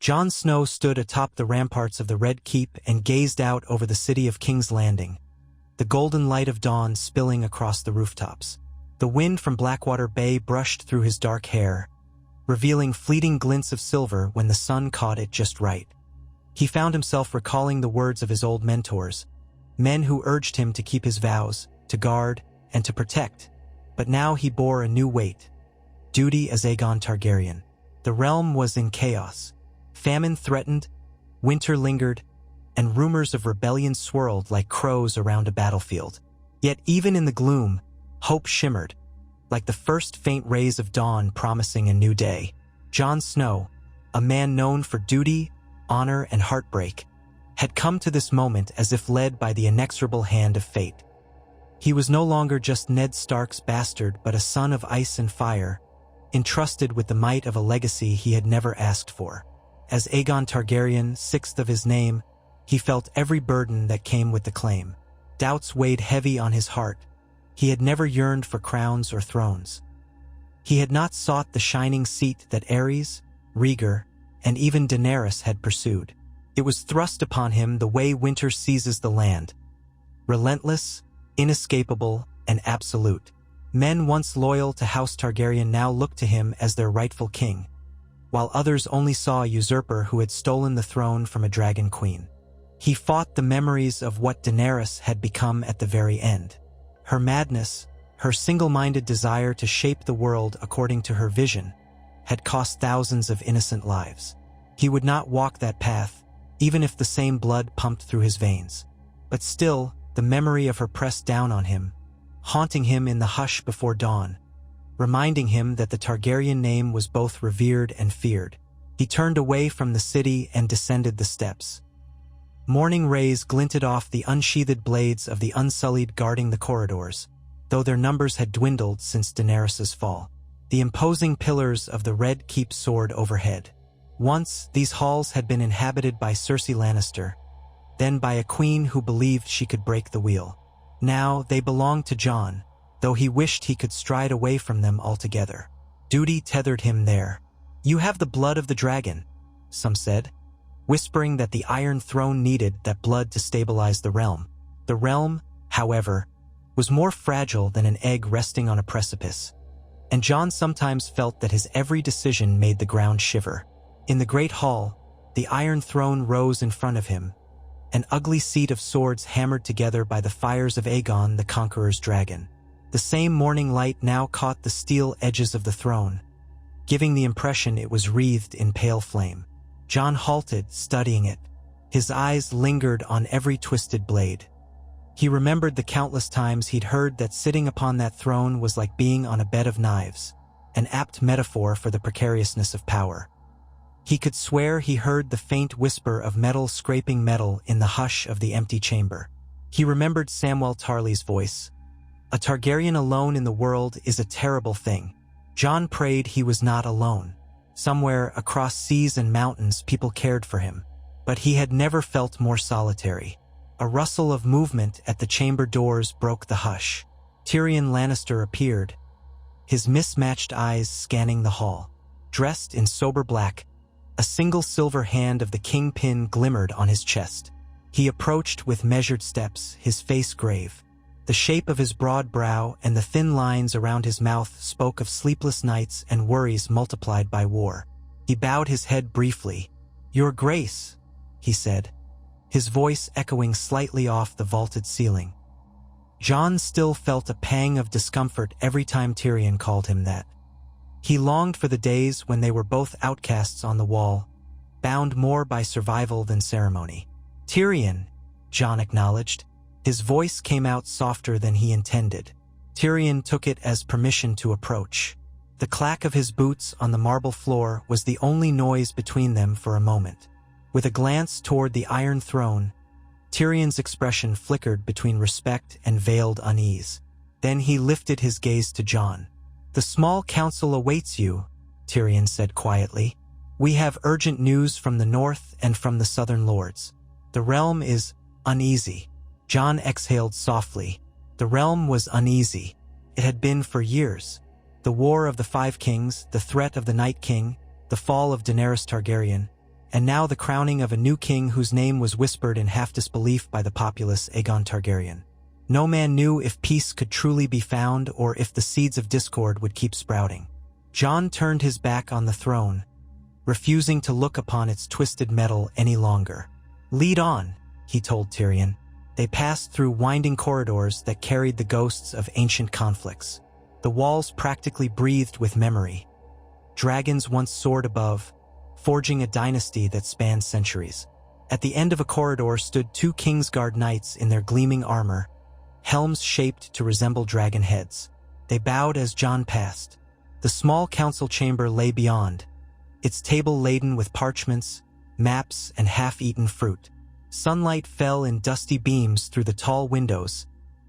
Jon Snow stood atop the ramparts of the Red Keep and gazed out over the city of King's Landing, the golden light of dawn spilling across the rooftops. The wind from Blackwater Bay brushed through his dark hair, revealing fleeting glints of silver when the sun caught it just right. He found himself recalling the words of his old mentors, men who urged him to keep his vows, to guard, and to protect. But now he bore a new weight: duty as Aegon Targaryen. The realm was in chaos. Famine threatened, winter lingered, and rumors of rebellion swirled like crows around a battlefield. Yet even in the gloom, hope shimmered, like the first faint rays of dawn promising a new day. Jon Snow, a man known for duty, honor, and heartbreak, had come to this moment as if led by the inexorable hand of fate. He was no longer just Ned Stark's bastard, but a son of ice and fire, entrusted with the might of a legacy he had never asked for. As Aegon Targaryen, sixth of his name, he felt every burden that came with the claim. Doubts weighed heavy on his heart. He had never yearned for crowns or thrones. He had not sought the shining seat that Aerys, Rhaegar, and even Daenerys had pursued. It was thrust upon him the way winter seizes the land: relentless, inescapable, and absolute. Men once loyal to House Targaryen now looked to him as their rightful king, while others only saw a usurper who had stolen the throne from a dragon queen. He fought the memories of what Daenerys had become at the very end. Her madness, her single-minded desire to shape the world according to her vision, had cost thousands of innocent lives. He would not walk that path, even if the same blood pumped through his veins. But still, the memory of her pressed down on him, haunting him in the hush before dawn, reminding him that the Targaryen name was both revered and feared. He turned away from the city and descended the steps. Morning rays glinted off the unsheathed blades of the Unsullied guarding the corridors, though their numbers had dwindled since Daenerys's fall. The imposing pillars of the Red Keep soared overhead. Once, these halls had been inhabited by Cersei Lannister, then by a queen who believed she could break the wheel. Now, they belonged to Jon, though he wished he could stride away from them altogether. Duty tethered him there. "You have the blood of the dragon," some said, whispering that the Iron Throne needed that blood to stabilize the realm. The realm, however, was more fragile than an egg resting on a precipice, and Jon sometimes felt that his every decision made the ground shiver. In the great hall, the Iron Throne rose in front of him, an ugly seat of swords hammered together by the fires of Aegon the Conqueror's dragon. The same morning light now caught the steel edges of the throne, giving the impression it was wreathed in pale flame. Jon halted, studying it. His eyes lingered on every twisted blade. He remembered the countless times he'd heard that sitting upon that throne was like being on a bed of knives, an apt metaphor for the precariousness of power. He could swear he heard the faint whisper of metal scraping metal in the hush of the empty chamber. He remembered Samwell Tarly's voice. "A Targaryen alone in the world is a terrible thing." Jon prayed he was not alone. Somewhere across seas and mountains people cared for him, but he had never felt more solitary. A rustle of movement at the chamber doors broke the hush. Tyrion Lannister appeared, his mismatched eyes scanning the hall. Dressed in sober black, a single silver hand of the kingpin glimmered on his chest. He approached with measured steps, his face grave. The shape of his broad brow and the thin lines around his mouth spoke of sleepless nights and worries multiplied by war. He bowed his head briefly. "Your Grace," he said, his voice echoing slightly off the vaulted ceiling. Jon still felt a pang of discomfort every time Tyrion called him that. He longed for the days when they were both outcasts on the wall, bound more by survival than ceremony. "Tyrion," Jon acknowledged. His voice came out softer than he intended. Tyrion took it as permission to approach. The clack of his boots on the marble floor was the only noise between them for a moment. With a glance toward the Iron Throne, Tyrion's expression flickered between respect and veiled unease. Then he lifted his gaze to Jon. "The small council awaits you," Tyrion said quietly. "We have urgent news from the north and from the southern lords. The realm is uneasy." Jon exhaled softly. The realm was uneasy. It had been for years. The War of the Five Kings, the threat of the Night King, the fall of Daenerys Targaryen, and now the crowning of a new king whose name was whispered in half-disbelief by the populace, Aegon Targaryen. No man knew if peace could truly be found or if the seeds of discord would keep sprouting. Jon turned his back on the throne, refusing to look upon its twisted metal any longer. "Lead on," he told Tyrion. They passed through winding corridors that carried the ghosts of ancient conflicts. The walls practically breathed with memory. Dragons once soared above, forging a dynasty that spanned centuries. At the end of a corridor stood two Kingsguard knights in their gleaming armor, helms shaped to resemble dragon heads. They bowed as Jon passed. The small council chamber lay beyond, its table laden with parchments, maps, and half-eaten fruit. Sunlight fell in dusty beams through the tall windows,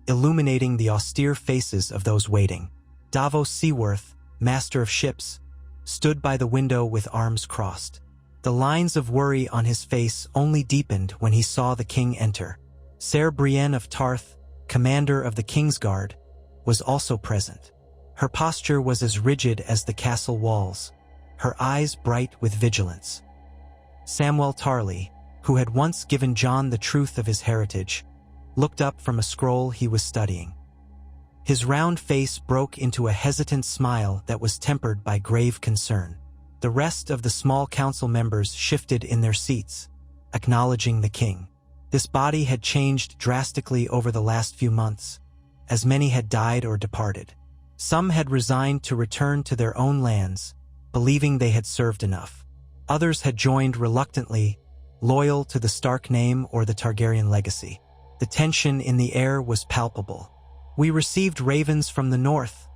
illuminating the austere faces of those waiting. Davos Seaworth, master of ships, stood by the window with arms crossed. The lines of worry on his face only deepened when he saw the king enter. Ser Brienne of Tarth, commander of the Kingsguard, was also present. Her posture was as rigid as the castle walls, her eyes bright with vigilance. Samwell Tarly, who had once given Jon the truth of his heritage, looked up from a scroll he was studying. His round face broke into a hesitant smile that was tempered by grave concern. The rest of the small council members shifted in their seats, acknowledging the king. This body had changed drastically over the last few months, as many had died or departed. Some had resigned to return to their own lands, believing they had served enough. Others had joined reluctantly, loyal to the Stark name or the Targaryen legacy. The tension in the air was palpable. "We received ravens from the north,"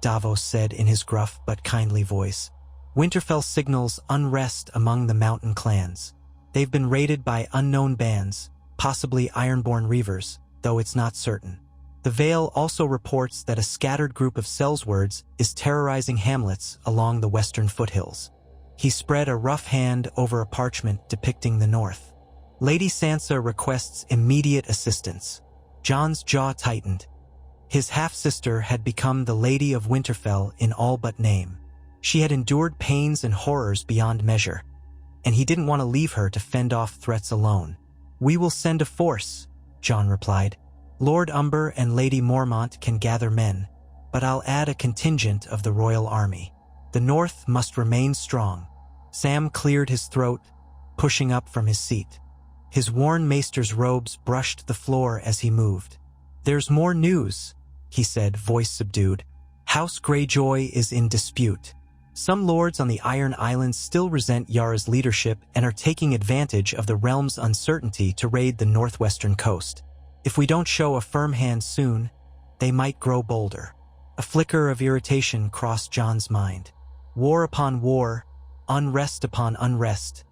Davos said in his gruff but kindly voice. "Winterfell signals unrest among the mountain clans. They've been raided by unknown bands, possibly Ironborn Reavers, though it's not certain. The Vale also reports that a scattered group of Sellswords is terrorizing hamlets along the western foothills." He spread a rough hand over a parchment depicting the north. "Lady Sansa requests immediate assistance." Jon's jaw tightened. His half-sister had become the Lady of Winterfell in all but name. She had endured pains and horrors beyond measure, and he didn't want to leave her to fend off threats alone. "We will send a force," Jon replied. "Lord Umber and Lady Mormont can gather men, but I'll add a contingent of the royal army. The north must remain strong." Sam cleared his throat, pushing up from his seat. His worn maester's robes brushed the floor as he moved. "There's more news," he said, voice subdued. "House Greyjoy is in dispute. Some lords on the Iron Islands still resent Yara's leadership and are taking advantage of the realm's uncertainty to raid the northwestern coast. If we don't show a firm hand soon, they might grow bolder." A flicker of irritation crossed Jon's mind. War upon war, unrest upon unrest.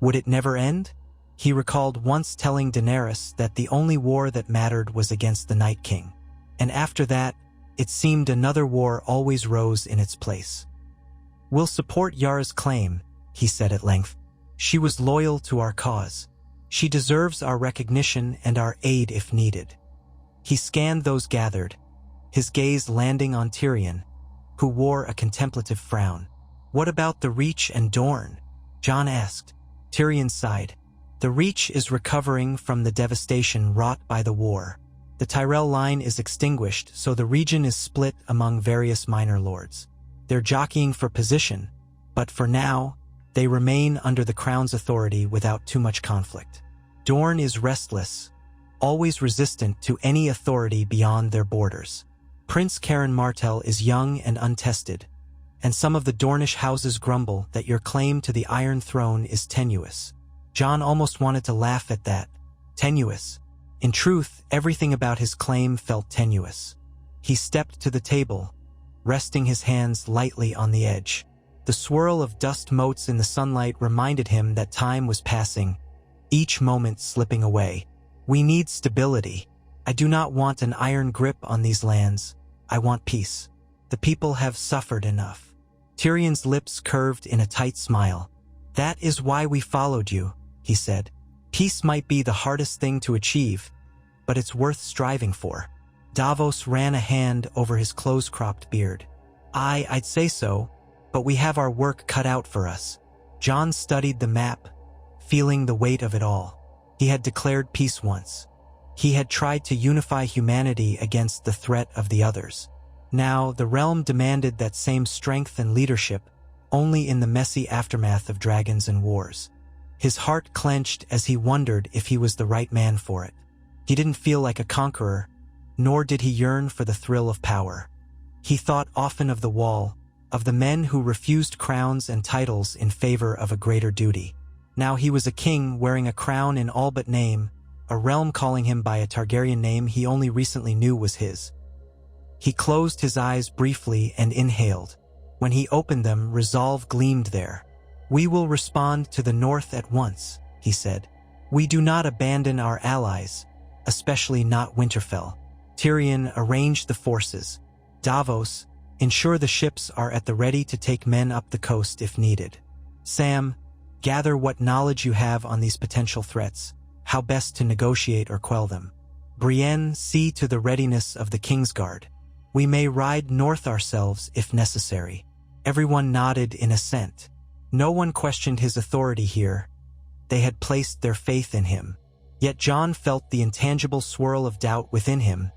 Would it never end? He recalled once telling Daenerys that the only war that mattered was against the Night King. And after that, it seemed another war always rose in its place. "We'll support Yara's claim," he said at length. "She was loyal to our cause. She deserves our recognition and our aid if needed." He scanned those gathered, his gaze landing on Tyrion, who wore a contemplative frown. "What about the Reach and Dorne?" Jon asked. Tyrion sighed. "The Reach is recovering from the devastation wrought by the war. The Tyrell line is extinguished, so the region is split among various minor lords. They're jockeying for position, but for now, they remain under the crown's authority without too much conflict. Dorne is restless, always resistant to any authority beyond their borders. Prince Karen Martell is young and untested, and some of the Dornish houses grumble that your claim to the Iron Throne is tenuous." Jon almost wanted to laugh at that. Tenuous. In truth, everything about his claim felt tenuous. He stepped to the table, resting his hands lightly on the edge. The swirl of dust motes in the sunlight reminded him that time was passing, each moment slipping away. "We need stability. I do not want an iron grip on these lands. I want peace. The people have suffered enough." Tyrion's lips curved in a tight smile. "That is why we followed you," he said. "Peace might be the hardest thing to achieve, but it's worth striving for." Davos ran a hand over his close-cropped beard. "I'd say so, but we have our work cut out for us." Jon studied the map, feeling the weight of it all. He had declared peace once. He had tried to unify humanity against the threat of the others. Now, the realm demanded that same strength and leadership, only in the messy aftermath of dragons and wars. His heart clenched as he wondered if he was the right man for it. He didn't feel like a conqueror, nor did he yearn for the thrill of power. He thought often of the Wall, of the men who refused crowns and titles in favor of a greater duty. Now he was a king wearing a crown in all but name, a realm calling him by a Targaryen name he only recently knew was his. He closed his eyes briefly and inhaled. When he opened them, resolve gleamed there. "We will respond to the north at once," he said. "We do not abandon our allies, especially not Winterfell. Tyrion, arrange the forces. Davos, ensure the ships are at the ready to take men up the coast if needed. Sam, gather what knowledge you have on these potential threats, how best to negotiate or quell them. Brienne, see to the readiness of the Kingsguard. We may ride north ourselves if necessary." Everyone nodded in assent. No one questioned his authority here. They had placed their faith in him. Yet Jon felt the intangible swirl of doubt within him,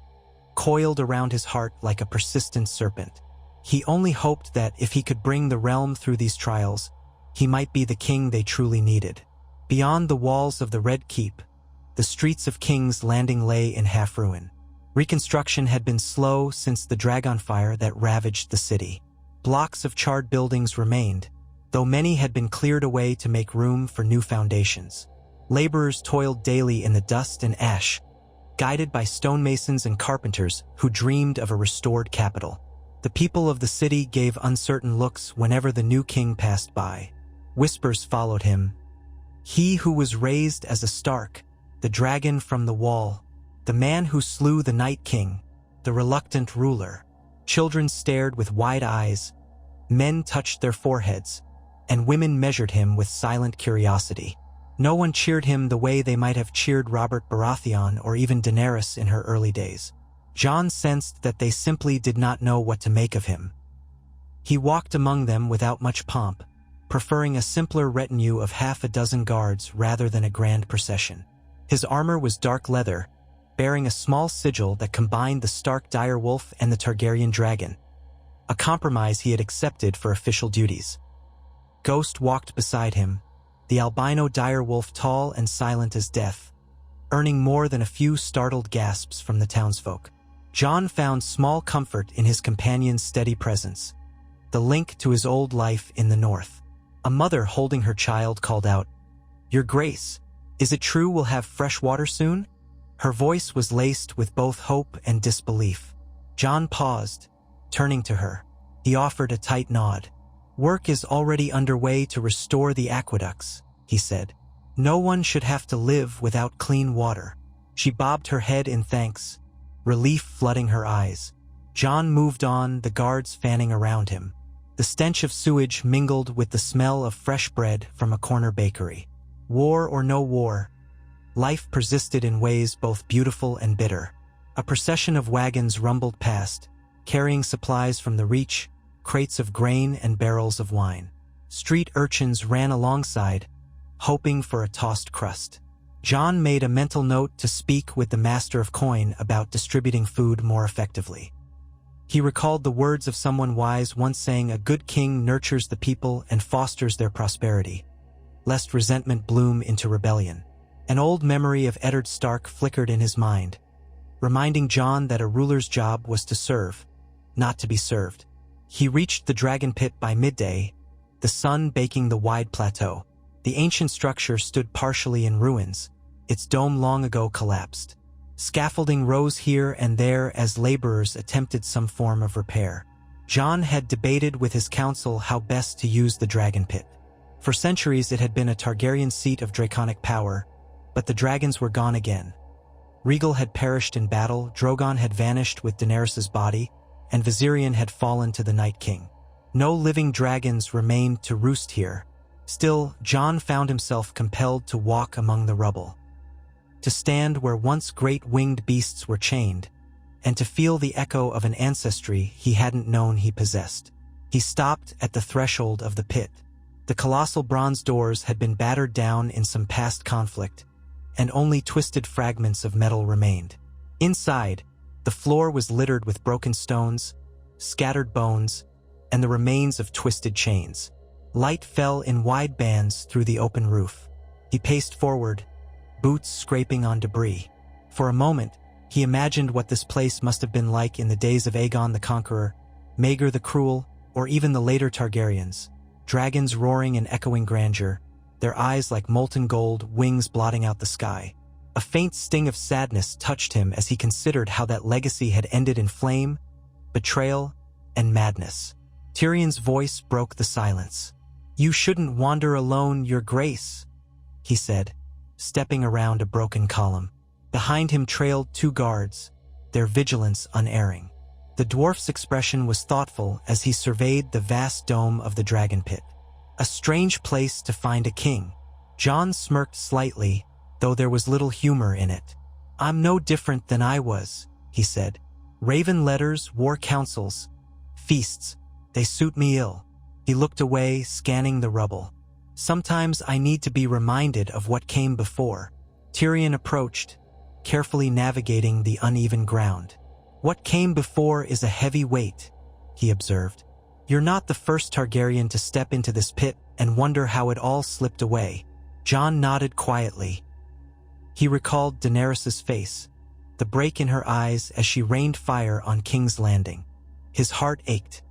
coiled around his heart like a persistent serpent. He only hoped that if he could bring the realm through these trials, he might be the king they truly needed. Beyond the walls of the Red Keep, the streets of King's Landing lay in half-ruin. Reconstruction had been slow since the dragon fire that ravaged the city. Blocks of charred buildings remained, though many had been cleared away to make room for new foundations. Laborers toiled daily in the dust and ash, guided by stonemasons and carpenters who dreamed of a restored capital. The people of the city gave uncertain looks whenever the new king passed by. Whispers followed him. He who was raised as a Stark, the dragon from the Wall, the man who slew the Night King, the reluctant ruler. Children stared with wide eyes, men touched their foreheads, and women measured him with silent curiosity. No one cheered him the way they might have cheered Robert Baratheon or even Daenerys in her early days. Jon sensed that they simply did not know what to make of him. He walked among them without much pomp, preferring a simpler retinue of half a dozen guards rather than a grand procession. His armor was dark leather, bearing a small sigil that combined the Stark direwolf and the Targaryen dragon, a compromise he had accepted for official duties. Ghost walked beside him, the albino direwolf tall and silent as death, earning more than a few startled gasps from the townsfolk. Jon found small comfort in his companion's steady presence, the link to his old life in the north. A mother holding her child called out, "Your Grace, is it true we'll have fresh water soon?" Her voice was laced with both hope and disbelief. Jon paused, turning to her. He offered a tight nod. "Work is already underway to restore the aqueducts," he said. "No one should have to live without clean water." She bobbed her head in thanks, relief flooding her eyes. Jon moved on, the guards fanning around him. The stench of sewage mingled with the smell of fresh bread from a corner bakery. War or no war, life persisted in ways both beautiful and bitter. A procession of wagons rumbled past, carrying supplies from the Reach, crates of grain and barrels of wine. Street urchins ran alongside, hoping for a tossed crust. Jon made a mental note to speak with the Master of Coin about distributing food more effectively. He recalled the words of someone wise once saying, "A good king nurtures the people and fosters their prosperity, lest resentment bloom into rebellion." An old memory of Eddard Stark flickered in his mind, reminding Jon that a ruler's job was to serve, not to be served. He reached the dragon pit by midday, the sun baking the wide plateau. The ancient structure stood partially in ruins, its dome long ago collapsed. Scaffolding rose here and there as laborers attempted some form of repair. Jon had debated with his council how best to use the dragon pit. For centuries it had been a Targaryen seat of draconic power, but the dragons were gone again. Rhaegal had perished in battle, Drogon had vanished with Daenerys' body, and Viserion had fallen to the Night King. No living dragons remained to roost here. Still, Jon found himself compelled to walk among the rubble, to stand where once great winged beasts were chained, and to feel the echo of an ancestry he hadn't known he possessed. He stopped at the threshold of the pit. The colossal bronze doors had been battered down in some past conflict, and only twisted fragments of metal remained. Inside, the floor was littered with broken stones, scattered bones, and the remains of twisted chains. Light fell in wide bands through the open roof. He paced forward, boots scraping on debris. For a moment, he imagined what this place must have been like in the days of Aegon the Conqueror, Maegor the Cruel, or even the later Targaryens. Dragons roaring in echoing grandeur, their eyes like molten gold, wings blotting out the sky. A faint sting of sadness touched him as he considered how that legacy had ended in flame, betrayal, and madness. Tyrion's voice broke the silence. "You shouldn't wander alone, Your Grace," he said, stepping around a broken column. Behind him trailed 2 guards, their vigilance unerring. The dwarf's expression was thoughtful as he surveyed the vast dome of the dragon pit. A strange place to find a king. Jon smirked slightly, though there was little humor in it. "I'm no different than I was," he said. "Raven letters, war councils, feasts, they suit me ill." He looked away, scanning the rubble. "Sometimes I need to be reminded of what came before." Tyrion approached, carefully navigating the uneven ground. "What came before is a heavy weight," he observed. "You're not the first Targaryen to step into this pit and wonder how it all slipped away." Jon nodded quietly. He recalled Daenerys's face, the break in her eyes as she rained fire on King's Landing. His heart ached,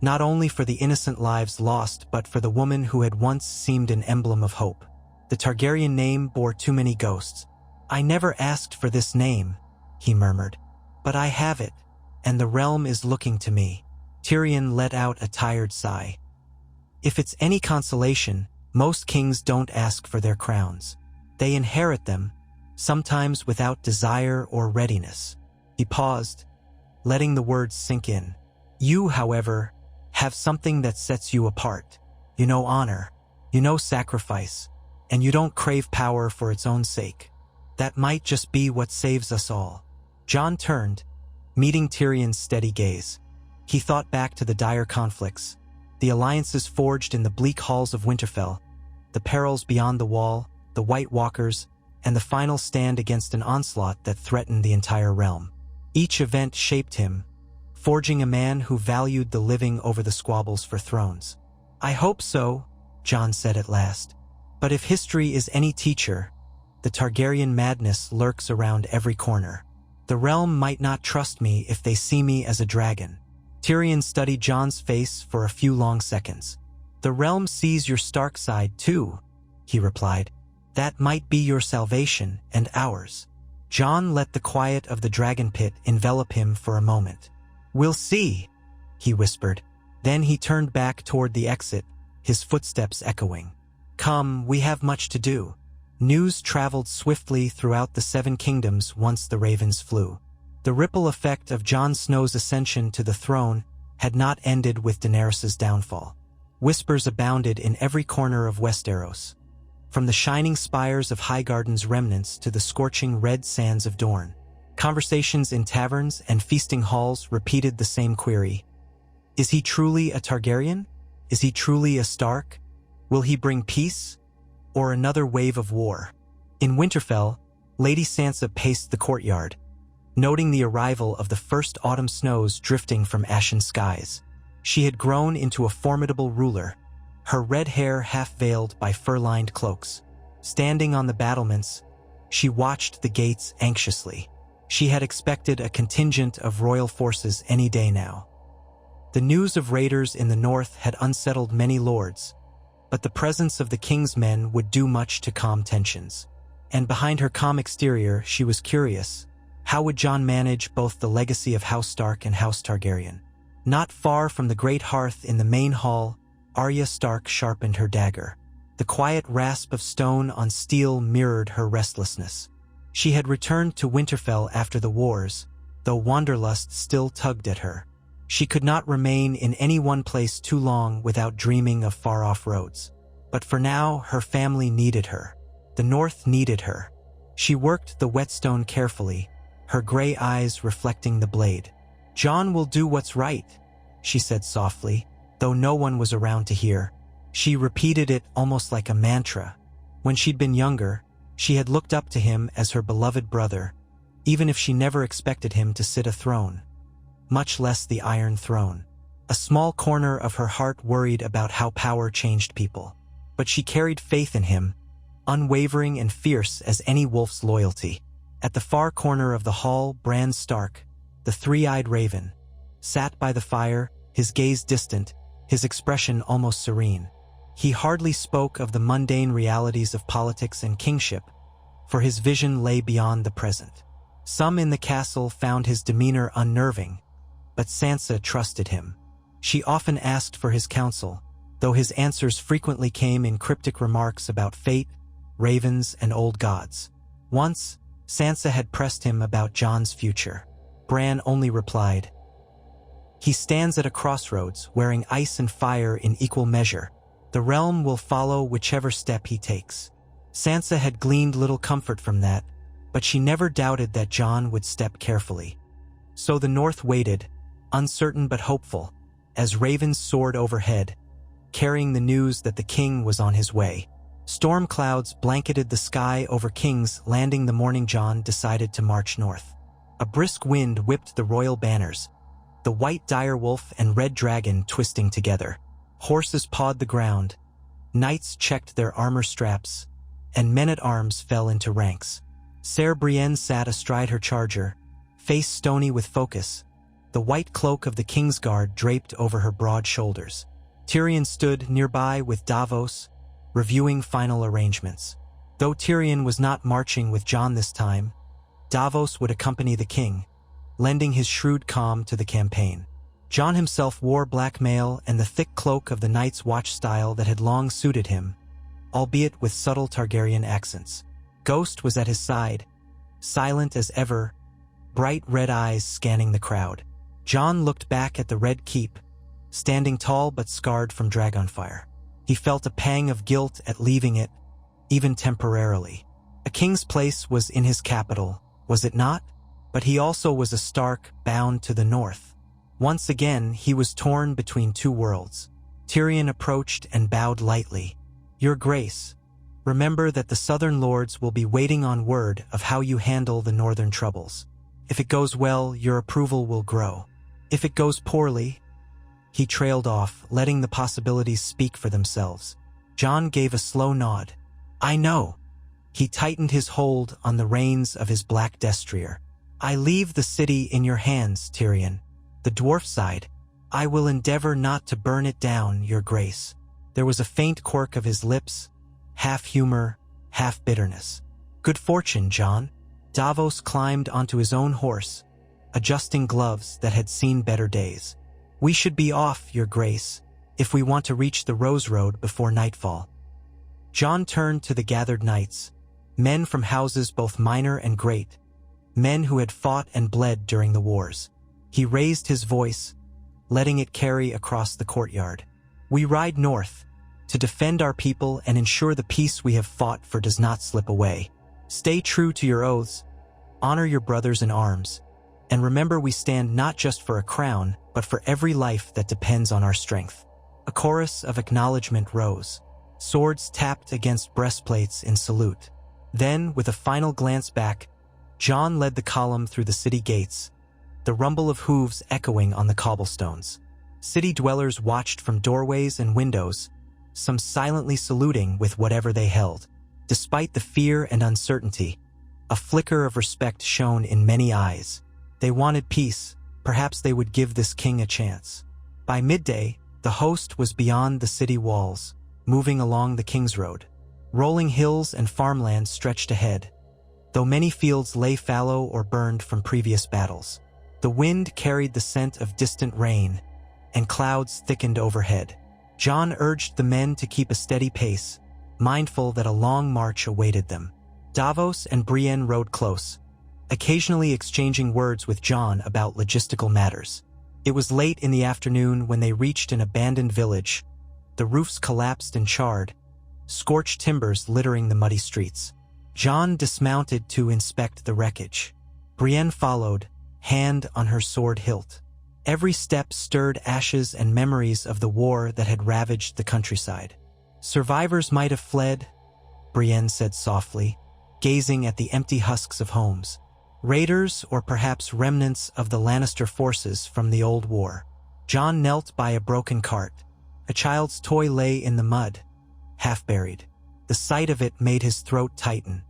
not only for the innocent lives lost but for the woman who had once seemed an emblem of hope. The Targaryen name bore too many ghosts. "I never asked for this name," he murmured. "But I have it, and the realm is looking to me." Tyrion let out a tired sigh. If it's any consolation, most kings don't ask for their crowns. They inherit them, sometimes without desire or readiness. He paused, letting the words sink in. "You, however, have something that sets you apart. You know honor, you know sacrifice, and you don't crave power for its own sake. That might just be what saves us all." Jon turned, meeting Tyrion's steady gaze. He thought back to the dire conflicts, the alliances forged in the bleak halls of Winterfell, the perils beyond the wall, the White Walkers, and the final stand against an onslaught that threatened the entire realm. Each event shaped him, forging a man who valued the living over the squabbles for thrones. "I hope so," Jon said at last. "But if history is any teacher, the Targaryen madness lurks around every corner. The realm might not trust me if they see me as a dragon." Tyrion studied Jon's face for a few long seconds. "The realm sees your Stark side too," he replied. "That might be your salvation and ours." Jon let the quiet of the dragon pit envelop him for a moment. "We'll see," he whispered. Then he turned back toward the exit, his footsteps echoing. "Come, we have much to do." News traveled swiftly throughout the 7 kingdoms once the ravens flew. The ripple effect of Jon Snow's ascension to the throne had not ended with Daenerys's downfall. Whispers abounded in every corner of Westeros, from the shining spires of Highgarden's remnants to the scorching red sands of Dorne. Conversations in taverns and feasting halls repeated the same query. Is he truly a Targaryen? Is he truly a Stark? Will he bring peace, or another wave of war? In Winterfell, Lady Sansa paced the courtyard, noting the arrival of the first autumn snows drifting from ashen skies. She had grown into a formidable ruler, her red hair half-veiled by fur-lined cloaks. Standing on the battlements, she watched the gates anxiously. She had expected a contingent of royal forces any day now. The news of raiders in the north had unsettled many lords, but the presence of the king's men would do much to calm tensions. And behind her calm exterior, she was curious. How would Jon manage both the legacy of House Stark and House Targaryen? Not far from the great hearth in the main hall, Arya Stark sharpened her dagger. The quiet rasp of stone on steel mirrored her restlessness. She had returned to Winterfell after the wars, though wanderlust still tugged at her. She could not remain in any one place too long without dreaming of far-off roads. But for now, her family needed her. The North needed her. She worked the whetstone carefully, her gray eyes reflecting the blade. "Jon will do what's right," she said softly, though no one was around to hear. She repeated it almost like a mantra. When she'd been younger, she had looked up to him as her beloved brother, even if she never expected him to sit a throne, much less the Iron Throne. A small corner of her heart worried about how power changed people, but she carried faith in him, unwavering and fierce as any wolf's loyalty. At the far corner of the hall, Bran Stark, the three-eyed raven, sat by the fire, his gaze distant, his expression almost serene. He hardly spoke of the mundane realities of politics and kingship, for his vision lay beyond the present. Some in the castle found his demeanor unnerving, but Sansa trusted him. She often asked for his counsel, though his answers frequently came in cryptic remarks about fate, ravens, and old gods. Once, Sansa had pressed him about Jon's future. Bran only replied, "He stands at a crossroads, wearing ice and fire in equal measure. The realm will follow whichever step he takes." Sansa had gleaned little comfort from that, but she never doubted that Jon would step carefully. So the North waited, uncertain but hopeful, as ravens soared overhead, carrying the news that the king was on his way. Storm clouds blanketed the sky over King's Landing the morning Jon decided to march north. A brisk wind whipped the royal banners, the white direwolf and red dragon twisting together. Horses pawed the ground, knights checked their armor straps, and men-at-arms fell into ranks. Ser Brienne sat astride her charger, face stony with focus, the white cloak of the Kingsguard draped over her broad shoulders. Tyrion stood nearby with Davos, reviewing final arrangements. Though Tyrion was not marching with Jon this time, Davos would accompany the king, lending his shrewd calm to the campaign. Jon himself wore black mail and the thick cloak of the Night's Watch style that had long suited him, albeit with subtle Targaryen accents. Ghost was at his side, silent as ever, bright red eyes scanning the crowd. Jon looked back at the Red Keep, standing tall but scarred from dragonfire. He felt a pang of guilt at leaving it, even temporarily. A king's place was in his capital, was it not? But he also was a Stark bound to the north. Once again, he was torn between two worlds. Tyrion approached and bowed lightly. "Your Grace, remember that the southern lords will be waiting on word of how you handle the northern troubles. If it goes well, your approval will grow. If it goes poorly..." He trailed off, letting the possibilities speak for themselves. Jon gave a slow nod. "I know." He tightened his hold on the reins of his black destrier. "I leave the city in your hands, Tyrion." The dwarf sighed. "I will endeavor not to burn it down, your Grace." There was a faint quirk of his lips, half humor, half bitterness. "Good fortune, Jon." Davos climbed onto his own horse, adjusting gloves that had seen better days. "We should be off, your Grace, if we want to reach the Rose Road before nightfall." Jon turned to the gathered knights, men from houses both minor and great, men who had fought and bled during the wars. He raised his voice, letting it carry across the courtyard. "We ride north, to defend our people and ensure the peace we have fought for does not slip away. Stay true to your oaths, honor your brothers in arms, and remember we stand not just for a crown, but for every life that depends on our strength." A chorus of acknowledgement rose. Swords tapped against breastplates in salute. Then, with a final glance back, Jon led the column through the city gates, the rumble of hooves echoing on the cobblestones. City dwellers watched from doorways and windows, some silently saluting with whatever they held. Despite the fear and uncertainty, a flicker of respect shone in many eyes. They wanted peace. Perhaps they would give this king a chance. By midday, the host was beyond the city walls, moving along the King's Road. Rolling hills and farmland stretched ahead, though many fields lay fallow or burned from previous battles. The wind carried the scent of distant rain, and clouds thickened overhead. Jon urged the men to keep a steady pace, mindful that a long march awaited them. Davos and Brienne rode close, occasionally exchanging words with Jon about logistical matters. It was late in the afternoon when they reached an abandoned village. The roofs collapsed and charred, scorched timbers littering the muddy streets. Jon dismounted to inspect the wreckage. Brienne followed, hand on her sword hilt. Every step stirred ashes and memories of the war that had ravaged the countryside. Survivors might have fled, Brienne said softly, gazing at the empty husks of homes. Raiders or perhaps remnants of the Lannister forces from the old war. Jon knelt by a broken cart. A child's toy lay in the mud, half buried. The sight of it made his throat tighten.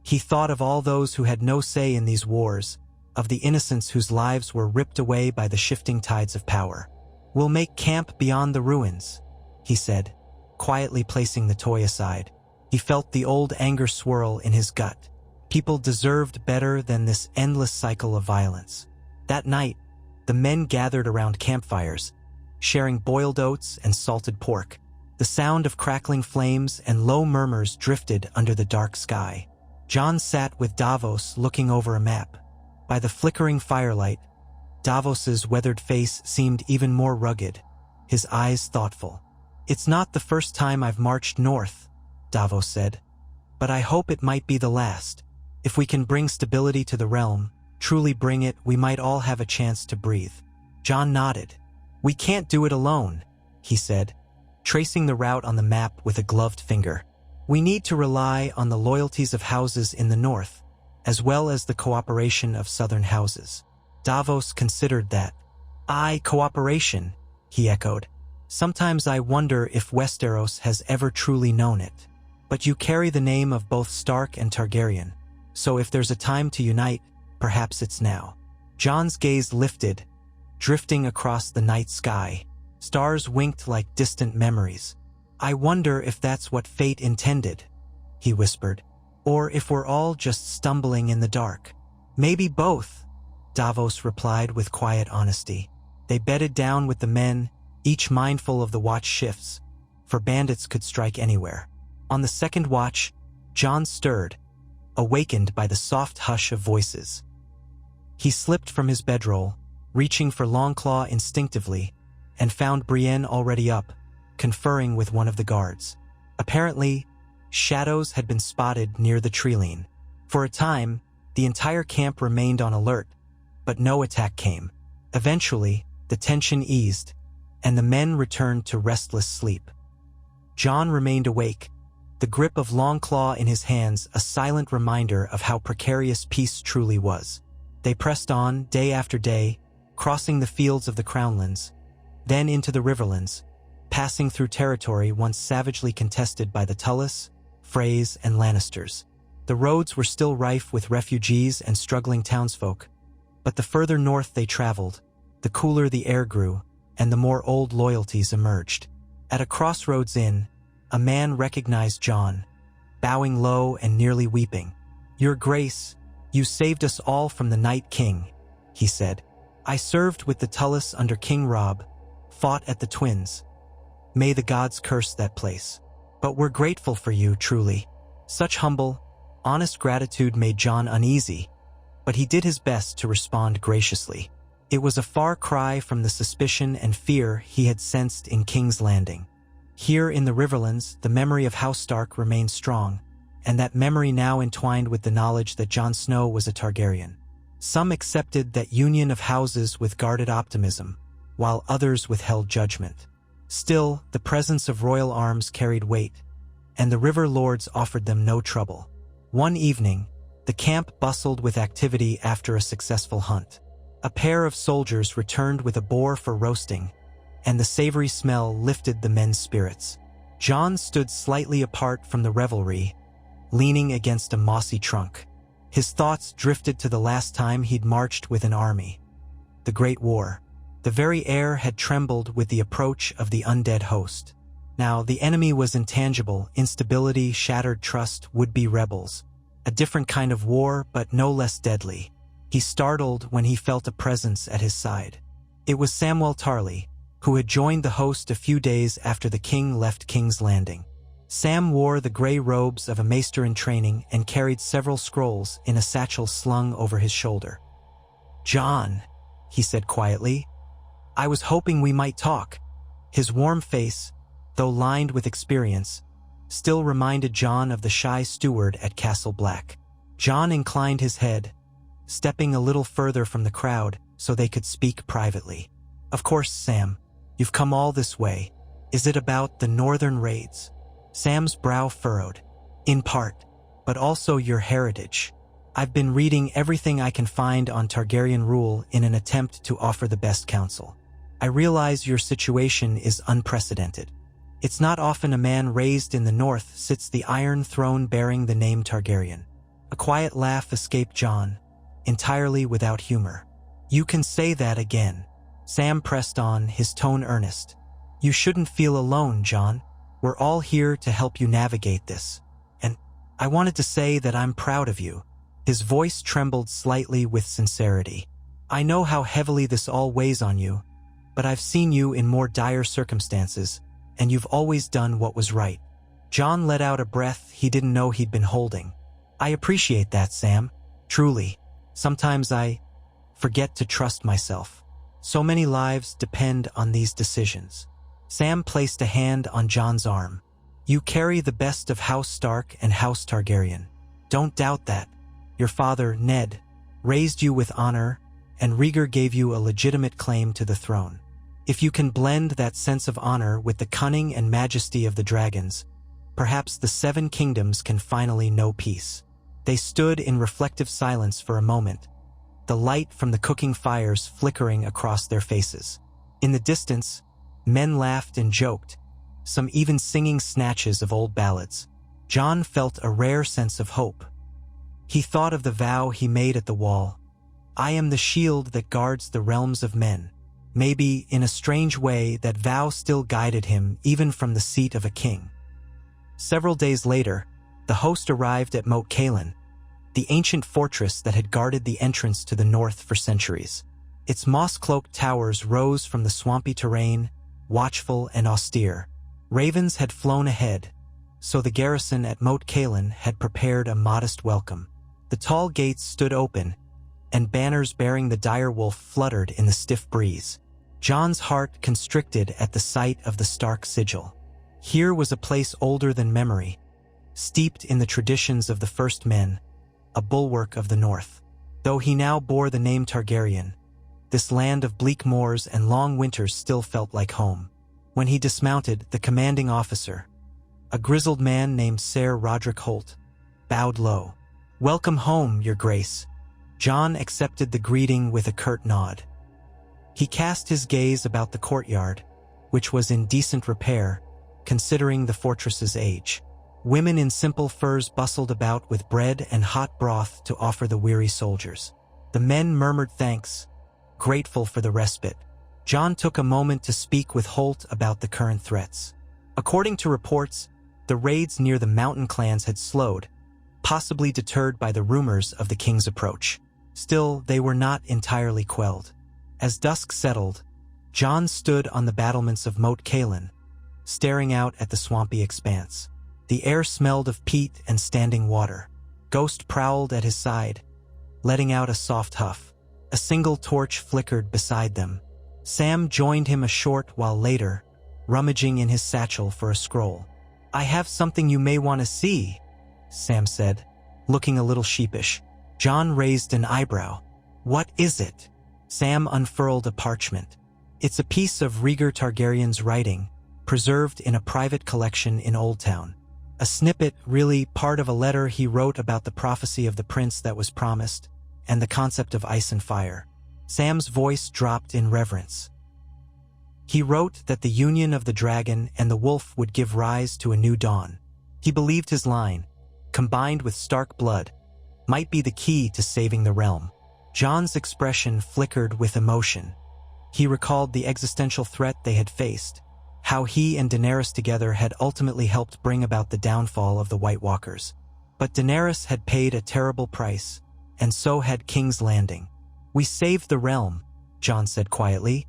He thought of all those who had no say in these wars, of the innocents whose lives were ripped away by the shifting tides of power. "We'll make camp beyond the ruins," he said, quietly placing the toy aside. He felt the old anger swirl in his gut. People deserved better than this endless cycle of violence. That night, the men gathered around campfires, sharing boiled oats and salted pork. The sound of crackling flames and low murmurs drifted under the dark sky. Jon sat with Davos looking over a map. By the flickering firelight, Davos's weathered face seemed even more rugged, his eyes thoughtful. "It's not the first time I've marched north," Davos said, "but I hope it might be the last. If we can bring stability to the realm, truly bring it, we might all have a chance to breathe." Jon nodded. "We can't do it alone," he said, tracing the route on the map with a gloved finger. "We need to rely on the loyalties of houses in the north, as well as the cooperation of southern houses." Davos considered that. Cooperation," he echoed. "Sometimes I wonder if Westeros has ever truly known it. But you carry the name of both Stark and Targaryen, so if there's a time to unite, perhaps it's now." Jon's gaze lifted, drifting across the night sky. Stars winked like distant memories. "I wonder if that's what fate intended," he whispered, "or if we're all just stumbling in the dark." "Maybe both," Davos replied with quiet honesty. They bedded down with the men, each mindful of the watch shifts, for bandits could strike anywhere. On the second watch, Jon stirred, awakened by the soft hush of voices. He slipped from his bedroll, reaching for Longclaw instinctively, and found Brienne already up, conferring with one of the guards. Apparently, shadows had been spotted near the treeline. For a time, the entire camp remained on alert, but no attack came. Eventually, the tension eased, and the men returned to restless sleep. Jon remained awake, the grip of Longclaw in his hands a silent reminder of how precarious peace truly was. They pressed on, day after day, crossing the fields of the Crownlands, then into the Riverlands, passing through territory once savagely contested by the Tullys, Freys, and Lannisters. The roads were still rife with refugees and struggling townsfolk, but the further north they traveled, the cooler the air grew, and the more old loyalties emerged. At a crossroads inn, a man recognized Jon, bowing low and nearly weeping. "Your Grace, you saved us all from the Night King," he said. "I served with the Tullys under King Robb, fought at the Twins. May the gods curse that place. But we're grateful for you, truly." Such humble, honest gratitude made Jon uneasy, but he did his best to respond graciously. It was a far cry from the suspicion and fear he had sensed in King's Landing. Here in the Riverlands, the memory of House Stark remained strong, and that memory now entwined with the knowledge that Jon Snow was a Targaryen. Some accepted that union of houses with guarded optimism, while others withheld judgment. Still, the presence of royal arms carried weight, and the river lords offered them no trouble. One evening, the camp bustled with activity after a successful hunt. A pair of soldiers returned with a boar for roasting, and the savory smell lifted the men's spirits. Jon stood slightly apart from the revelry, leaning against a mossy trunk. His thoughts drifted to the last time he'd marched with an army. The Great War. The very air had trembled with the approach of the undead host. Now, the enemy was intangible, instability, shattered trust, would-be rebels. A different kind of war, but no less deadly. He startled when he felt a presence at his side. It was Samwell Tarly, who had joined the host a few days after the king left King's Landing. Sam wore the gray robes of a maester in training and carried several scrolls in a satchel slung over his shoulder. "Jon," he said quietly, "I was hoping we might talk." His warm face, though lined with experience, still reminded Jon of the shy steward at Castle Black. Jon inclined his head, stepping a little further from the crowd so they could speak privately. "Of course, Sam. You've come all this way. Is it about the northern raids? Sam's brow furrowed. In part, but also your heritage. I've been reading everything I can find on Targaryen rule in an attempt to offer the best counsel. I realize your situation is unprecedented. It's not often a man raised in the north sits the Iron Throne bearing the name Targaryen. A quiet laugh escaped Jon, entirely without humor. You can say that again. Sam pressed on, his tone earnest. You shouldn't feel alone, Jon. We're all here to help you navigate this. And I wanted to say that I'm proud of you. His voice trembled slightly with sincerity. I know how heavily this all weighs on you, but I've seen you in more dire circumstances, and you've always done what was right. Jon let out a breath he didn't know he'd been holding. I appreciate that, Sam. Truly. Sometimes I forget to trust myself. So many lives depend on these decisions. Sam placed a hand on Jon's arm. You carry the best of House Stark and House Targaryen. Don't doubt that. Your father, Ned, raised you with honor, and Rhaegar gave you a legitimate claim to the throne. If you can blend that sense of honor with the cunning and majesty of the dragons, perhaps the Seven Kingdoms can finally know peace. They stood in reflective silence for a moment, the light from the cooking fires flickering across their faces. In the distance, men laughed and joked, some even singing snatches of old ballads. Jon felt a rare sense of hope. He thought of the vow he made at the wall. I am the shield that guards the realms of men. Maybe, in a strange way, that vow still guided him even from the seat of a king. Several days later, the host arrived at Moat Cailin, the ancient fortress that had guarded the entrance to the north for centuries. Its moss-cloaked towers rose from the swampy terrain, watchful and austere. Ravens had flown ahead, so the garrison at Moat Cailin had prepared a modest welcome. The tall gates stood open, and banners bearing the direwolf fluttered in the stiff breeze. Jon's heart constricted at the sight of the Stark sigil. Here was a place older than memory, steeped in the traditions of the first men, a bulwark of the north. Though he now bore the name Targaryen, this land of bleak moors and long winters still felt like home. When he dismounted, the commanding officer, a grizzled man named Ser Roderick Holt, bowed low. Welcome home, Your Grace. Jon accepted the greeting with a curt nod. He cast his gaze about the courtyard, which was in decent repair, considering the fortress's age. Women in simple furs bustled about with bread and hot broth to offer the weary soldiers. The men murmured thanks, grateful for the respite. Jon took a moment to speak with Holt about the current threats. According to reports, the raids near the mountain clans had slowed, possibly deterred by the rumors of the king's approach. Still, they were not entirely quelled. As dusk settled, Jon stood on the battlements of Moat Cailin, staring out at the swampy expanse. The air smelled of peat and standing water. Ghost prowled at his side, letting out a soft huff. A single torch flickered beside them. Sam joined him a short while later, rummaging in his satchel for a scroll. I have something you may want to see, Sam said, looking a little sheepish. Jon raised an eyebrow. What is it? Sam unfurled a parchment. It's a piece of Rhaegar Targaryen's writing, preserved in a private collection in Old Town. A snippet, really part of a letter he wrote about the prophecy of the prince that was promised, and the concept of ice and fire. Sam's voice dropped in reverence. He wrote that the union of the dragon and the wolf would give rise to a new dawn. He believed his line, combined with Stark blood, might be the key to saving the realm. Jon's expression flickered with emotion. He recalled the existential threat they had faced, how he and Daenerys together had ultimately helped bring about the downfall of the White Walkers. But Daenerys had paid a terrible price, and so had King's Landing. We saved the realm, Jon said quietly,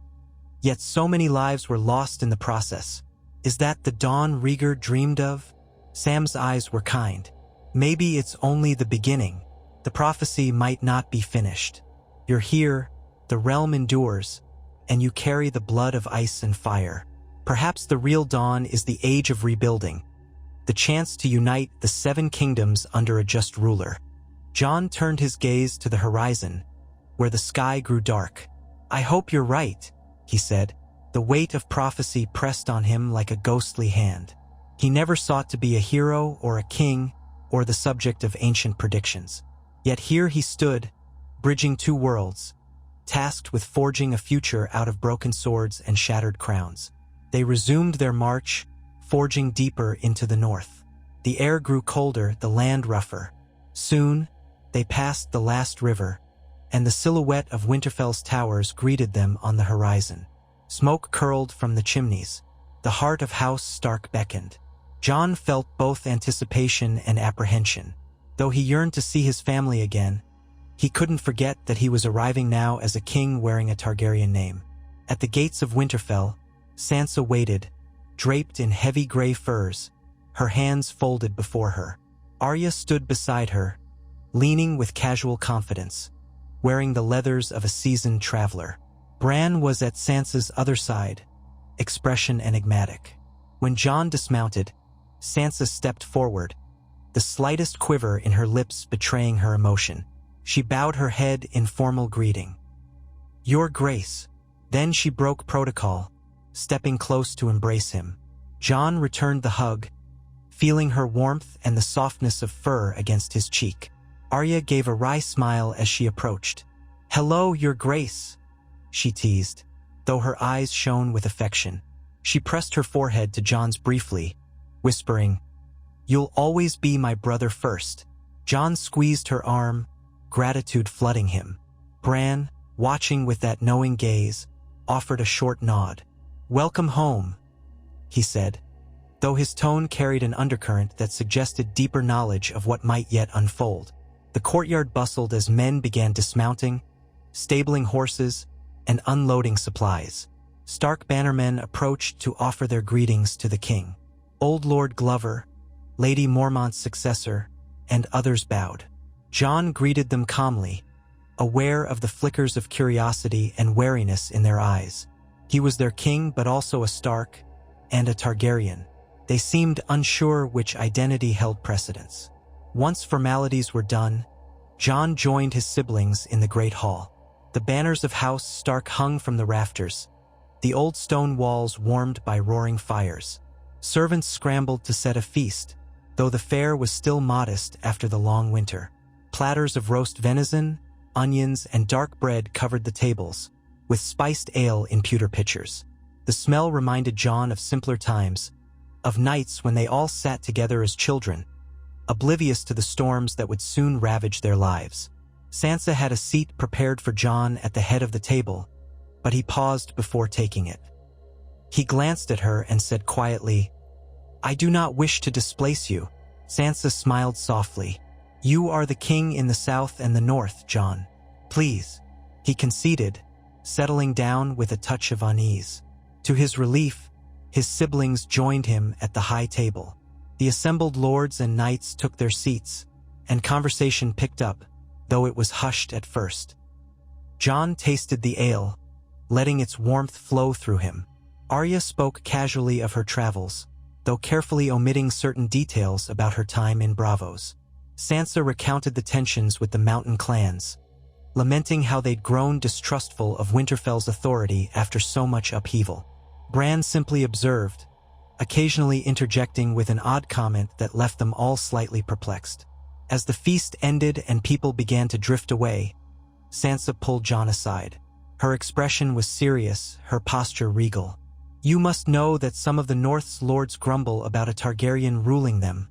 yet so many lives were lost in the process. Is that the dawn Rhaegar dreamed of? Sam's eyes were kind. Maybe it's only the beginning. The prophecy might not be finished. You're here, the realm endures, and you carry the blood of ice and fire. Perhaps the real dawn is the age of rebuilding, the chance to unite the Seven Kingdoms under a just ruler. Jon turned his gaze to the horizon, where the sky grew dark. I hope you're right, he said. The weight of prophecy pressed on him like a ghostly hand. He never sought to be a hero or a king or the subject of ancient predictions. Yet here he stood, bridging two worlds, tasked with forging a future out of broken swords and shattered crowns. They resumed their march, forging deeper into the north. The air grew colder, the land rougher. Soon, they passed the last river, and the silhouette of Winterfell's towers greeted them on the horizon. Smoke curled from the chimneys. The heart of House Stark beckoned. Jon felt both anticipation and apprehension. Though he yearned to see his family again, he couldn't forget that he was arriving now as a king wearing a Targaryen name. At the gates of Winterfell, Sansa waited, draped in heavy gray furs, her hands folded before her. Arya stood beside her, leaning with casual confidence, wearing the leathers of a seasoned traveler. Bran was at Sansa's other side, expression enigmatic. When Jon dismounted, Sansa stepped forward, the slightest quiver in her lips betraying her emotion. She bowed her head in formal greeting. "Your Grace." Then she broke protocol, stepping close to embrace him. Jon returned the hug, feeling her warmth and the softness of fur against his cheek. Arya gave a wry smile as she approached. "Hello, Your Grace," she teased, though her eyes shone with affection. She pressed her forehead to Jon's briefly, whispering, "You'll always be my brother first." Jon squeezed her arm, gratitude flooding him. Bran, watching with that knowing gaze, offered a short nod. "Welcome home," he said, though his tone carried an undercurrent that suggested deeper knowledge of what might yet unfold. The courtyard bustled as men began dismounting, stabling horses, and unloading supplies. Stark bannermen approached to offer their greetings to the king. Old Lord Glover, Lady Mormont's successor, and others bowed. Jon greeted them calmly, aware of the flickers of curiosity and wariness in their eyes. He was their king, but also a Stark and a Targaryen. They seemed unsure which identity held precedence. Once formalities were done, Jon joined his siblings in the Great Hall. The banners of House Stark hung from the rafters, the old stone walls warmed by roaring fires. Servants scrambled to set a feast, though the fare was still modest after the long winter. Platters of roast venison, onions, and dark bread covered the tables, with spiced ale in pewter pitchers. The smell reminded Jon of simpler times, of nights when they all sat together as children, oblivious to the storms that would soon ravage their lives. Sansa had a seat prepared for Jon at the head of the table, but he paused before taking it. He glanced at her and said quietly, "I do not wish to displace you." Sansa smiled softly. "You are the king in the south and the north, Jon. Please." He conceded, settling down with a touch of unease. To his relief, his siblings joined him at the high table. The assembled lords and knights took their seats, and conversation picked up, though it was hushed at first. Jon tasted the ale, letting its warmth flow through him. Arya spoke casually of her travels, though carefully omitting certain details about her time in Bravos. Sansa recounted the tensions with the mountain clans, lamenting how they'd grown distrustful of Winterfell's authority after so much upheaval. Bran simply observed, occasionally interjecting with an odd comment that left them all slightly perplexed. As the feast ended and people began to drift away, Sansa pulled Jon aside. Her expression was serious, her posture regal. "You must know that some of the North's lords grumble about a Targaryen ruling them,"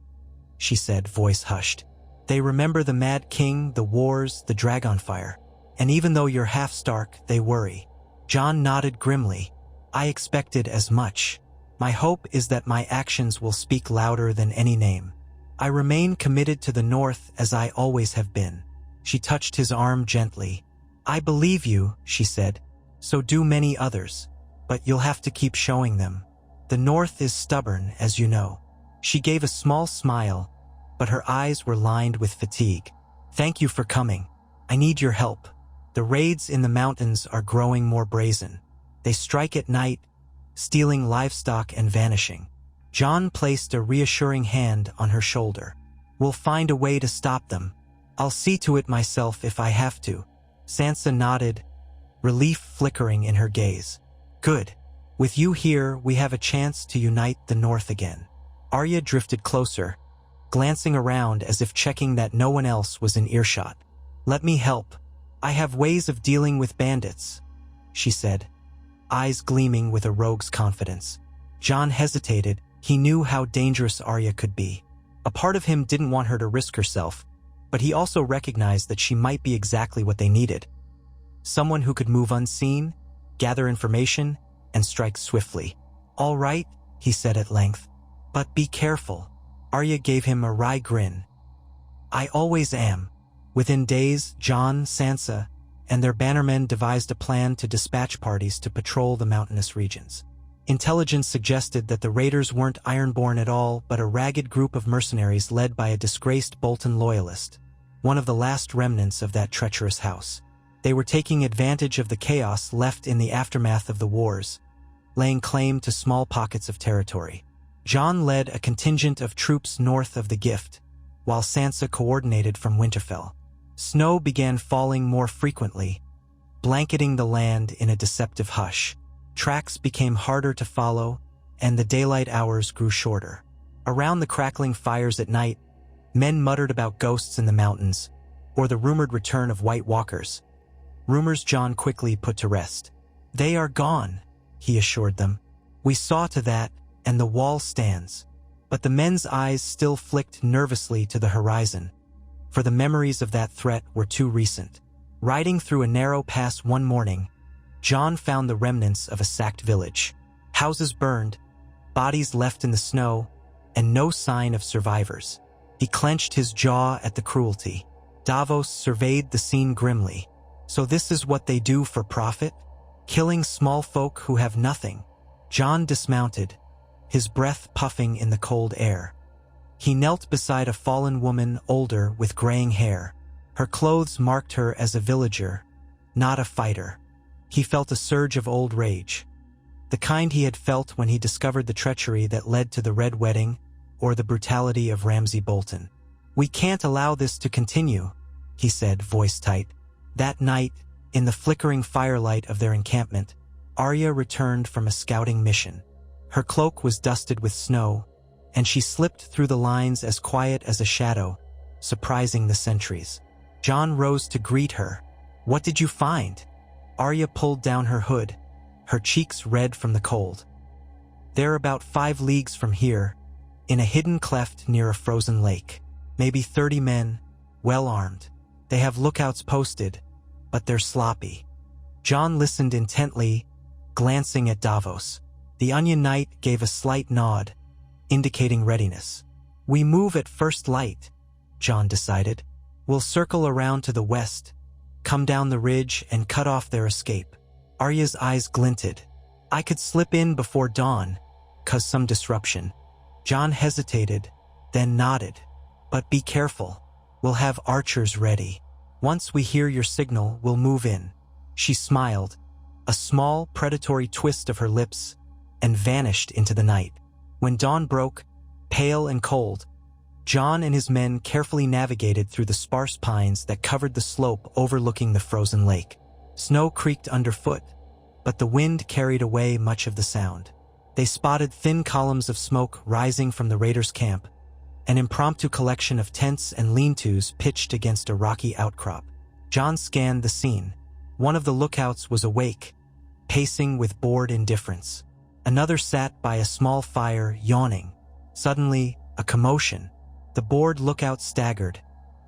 she said, voice hushed. "They remember the Mad King, the wars, the Dragonfire. And even though you're half Stark, they worry." Jon nodded grimly. "I expected as much. My hope is that my actions will speak louder than any name. I remain committed to the North as I always have been." She touched his arm gently. "I believe you," she said. "So do many others. But you'll have to keep showing them. The North is stubborn, as you know." She gave a small smile, but her eyes were lined with fatigue. "Thank you for coming. I need your help. The raids in the mountains are growing more brazen. They strike at night, stealing livestock and vanishing." Jon placed a reassuring hand on her shoulder. "We'll find a way to stop them. I'll see to it myself if I have to." Sansa nodded, relief flickering in her gaze. "Good. With you here, we have a chance to unite the North again. Arya drifted closer, glancing around as if checking that no one else was in earshot. Let me help. I have ways of dealing with bandits, she said, eyes gleaming with a rogue's confidence. Jon hesitated. He knew how dangerous Arya could be. A part of him didn't want her to risk herself, but he also recognized that she might be exactly what they needed. Someone who could move unseen, gather information, and strike swiftly. All right, he said at length, but be careful. Arya gave him a wry grin. I always am. Within days, Jon, Sansa, and their bannermen devised a plan to dispatch parties to patrol the mountainous regions. Intelligence suggested that the raiders weren't Ironborn at all, but a ragged group of mercenaries led by a disgraced Bolton loyalist, one of the last remnants of that treacherous house. They were taking advantage of the chaos left in the aftermath of the wars, laying claim to small pockets of territory. Jon led a contingent of troops north of the Gift, while Sansa coordinated from Winterfell. Snow began falling more frequently, blanketing the land in a deceptive hush. Tracks became harder to follow, and the daylight hours grew shorter. Around the crackling fires at night, men muttered about ghosts in the mountains, or the rumored return of White Walkers. Rumors Jon quickly put to rest. They are gone, he assured them. We saw to that, and the wall stands. But the men's eyes still flicked nervously to the horizon, for the memories of that threat were too recent. Riding through a narrow pass one morning, Jon found the remnants of a sacked village. Houses burned, bodies left in the snow, and no sign of survivors. He clenched his jaw at the cruelty. Davos surveyed the scene grimly. So this is what they do for profit? Killing small folk who have nothing. Jon dismounted, his breath puffing in the cold air. He knelt beside a fallen woman, older, with graying hair. Her clothes marked her as a villager, not a fighter. He felt a surge of old rage, the kind he had felt when he discovered the treachery that led to the Red Wedding or the brutality of Ramsay Bolton. We can't allow this to continue, he said, voice tight. That night, in the flickering firelight of their encampment, Arya returned from a scouting mission. Her cloak was dusted with snow, and she slipped through the lines as quiet as a shadow, surprising the sentries. Jon rose to greet her. What did you find? Arya pulled down her hood, her cheeks red from the cold. They're about 5 leagues from here, in a hidden cleft near a frozen lake. Maybe 30 men, well armed. They have lookouts posted, but they're sloppy. Jon listened intently, glancing at Davos. The Onion Knight gave a slight nod, indicating readiness. We move at first light, Jon decided. We'll circle around to the west, come down the ridge, and cut off their escape. Arya's eyes glinted. I could slip in before dawn, cause some disruption. Jon hesitated, then nodded. But be careful. We'll have archers ready. Once we hear your signal, we'll move in. She smiled, a small, predatory twist of her lips, and vanished into the night. When dawn broke, pale and cold, Jon and his men carefully navigated through the sparse pines that covered the slope overlooking the frozen lake. Snow creaked underfoot, but the wind carried away much of the sound. They spotted thin columns of smoke rising from the raiders' camp, an impromptu collection of tents and lean-tos pitched against a rocky outcrop. Jon scanned the scene. One of the lookouts was awake, pacing with bored indifference. Another sat by a small fire, yawning. Suddenly, a commotion. The bored lookout staggered,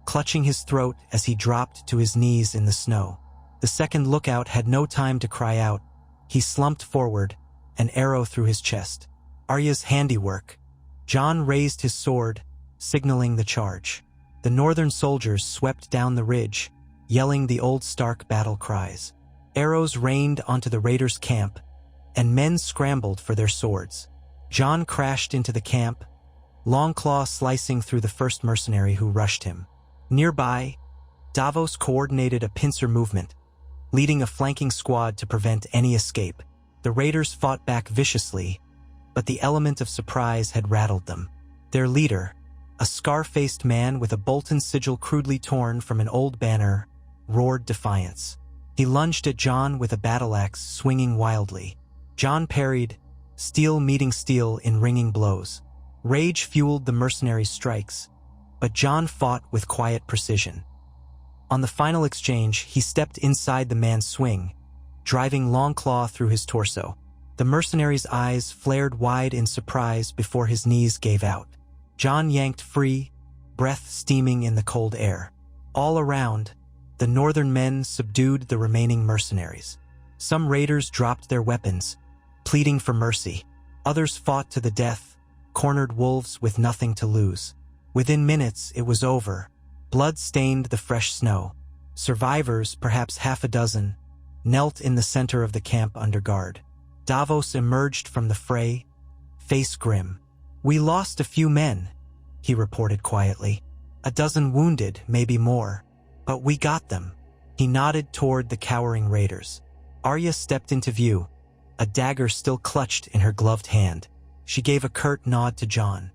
clutching his throat as he dropped to his knees in the snow. The second lookout had no time to cry out. He slumped forward, an arrow through his chest. Arya's handiwork. Jon raised his sword, signaling the charge. The northern soldiers swept down the ridge, yelling the old Stark battle cries. Arrows rained onto the raiders' camp, and men scrambled for their swords. Jon crashed into the camp, Longclaw slicing through the first mercenary who rushed him. Nearby, Davos coordinated a pincer movement, leading a flanking squad to prevent any escape. The raiders fought back viciously, but the element of surprise had rattled them. Their leader, a scar-faced man with a Bolton sigil crudely torn from an old banner, roared defiance. He lunged at Jon with a battle-axe swinging wildly. Jon parried, steel meeting steel in ringing blows. Rage fueled the mercenaries' strikes, but Jon fought with quiet precision. On the final exchange, he stepped inside the man's swing, driving Longclaw through his torso. The mercenary's eyes flared wide in surprise before his knees gave out. Jon yanked free, breath steaming in the cold air. All around, the northern men subdued the remaining mercenaries. Some raiders dropped their weapons, pleading for mercy. Others fought to the death, cornered wolves with nothing to lose. Within minutes, it was over. Blood stained the fresh snow. Survivors, perhaps half a dozen, knelt in the center of the camp under guard. Davos emerged from the fray, face grim. "We lost a few men," he reported quietly. "A dozen wounded, maybe more. But we got them." He nodded toward the cowering raiders. Arya stepped into view, a dagger still clutched in her gloved hand. She gave a curt nod to Jon.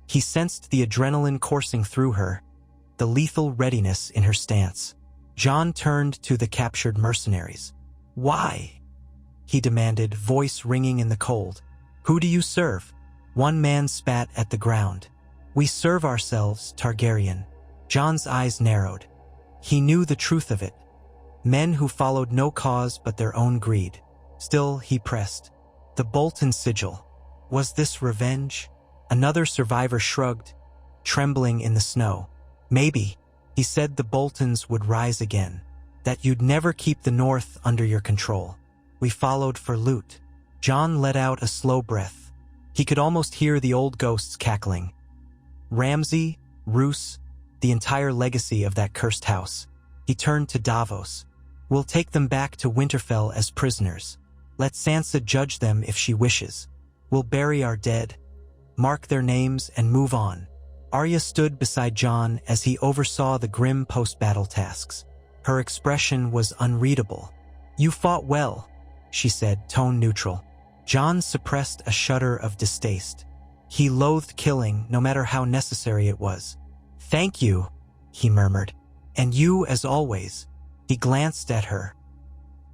He sensed the adrenaline coursing through her, the lethal readiness in her stance. Jon turned to the captured mercenaries. "Why?" he demanded, voice ringing in the cold. "Who do you serve?" One man spat at the ground. "We serve ourselves, Targaryen." Jon's eyes narrowed. He knew the truth of it. Men who followed no cause but their own greed. Still, he pressed. The Bolton sigil. Was this revenge? Another survivor shrugged, trembling in the snow. "Maybe," he said, "the Boltons would rise again. That you'd never keep the North under your control. We followed for loot." Jon let out a slow breath. He could almost hear the old ghosts cackling. Ramsay, Roose, the entire legacy of that cursed house. He turned to Davos. "We'll take them back to Winterfell as prisoners. Let Sansa judge them if she wishes. We'll bury our dead, mark their names, and move on." Arya stood beside Jon as he oversaw the grim post-battle tasks. Her expression was unreadable. "You fought well," she said, tone neutral. Jon suppressed a shudder of distaste. He loathed killing, no matter how necessary it was. "Thank you," he murmured. "And you as always." He glanced at her.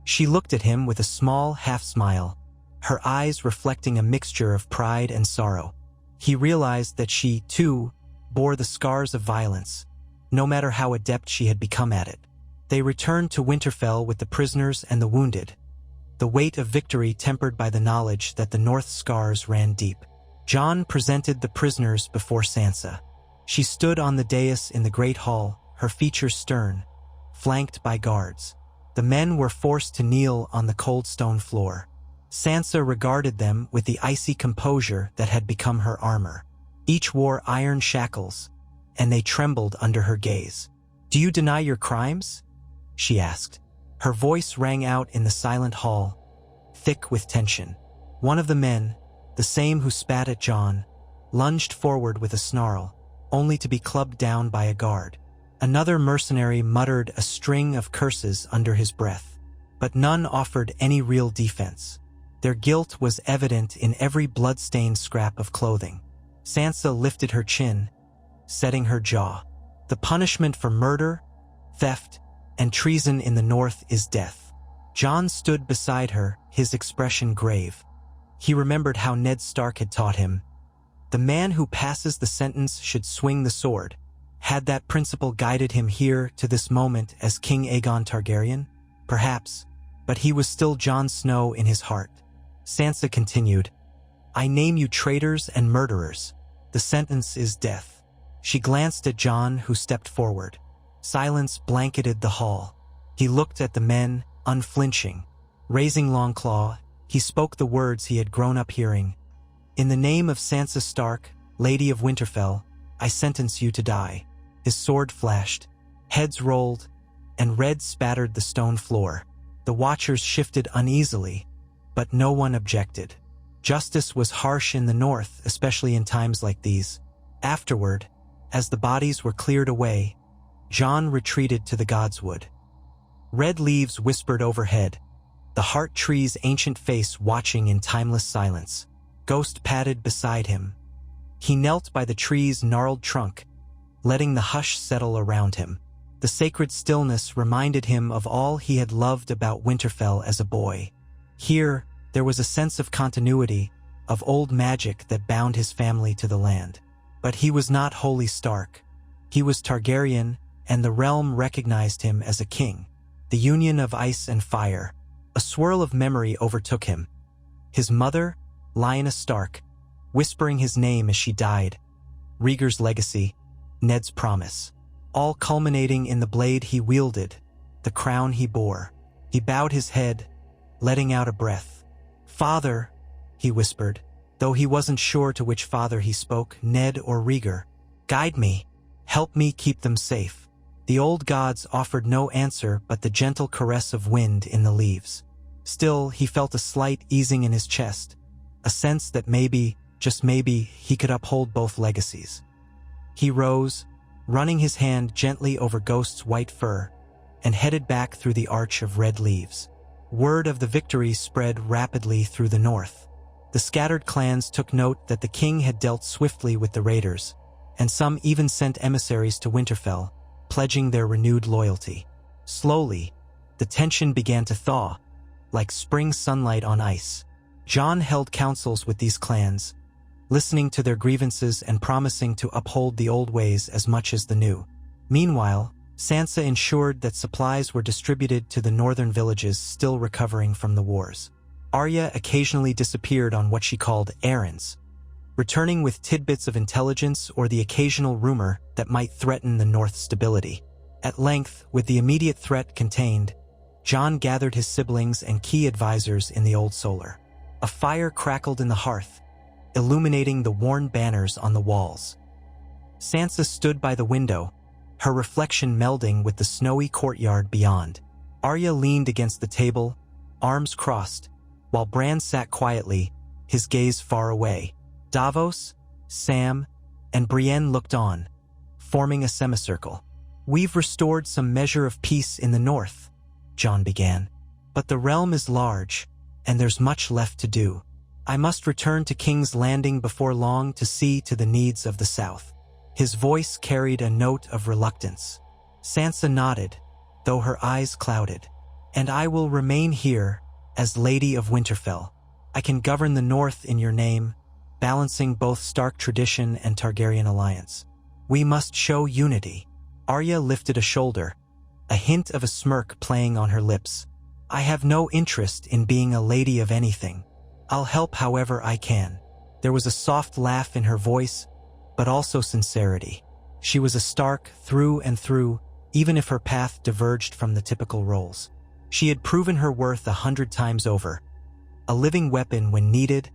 She looked at him with a small half-smile, her eyes reflecting a mixture of pride and sorrow. He realized that she, too, bore the scars of violence, no matter how adept she had become at it. They returned to Winterfell with the prisoners and the wounded, the weight of victory tempered by the knowledge that the North's scars ran deep. Jon presented the prisoners before Sansa. She stood on the dais in the Great Hall, her features stern, flanked by guards. The men were forced to kneel on the cold stone floor. Sansa regarded them with the icy composure that had become her armor. Each wore iron shackles, and they trembled under her gaze. "Do you deny your crimes?" she asked. Her voice rang out in the silent hall, thick with tension. One of the men, the same who spat at Jon, lunged forward with a snarl, only to be clubbed down by a guard. Another mercenary muttered a string of curses under his breath, but none offered any real defense. Their guilt was evident in every blood-stained scrap of clothing. Sansa lifted her chin, setting her jaw. "The punishment for murder, theft, and treason in the North is death." Jon stood beside her, his expression grave. He remembered how Ned Stark had taught him. The man who passes the sentence should swing the sword. Had that principle guided him here to this moment as King Aegon Targaryen? Perhaps, but he was still Jon Snow in his heart. Sansa continued, "I name you traitors and murderers. The sentence is death." She glanced at Jon, who stepped forward. Silence blanketed the hall. He looked at the men, unflinching. Raising Longclaw, he spoke the words he had grown up hearing. "In the name of Sansa Stark, Lady of Winterfell, I sentence you to die." His sword flashed, heads rolled, and red spattered the stone floor. The watchers shifted uneasily, but no one objected. Justice was harsh in the North, especially in times like these. Afterward, as the bodies were cleared away, Jon retreated to the Godswood. Red leaves whispered overhead, the heart tree's ancient face watching in timeless silence. Ghost padded beside him. He knelt by the tree's gnarled trunk, letting the hush settle around him. The sacred stillness reminded him of all he had loved about Winterfell as a boy. Here, There was a sense of continuity, of old magic that bound his family to the land. But he was not wholly Stark. He was Targaryen, and the realm recognized him as a king. The union of ice and fire. A swirl of memory overtook him. His mother, Lyanna Stark, whispering his name as she died. Rhaegar's legacy, Ned's promise. All culminating in the blade he wielded, the crown he bore. He bowed his head, letting out a breath. "Father," he whispered, though he wasn't sure to which father he spoke, Ned or Rhaegar. "Guide me. Help me keep them safe." The old gods offered no answer but the gentle caress of wind in the leaves. Still, he felt a slight easing in his chest, a sense that maybe, just maybe, he could uphold both legacies. He rose, running his hand gently over Ghost's white fur, and headed back through the arch of red leaves. Word of the victory spread rapidly through the north. The scattered clans took note that the king had dealt swiftly with the raiders, and some even sent emissaries to Winterfell, pledging their renewed loyalty. Slowly, the tension began to thaw, like spring sunlight on ice. Jon held councils with these clans, listening to their grievances and promising to uphold the old ways as much as the new. Meanwhile, Sansa ensured that supplies were distributed to the northern villages still recovering from the wars. Arya occasionally disappeared on what she called errands, returning with tidbits of intelligence or the occasional rumor that might threaten the North's stability. At length, with the immediate threat contained, Jon gathered his siblings and key advisors in the Old Solar. A fire crackled in the hearth, illuminating the worn banners on the walls. Sansa stood by the window, her reflection melding with the snowy courtyard beyond. Arya leaned against the table, arms crossed, while Bran sat quietly, his gaze far away. Davos, Sam, and Brienne looked on, forming a semicircle. "We've restored some measure of peace in the north," Jon began. "But the realm is large, and there's much left to do. I must return to King's Landing before long to see to the needs of the south." His voice carried a note of reluctance. Sansa nodded, though her eyes clouded. "And I will remain here, as Lady of Winterfell. I can govern the north in your name, balancing both Stark tradition and Targaryen alliance. We must show unity." Arya lifted a shoulder, a hint of a smirk playing on her lips. "I have no interest in being a lady of anything. I'll help however I can." There was a soft laugh in her voice, but also sincerity. She was a Stark through and through, even if her path diverged from the typical roles. She had proven her worth 100 times over. A living weapon when needed,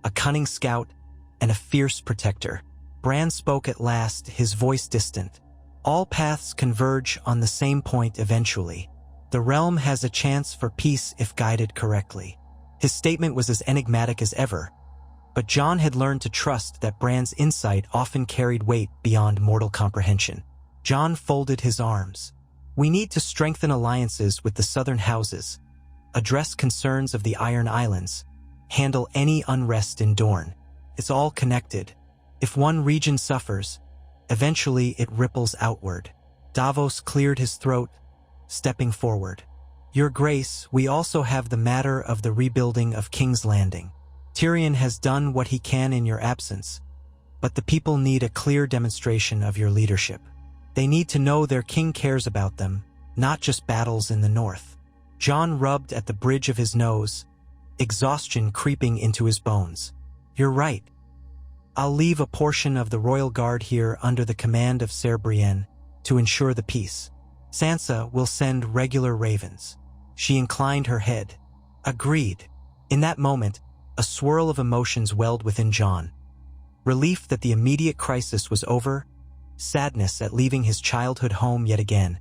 a cunning scout, and a fierce protector. Bran spoke at last, his voice distant. "All paths converge on the same point eventually. The realm has a chance for peace if guided correctly." His statement was as enigmatic as ever, but Jon had learned to trust that Bran's insight often carried weight beyond mortal comprehension. Jon folded his arms. "We need to strengthen alliances with the southern houses, address concerns of the Iron Islands, handle any unrest in Dorne. It's all connected. If one region suffers, eventually it ripples outward." Davos cleared his throat, stepping forward. "Your Grace, we also have the matter of the rebuilding of King's Landing. Tyrion has done what he can in your absence, but the people need a clear demonstration of your leadership. They need to know their king cares about them, not just battles in the north." Jon rubbed at the bridge of his nose, exhaustion creeping into his bones. "You're right. I'll leave a portion of the royal guard here under the command of Ser Brienne to ensure the peace. Sansa will send regular ravens." She inclined her head. "Agreed." In that moment, a swirl of emotions welled within Jon. Relief that the immediate crisis was over, sadness at leaving his childhood home yet again,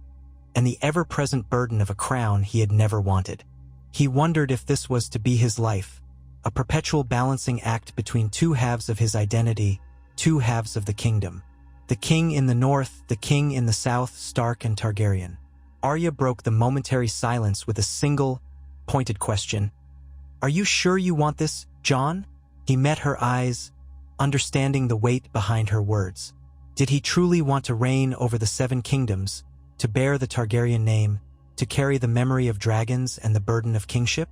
and the ever-present burden of a crown he had never wanted. He wondered if this was to be his life, a perpetual balancing act between two halves of his identity, two halves of the kingdom. The king in the north, the king in the south, Stark and Targaryen. Arya broke the momentary silence with a single, pointed question. "Are you sure you want this, Jon?" He met her eyes, understanding the weight behind her words. Did he truly want to reign over the Seven Kingdoms, to bear the Targaryen name, to carry the memory of dragons and the burden of kingship?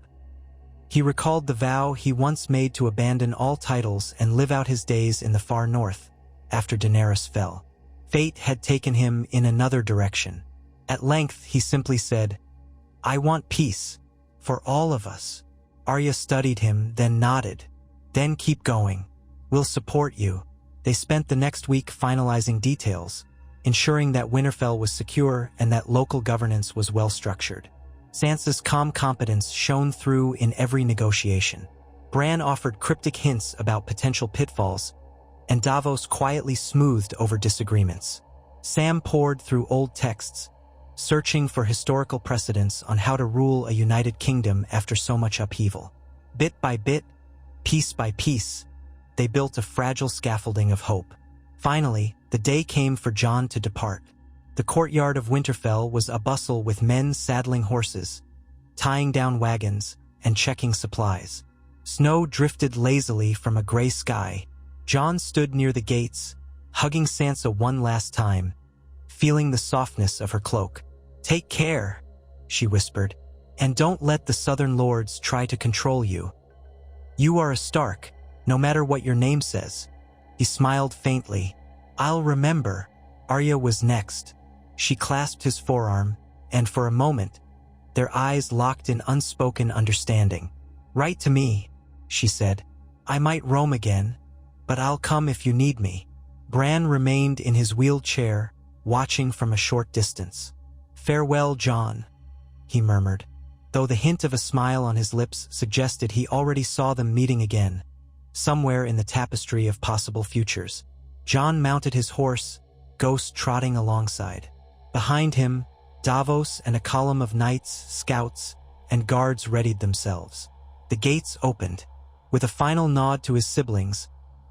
He recalled the vow he once made to abandon all titles and live out his days in the far north, after Daenerys fell. Fate had taken him in another direction. At length he simply said, "I want peace, for all of us." Arya studied him, then nodded. "Then keep going. We'll support you." They spent the next week finalizing details, ensuring that Winterfell was secure and that local governance was well structured. Sansa's calm competence shone through in every negotiation. Bran offered cryptic hints about potential pitfalls, and Davos quietly smoothed over disagreements. Sam pored through old texts, searching for historical precedents on how to rule a united kingdom after so much upheaval. Bit by bit, piece by piece, they built a fragile scaffolding of hope. Finally, the day came for Jon to depart. The courtyard of Winterfell was abustle with men saddling horses, tying down wagons, and checking supplies. Snow drifted lazily from a gray sky. Jon stood near the gates, hugging Sansa one last time, feeling the softness of her cloak. "Take care," she whispered, "and don't let the Southern Lords try to control you. You are a Stark, no matter what your name says." He smiled faintly. "I'll remember." Arya was next. She clasped his forearm, and for a moment, their eyes locked in unspoken understanding. "Write to me," she said. "I might roam again, but I'll come if you need me." Bran remained in his wheeled chair, watching from a short distance. "Farewell, Jon," he murmured, though the hint of a smile on his lips suggested he already saw them meeting again, somewhere in the tapestry of possible futures. Jon mounted his horse, Ghost trotting alongside. Behind him, Davos and a column of knights, scouts, and guards readied themselves. The gates opened. With a final nod to his siblings,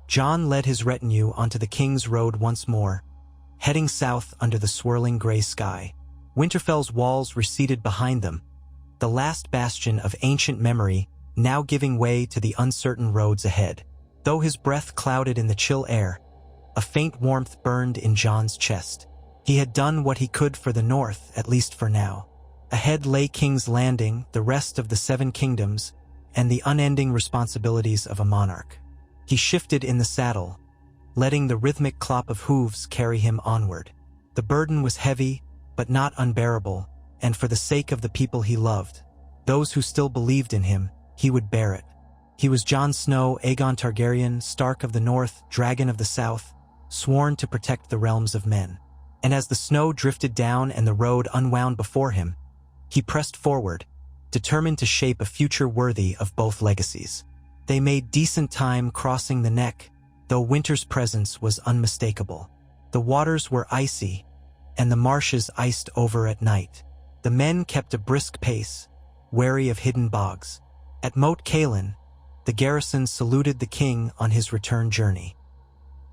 Jon led his retinue onto the King's Road once more, heading south under the swirling gray sky. Winterfell's walls receded behind them, the last bastion of ancient memory now giving way to the uncertain roads ahead. Though his breath clouded in the chill air, a faint warmth burned in Jon's chest. He had done what he could for the North, at least for now. Ahead lay King's Landing, the rest of the Seven Kingdoms, and the unending responsibilities of a monarch. He shifted in the saddle, letting the rhythmic clop of hooves carry him onward. The burden was heavy, but not unbearable, and for the sake of the people he loved, those who still believed in him, he would bear it. He was Jon Snow, Aegon Targaryen, Stark of the North, Dragon of the South, sworn to protect the realms of men. And as the snow drifted down and the road unwound before him, he pressed forward, determined to shape a future worthy of both legacies. They made decent time crossing the neck, though winter's presence was unmistakable. The waters were icy, and the marshes iced over at night. The men kept a brisk pace, wary of hidden bogs. At Moat Cailin, the garrison saluted the king on his return journey.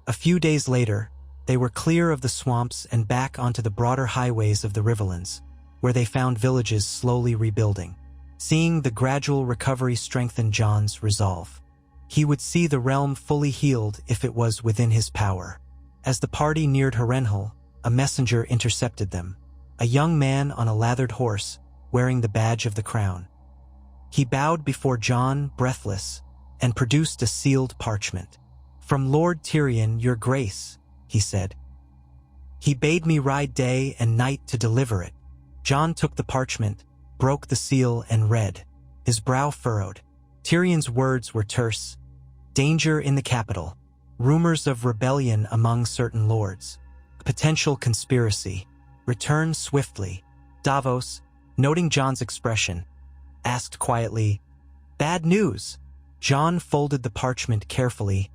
A few days later, they were clear of the swamps and back onto the broader highways of the Riverlands, where they found villages slowly rebuilding. Seeing the gradual recovery strengthened Jon's resolve. He would see the realm fully healed if it was within his power. As the party neared Harrenhal, a messenger intercepted them, a young man on a lathered horse, wearing the badge of the crown. He bowed before Jon, breathless, and produced a sealed parchment. "From Lord Tyrion, your grace," he said. "He bade me ride day and night to deliver it." Jon took the parchment, broke the seal, and read, his brow furrowed. Tyrion's words were terse. Danger in the capital. Rumors of rebellion among certain lords. Potential conspiracy. Return swiftly. Davos, noting Jon's expression, asked quietly, "Bad news?" Jon folded the parchment carefully,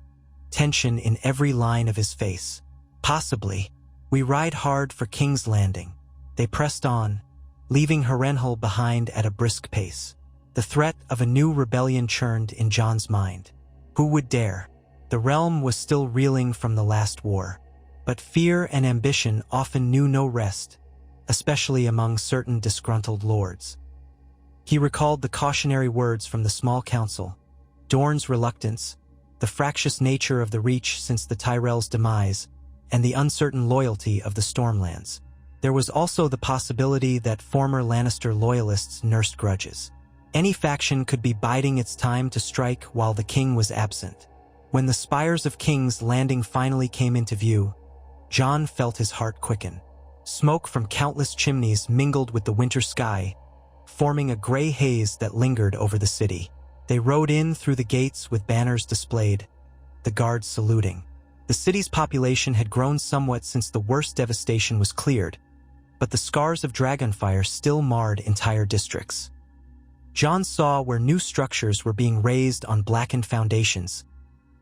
tension in every line of his face. "Possibly. We ride hard for King's Landing." They pressed on, leaving Harrenhal behind at a brisk pace. The threat of a new rebellion churned in Jon's mind. Who would dare? The realm was still reeling from the last war, but fear and ambition often knew no rest, especially among certain disgruntled lords. He recalled the cautionary words from the small council, Dorne's reluctance, the fractious nature of the Reach since the Tyrell's demise, and the uncertain loyalty of the Stormlands. There was also the possibility that former Lannister loyalists nursed grudges. Any faction could be biding its time to strike while the king was absent. When the spires of King's Landing finally came into view, Jon felt his heart quicken. Smoke from countless chimneys mingled with the winter sky, forming a gray haze that lingered over the city. They rode in through the gates with banners displayed, the guards saluting. The city's population had grown somewhat since the worst devastation was cleared, but the scars of dragonfire still marred entire districts. Jon saw where new structures were being raised on blackened foundations,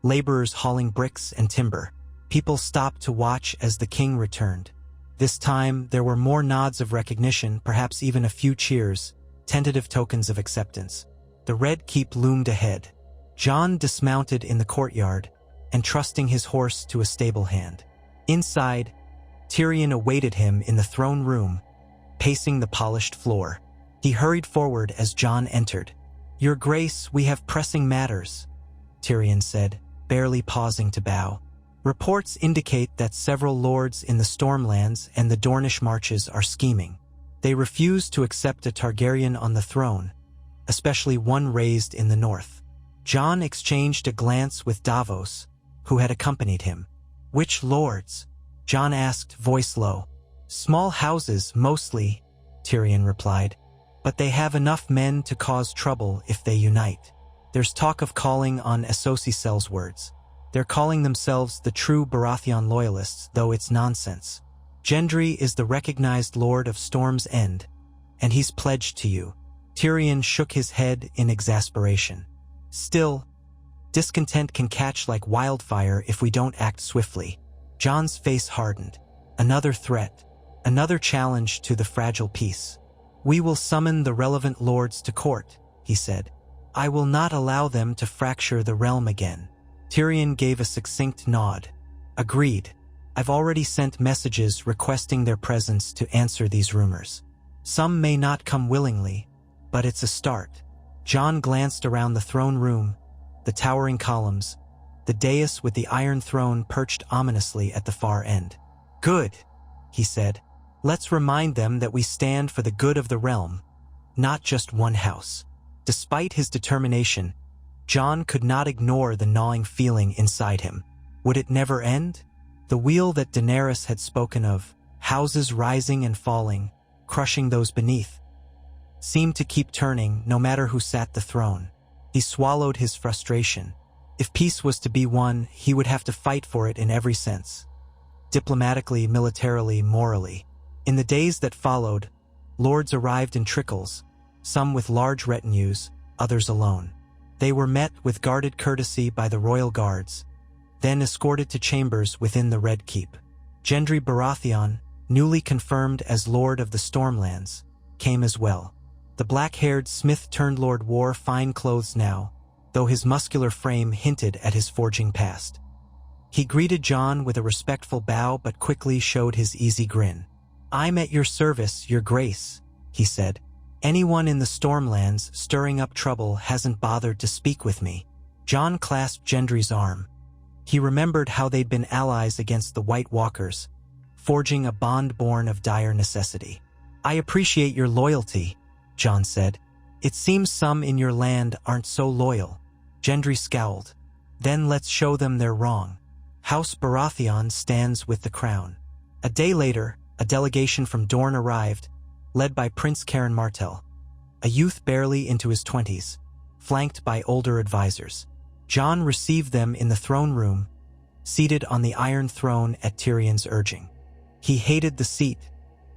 laborers hauling bricks and timber. People stopped to watch as the king returned. This time, there were more nods of recognition, perhaps even a few cheers, tentative tokens of acceptance. The Red Keep loomed ahead. Jon dismounted in the courtyard, entrusting his horse to a stable hand. Inside, Tyrion awaited him in the throne room, pacing the polished floor. He hurried forward as Jon entered. "Your Grace, we have pressing matters," Tyrion said, barely pausing to bow. "Reports indicate that several lords in the Stormlands and the Dornish marches are scheming. They refuse to accept a Targaryen on the throne, especially one raised in the north." Jon exchanged a glance with Davos, who had accompanied him. "Which lords?" Jon asked, voice low. "Small houses, mostly," Tyrion replied. "But they have enough men to cause trouble if they unite. There's talk of calling on Associsel's words. They're calling themselves the true Baratheon loyalists, though it's nonsense. Gendry is the recognized lord of Storm's End, and he's pledged to you." Tyrion shook his head in exasperation. "Still, discontent can catch like wildfire if we don't act swiftly." Jon's face hardened. Another threat, another challenge to the fragile peace. "We will summon the relevant lords to court," he said. "I will not allow them to fracture the realm again." Tyrion gave a succinct nod. "Agreed. I've already sent messages requesting their presence to answer these rumors. Some may not come willingly, but it's a start." Jon glanced around the throne room, the towering columns, the dais with the Iron Throne perched ominously at the far end. "Good," he said. "Let's remind them that we stand for the good of the realm, not just one house." Despite his determination, Jon could not ignore the gnawing feeling inside him. Would it never end? The wheel that Daenerys had spoken of, houses rising and falling, crushing those beneath, seemed to keep turning no matter who sat the throne. He swallowed his frustration. If peace was to be won, he would have to fight for it in every sense. Diplomatically, militarily, morally. In the days that followed, lords arrived in trickles, some with large retinues, others alone. They were met with guarded courtesy by the royal guards, then escorted to chambers within the Red Keep. Gendry Baratheon, newly confirmed as Lord of the Stormlands, came as well. The black-haired smith-turned-lord wore fine clothes now, though his muscular frame hinted at his forging past. He greeted Jon with a respectful bow but quickly showed his easy grin. "I'm at your service, your grace," he said. "Anyone in the Stormlands stirring up trouble hasn't bothered to speak with me." Jon clasped Gendry's arm. He remembered how they'd been allies against the White Walkers, forging a bond born of dire necessity. "I appreciate your loyalty," Jon said. "It seems some in your land aren't so loyal." Gendry scowled. "Then let's show them they're wrong. House Baratheon stands with the crown." A day later, a delegation from Dorne arrived, led by Prince Caron Martell, a youth barely into his 20s, flanked by older advisors. Jon received them in the throne room, seated on the Iron Throne at Tyrion's urging. He hated the seat,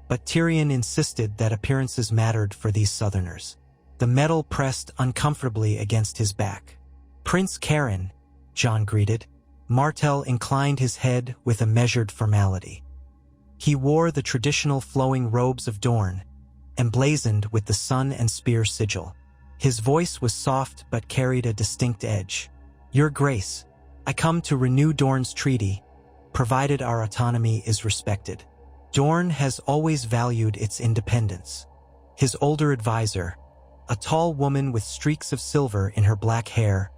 but Tyrion insisted that appearances mattered for these Southerners. The metal pressed uncomfortably against his back. "Prince Caron," Jon greeted. Martell inclined his head with a measured formality. He wore the traditional flowing robes of Dorne, emblazoned with the sun and spear sigil. His voice was soft but carried a distinct edge. "Your Grace, I come to renew Dorne's treaty, provided our autonomy is respected. Dorne has always valued its independence." His older advisor, a tall woman with streaks of silver in her black hair,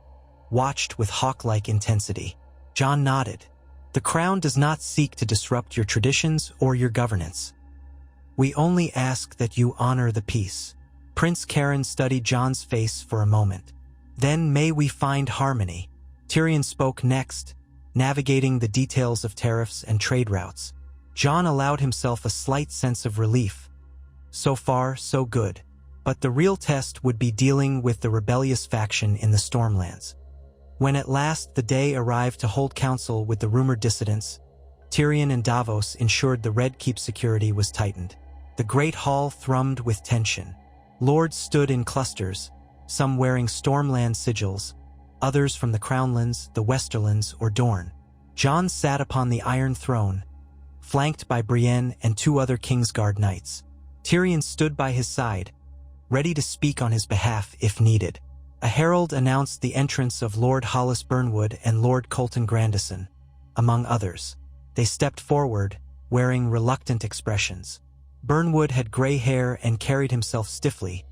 watched with hawk-like intensity. Jon nodded. "The crown does not seek to disrupt your traditions or your governance. We only ask that you honor the peace." Prince Karen studied Jon's face for a moment. Then may we find harmony. Tyrion spoke next, navigating the details of tariffs and trade routes. Jon allowed himself a slight sense of relief. So far, so good. But the real test would be dealing with the rebellious faction in the Stormlands. When at last the day arrived to hold council with the rumored dissidents, Tyrion and Davos ensured the Red Keep security was tightened. The great hall thrummed with tension. Lords stood in clusters, some wearing Stormland sigils, others from the Crownlands, the Westerlands, or Dorne. Jon sat upon the Iron Throne, flanked by Brienne and 2 other Kingsguard knights. Tyrion stood by his side, ready to speak on his behalf if needed. A herald announced the entrance of Lord Hollis Burnwood and Lord Colton Grandison, among others. They stepped forward, wearing reluctant expressions. Burnwood had gray hair and carried himself stiffly,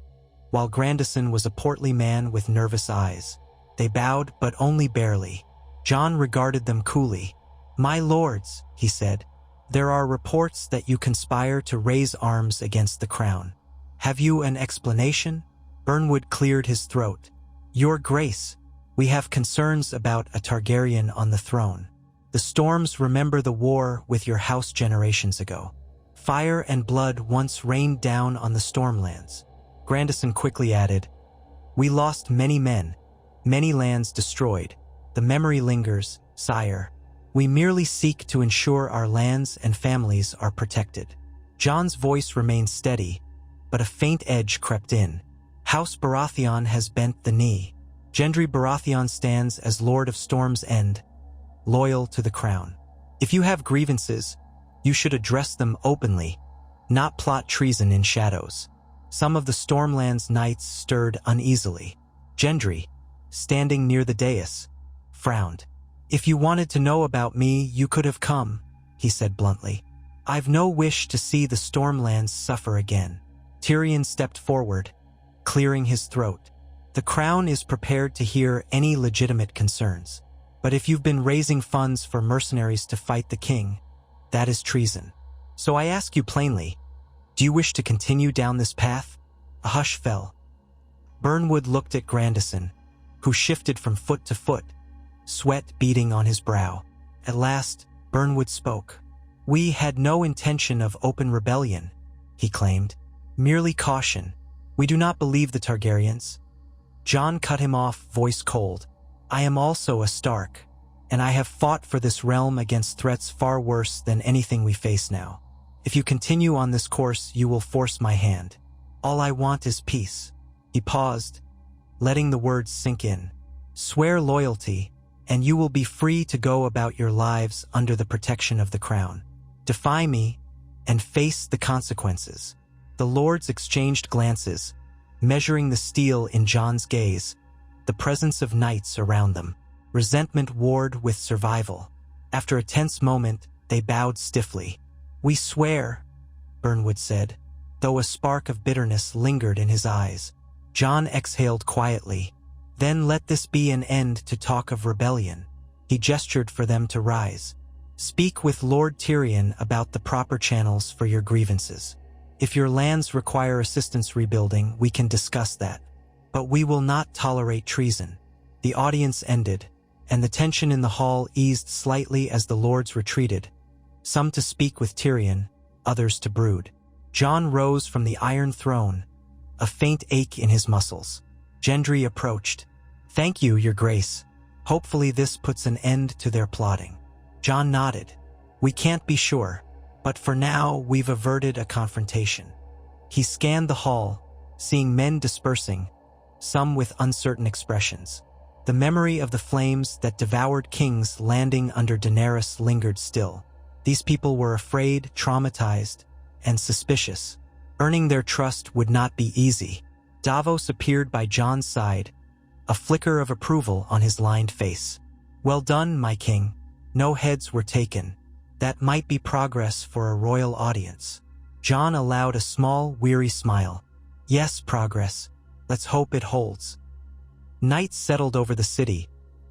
while Grandison was a portly man with nervous eyes. They bowed, but only barely. Jon regarded them coolly. "My lords," he said, "there are reports that you conspire to raise arms against the crown. Have you an explanation?" Burnwood cleared his throat. "Your Grace, we have concerns about a Targaryen on the throne. The Storms remember the war with your house generations ago. Fire and blood once rained down on the Stormlands." Grandison quickly added, "We lost many men, many lands destroyed. The memory lingers, sire. We merely seek to ensure our lands and families are protected." Jon's voice remained steady, but a faint edge crept in. "House Baratheon has bent the knee. Gendry Baratheon stands as Lord of Storm's End, loyal to the crown. If you have grievances, you should address them openly, not plot treason in shadows." Some of the Stormland's knights stirred uneasily. Gendry, standing near the dais, frowned. "If you wanted to know about me, you could have come," he said bluntly. "I've no wish to see the Stormlands suffer again." Tyrion stepped forward, clearing his throat. "The crown is prepared to hear any legitimate concerns. But if you've been raising funds for mercenaries to fight the king, that is treason. So I ask you plainly, do you wish to continue down this path?" A hush fell. Burnwood looked at Grandison, who shifted from foot to foot, sweat beading on his brow. At last, Burnwood spoke. "We had no intention of open rebellion," he claimed. "Merely caution. We do not believe the Targaryens." Jon cut him off, voice cold. "I am also a Stark, and I have fought for this realm against threats far worse than anything we face now. If you continue on this course, you will force my hand. All I want is peace." He paused, letting the words sink in. "Swear loyalty, and you will be free to go about your lives under the protection of the crown. Defy me, and face the consequences." The lords exchanged glances, measuring the steel in Jon's gaze, the presence of knights around them. Resentment warred with survival. After a tense moment, they bowed stiffly. "We swear," Burnwood said, though a spark of bitterness lingered in his eyes. Jon exhaled quietly. "Then let this be an end to talk of rebellion." He gestured for them to rise. "Speak with Lord Tyrion about the proper channels for your grievances. If your lands require assistance rebuilding, we can discuss that. But we will not tolerate treason." The audience ended, and the tension in the hall eased slightly as the lords retreated, some to speak with Tyrion, others to brood. Jon rose from the Iron Throne, a faint ache in his muscles. Gendry approached. "Thank you, Your Grace. Hopefully this puts an end to their plotting." Jon nodded. "We can't be sure, but for now we've averted a confrontation." He scanned the hall, seeing men dispersing, some with uncertain expressions. The memory of the flames that devoured kings landing under Daenerys lingered still. These people were afraid, traumatized, and suspicious. Earning their trust would not be easy. Davos appeared by Jon's side, a flicker of approval on his lined face. "Well done, my king. No heads were taken. That might be progress for a royal audience." Jon allowed a small, weary smile. "Yes, progress. Let's hope it holds." Night settled over the city,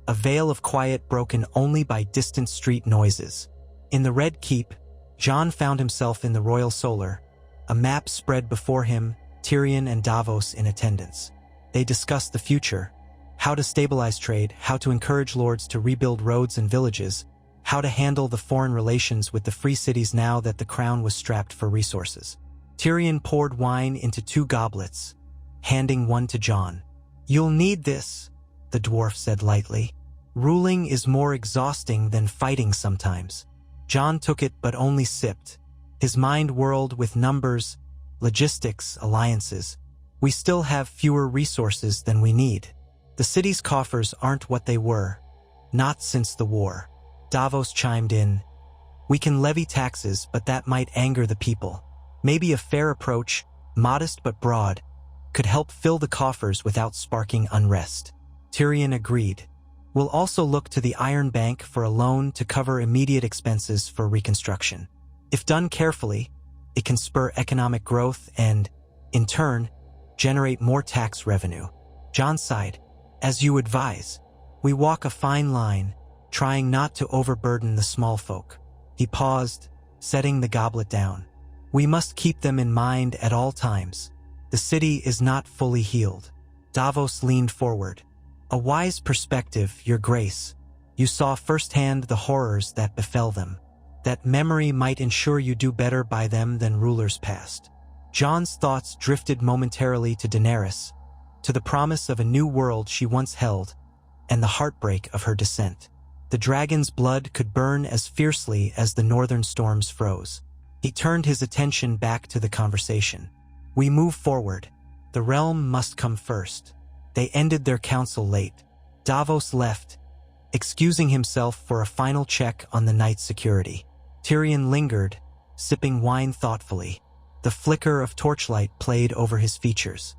a veil of quiet broken only by distant street noises. In the Red Keep, Jon found himself in the Royal Solar, a map spread before him, Tyrion and Davos in attendance. They discussed the future, how to stabilize trade, how to encourage lords to rebuild roads and villages, how to handle the foreign relations with the free cities now that the crown was strapped for resources. Tyrion poured wine into 2 goblets, handing one to Jon. "You'll need this," the dwarf said lightly. "Ruling is more exhausting than fighting sometimes." Jon took it but only sipped. His mind whirled with numbers, logistics, alliances. "We still have fewer resources than we need. The city's coffers aren't what they were. Not since the war." Davos chimed in. "We can levy taxes, but that might anger the people. Maybe a fair approach, modest but broad, could help fill the coffers without sparking unrest." Tyrion agreed. "We'll also look to the Iron Bank for a loan to cover immediate expenses for reconstruction. If done carefully, it can spur economic growth and, in turn, generate more tax revenue." Jon sighed. "As you advise, we walk a fine line, trying not to overburden the small folk." He paused, setting the goblet down. "We must keep them in mind at all times. The city is not fully healed." Davos leaned forward. "A wise perspective, Your Grace. You saw firsthand the horrors that befell them. That memory might ensure you do better by them than rulers past." Jon's thoughts drifted momentarily to Daenerys, to the promise of a new world she once held, and the heartbreak of her descent. The dragon's blood could burn as fiercely as the northern storms froze. He turned his attention back to the conversation. "We move forward. The realm must come first." They ended their council late. Davos left, excusing himself for a final check on the night's security. Tyrion lingered, sipping wine thoughtfully. The flicker of torchlight played over his features.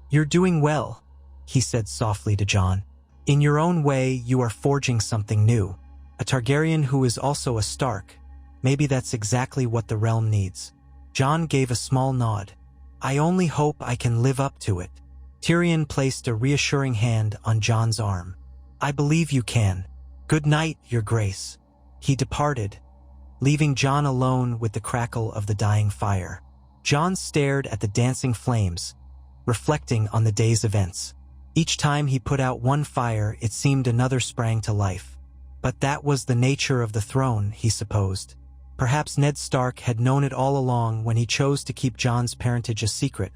"You're doing well," he said softly to Jon. "In your own way, you are forging something new. A Targaryen who is also a Stark. Maybe that's exactly what the realm needs." Jon gave a small nod. "I only hope I can live up to it." Tyrion placed a reassuring hand on Jon's arm. "I believe you can. Good night, Your Grace." He departed, leaving Jon alone with the crackle of the dying fire. Jon stared at the dancing flames, reflecting on the day's events. Each time he put out one fire, it seemed another sprang to life. But that was the nature of the throne, he supposed. Perhaps Ned Stark had known it all along when he chose to keep Jon's parentage a secret,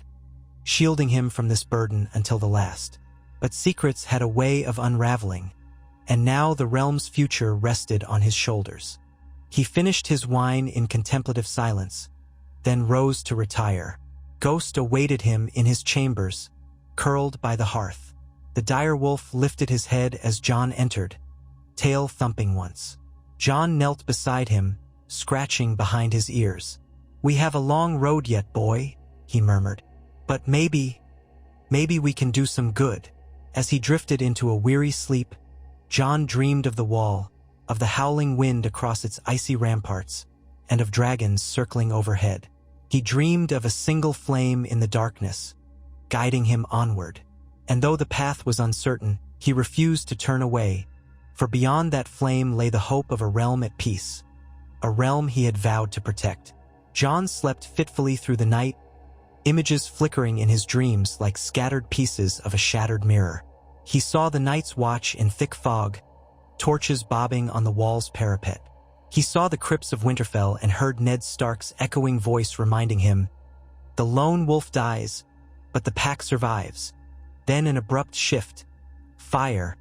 shielding him from this burden until the last. But secrets had a way of unraveling, and now the realm's future rested on his shoulders. He finished his wine in contemplative silence, then rose to retire. Ghost awaited him in his chambers, curled by the hearth. The direwolf lifted his head as Jon entered, tail thumping once. Jon knelt beside him, scratching behind his ears. "We have a long road yet, boy," he murmured. "But maybe we can do some good." As he drifted into a weary sleep, Jon dreamed of the wall, of the howling wind across its icy ramparts, and of dragons circling overhead. He dreamed of a single flame in the darkness, guiding him onward. And though the path was uncertain, he refused to turn away, for beyond that flame lay the hope of a realm at peace, a realm he had vowed to protect. Jon slept fitfully through the night, images flickering in his dreams like scattered pieces of a shattered mirror. He saw the Night's Watch in thick fog, torches bobbing on the wall's parapet. He saw the crypts of Winterfell and heard Ned Stark's echoing voice reminding him, "The lone wolf dies, but the pack survives." Then an abrupt shift, fire,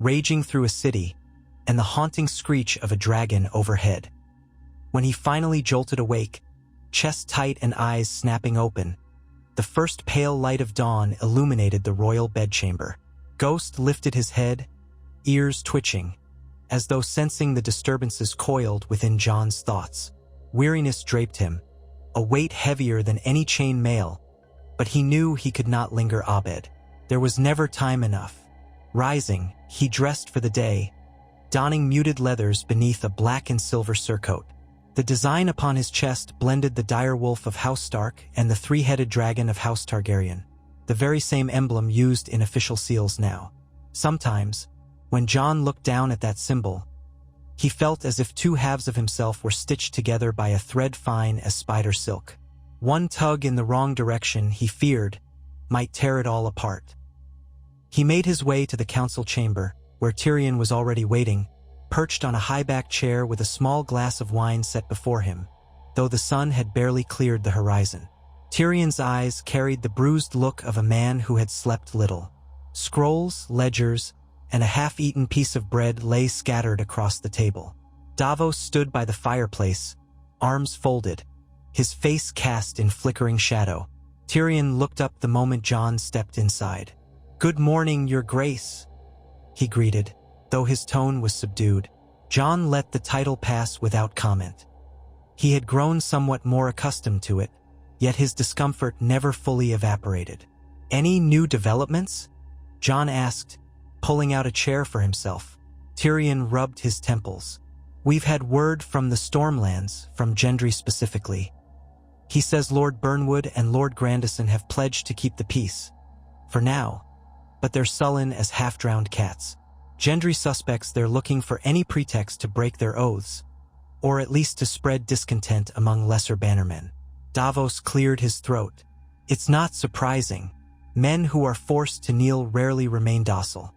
raging through a city, and the haunting screech of a dragon overhead. When he finally jolted awake, chest tight and eyes snapping open, the first pale light of dawn illuminated the royal bedchamber. Ghost lifted his head, ears twitching, as though sensing the disturbances coiled within Jon's thoughts. Weariness draped him, a weight heavier than any chain mail, but he knew he could not linger abed. There was never time enough. Rising, he dressed for the day, donning muted leathers beneath a black and silver surcoat. The design upon his chest blended the direwolf of House Stark and the three-headed dragon of House Targaryen, the very same emblem used in official seals now. Sometimes, when Jon looked down at that symbol, he felt as if two halves of himself were stitched together by a thread fine as spider silk. One tug in the wrong direction, he feared, might tear it all apart. He made his way to the council chamber, where Tyrion was already waiting, perched on a high-backed chair with a small glass of wine set before him, though the sun had barely cleared the horizon. Tyrion's eyes carried the bruised look of a man who had slept little. Scrolls, ledgers, and a half-eaten piece of bread lay scattered across the table. Davos stood by the fireplace, arms folded, his face cast in flickering shadow. Tyrion looked up the moment Jon stepped inside. "Good morning, Your Grace," he greeted, though his tone was subdued. Jon let the title pass without comment. He had grown somewhat more accustomed to it, yet his discomfort never fully evaporated. "Any new developments?" Jon asked, pulling out a chair for himself. Tyrion rubbed his temples. "We've had word from the Stormlands, from Gendry specifically. He says Lord Burnwood and Lord Grandison have pledged to keep the peace. For now. But they're sullen as half-drowned cats. Gendry suspects they're looking for any pretext to break their oaths, or at least to spread discontent among lesser bannermen." Davos cleared his throat. "It's not surprising. Men who are forced to kneel rarely remain docile.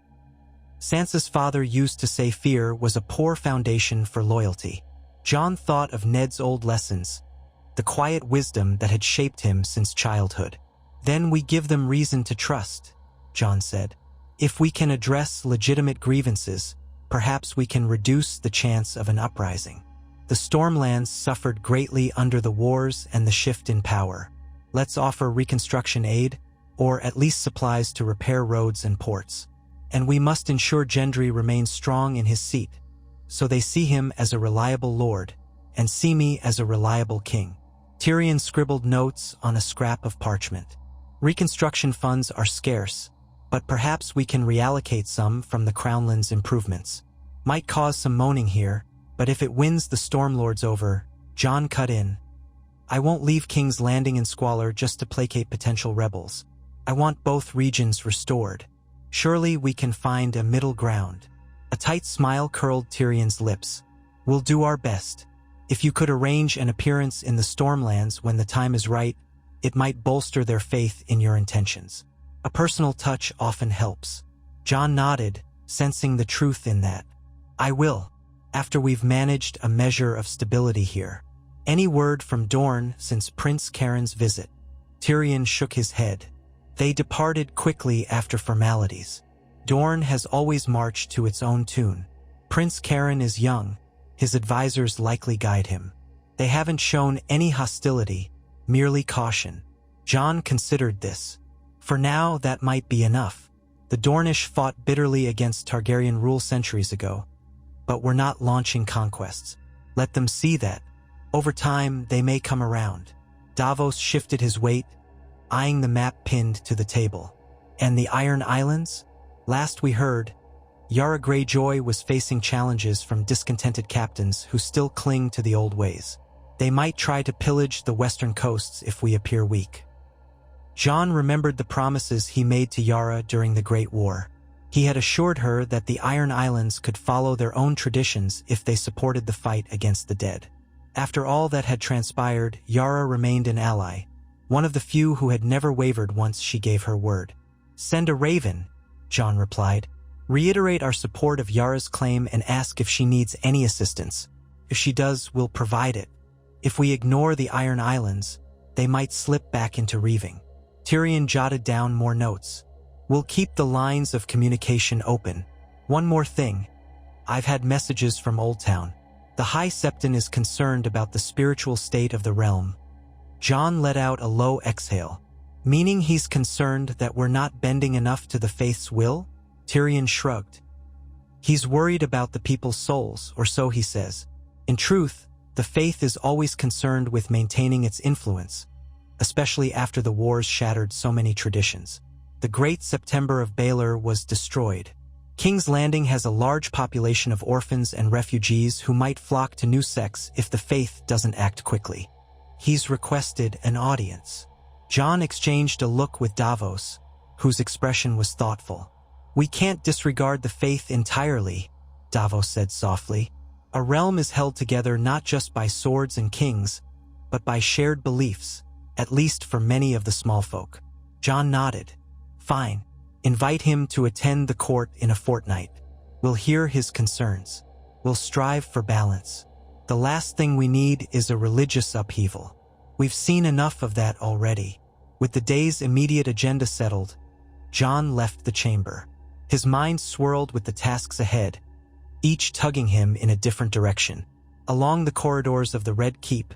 Sansa's father used to say fear was a poor foundation for loyalty." Jon thought of Ned's old lessons, the quiet wisdom that had shaped him since childhood. "Then we give them reason to trust," Jon said. "If we can address legitimate grievances, perhaps we can reduce the chance of an uprising. The Stormlands suffered greatly under the wars and the shift in power. Let's offer reconstruction aid, or at least supplies to repair roads and ports. And we must ensure Gendry remains strong in his seat, so they see him as a reliable lord, and see me as a reliable king." Tyrion scribbled notes on a scrap of parchment. "Reconstruction funds are scarce, but perhaps we can reallocate some from the Crownland's improvements. Might cause some moaning here, but if it wins the Stormlords over," Jon cut in, "I won't leave King's Landing in squalor just to placate potential rebels. I want both regions restored. Surely we can find a middle ground." A tight smile curled Tyrion's lips. "We'll do our best. If you could arrange an appearance in the Stormlands when the time is right, it might bolster their faith in your intentions. A personal touch often helps." Jon nodded, sensing the truth in that. "I will, after we've managed a measure of stability here." "Any word from Dorne since Prince Caron's visit?" Tyrion shook his head. "They departed quickly after formalities. Dorne has always marched to its own tune. Prince Caron is young. His advisors likely guide him. They haven't shown any hostility, merely caution." Jon considered this. For now, that might be enough. The Dornish fought bitterly against Targaryen rule centuries ago, but were not launching conquests. Let them see that. Over time, they may come around. Davos shifted his weight, eyeing the map pinned to the table. "And the Iron Islands? Last we heard, Yara Greyjoy was facing challenges from discontented captains who still cling to the old ways. They might try to pillage the western coasts if we appear weak." Jon remembered the promises he made to Yara during the Great War. He had assured her that the Iron Islands could follow their own traditions if they supported the fight against the dead. After all that had transpired, Yara remained an ally, one of the few who had never wavered once she gave her word. "Send a raven," Jon replied. "Reiterate our support of Yara's claim and ask if she needs any assistance. If she does, we'll provide it. If we ignore the Iron Islands, they might slip back into Reaving." Tyrion jotted down more notes. "We'll keep the lines of communication open. One more thing. I've had messages from Old Town. The High Septon is concerned about the spiritual state of the realm." Jon let out a low exhale. "Meaning he's concerned that we're not bending enough to the faith's will?" Tyrion shrugged. "He's worried about the people's souls, or so he says. In truth, the faith is always concerned with maintaining its influence, especially after the wars shattered so many traditions. The Great September of Baelor was destroyed. King's Landing has a large population of orphans and refugees who might flock to new sects if the faith doesn't act quickly. He's requested an audience." Jon exchanged a look with Davos, whose expression was thoughtful. "We can't disregard the faith entirely," Davos said softly. "A realm is held together not just by swords and kings, but by shared beliefs. at least for many of the small folk. Jon nodded. Fine. Invite him to attend the court in a fortnight. We'll hear his concerns. We'll strive for balance. The last thing we need is a religious upheaval. We've seen enough of that already. With the day's immediate agenda settled, Jon left the chamber. His mind swirled with the tasks ahead, each tugging him in a different direction. Along the corridors of the Red Keep,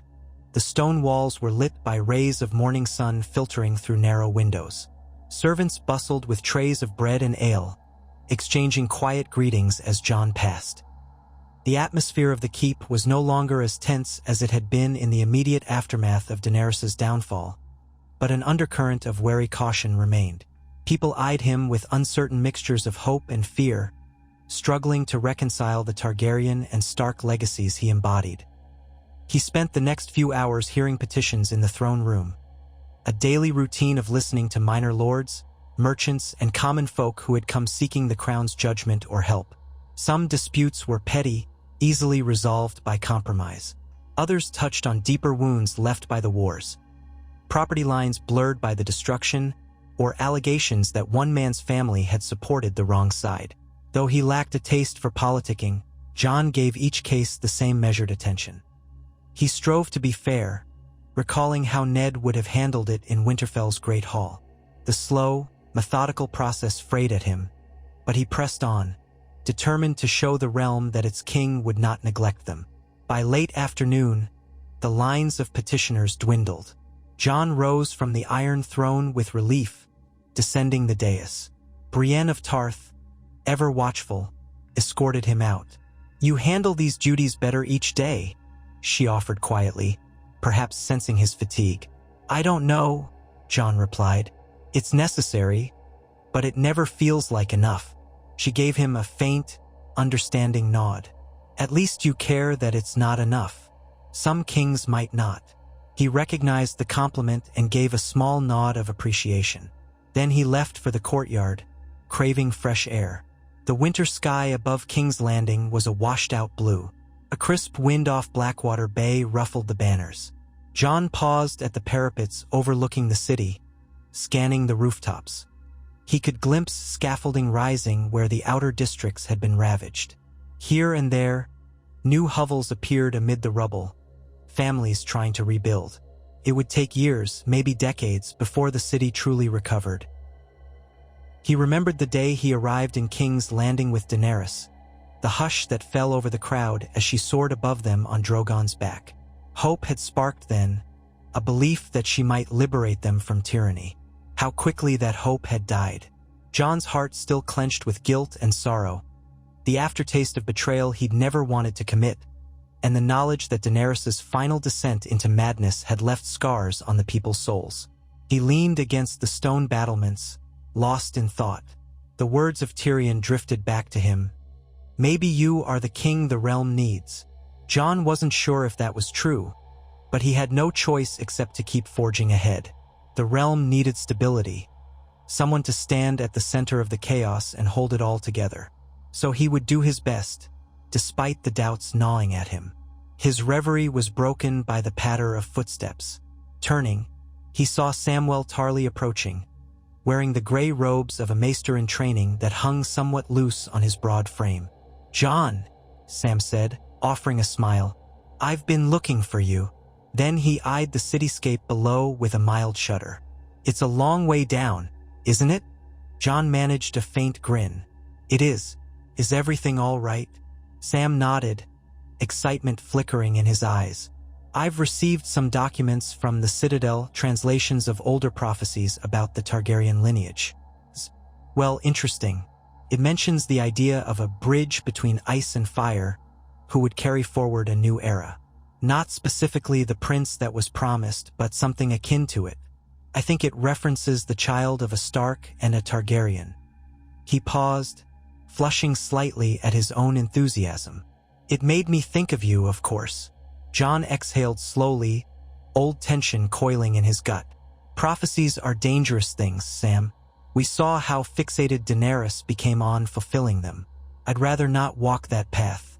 the stone walls were lit by rays of morning sun filtering through narrow windows. Servants bustled with trays of bread and ale, exchanging quiet greetings as Jon passed. The atmosphere of the keep was no longer as tense as it had been in the immediate aftermath of Daenerys's downfall, but an undercurrent of wary caution remained. People eyed him with uncertain mixtures of hope and fear, struggling to reconcile the Targaryen and Stark legacies he embodied. He spent the next few hours hearing petitions in the throne room, a daily routine of listening to minor lords, merchants, and common folk who had come seeking the crown's judgment or help. Some disputes were petty, easily resolved by compromise. Others touched on deeper wounds left by the wars, property lines blurred by the destruction, or allegations that one man's family had supported the wrong side. Though he lacked a taste for politicking, Jon gave each case the same measured attention. He strove to be fair, recalling how Ned would have handled it in Winterfell's Great Hall. The slow, methodical process frayed at him, but he pressed on, determined to show the realm that its king would not neglect them. By late afternoon, the lines of petitioners dwindled. Jon rose from the Iron Throne with relief, descending the dais. Brienne of Tarth, ever watchful, escorted him out. "You handle these duties better each day," she offered quietly, perhaps sensing his fatigue. "I don't know," Jon replied. "It's necessary, but it never feels like enough." She gave him a faint, understanding nod. "At least you care that it's not enough. Some kings might not." He recognized the compliment and gave a small nod of appreciation. Then he left for the courtyard, craving fresh air. The winter sky above King's Landing was a washed-out blue. A crisp wind off Blackwater Bay ruffled the banners. Jon paused at the parapets overlooking the city, scanning the rooftops. He could glimpse scaffolding rising where the outer districts had been ravaged. Here and there, new hovels appeared amid the rubble, families trying to rebuild. It would take years, maybe decades, before the city truly recovered. He remembered the day he arrived in King's Landing with Daenerys, the hush that fell over the crowd as she soared above them on Drogon's back. Hope had sparked then, a belief that she might liberate them from tyranny. How quickly that hope had died. Jon's heart still clenched with guilt and sorrow, the aftertaste of betrayal he'd never wanted to commit, and the knowledge that Daenerys's final descent into madness had left scars on the people's souls. He leaned against the stone battlements, lost in thought. The words of Tyrion drifted back to him. "Maybe you are the king the realm needs." Jon wasn't sure if that was true, but he had no choice except to keep forging ahead. The realm needed stability, someone to stand at the center of the chaos and hold it all together. So he would do his best, despite the doubts gnawing at him. His reverie was broken by the patter of footsteps. Turning, he saw Samwell Tarly approaching, wearing the gray robes of a maester in training that hung somewhat loose on his broad frame. "Jon," Sam said, offering a smile, "I've been looking for you." Then he eyed the cityscape below with a mild shudder. "It's a long way down, isn't it?" Jon managed a faint grin. "It is. Is everything all right?" Sam nodded, excitement flickering in his eyes. "I've received some documents from the Citadel, translations of older prophecies about the Targaryen lineage. Well, interesting. It mentions the idea of a bridge between ice and fire who would carry forward a new era. Not specifically the prince that was promised, but something akin to it. I think it references the child of a Stark and a Targaryen." He paused, flushing slightly at his own enthusiasm. "It made me think of you, of course." Jon exhaled slowly, old tension coiling in his gut. "Prophecies are dangerous things, Sam. We saw how fixated Daenerys became on fulfilling them. I'd rather not walk that path."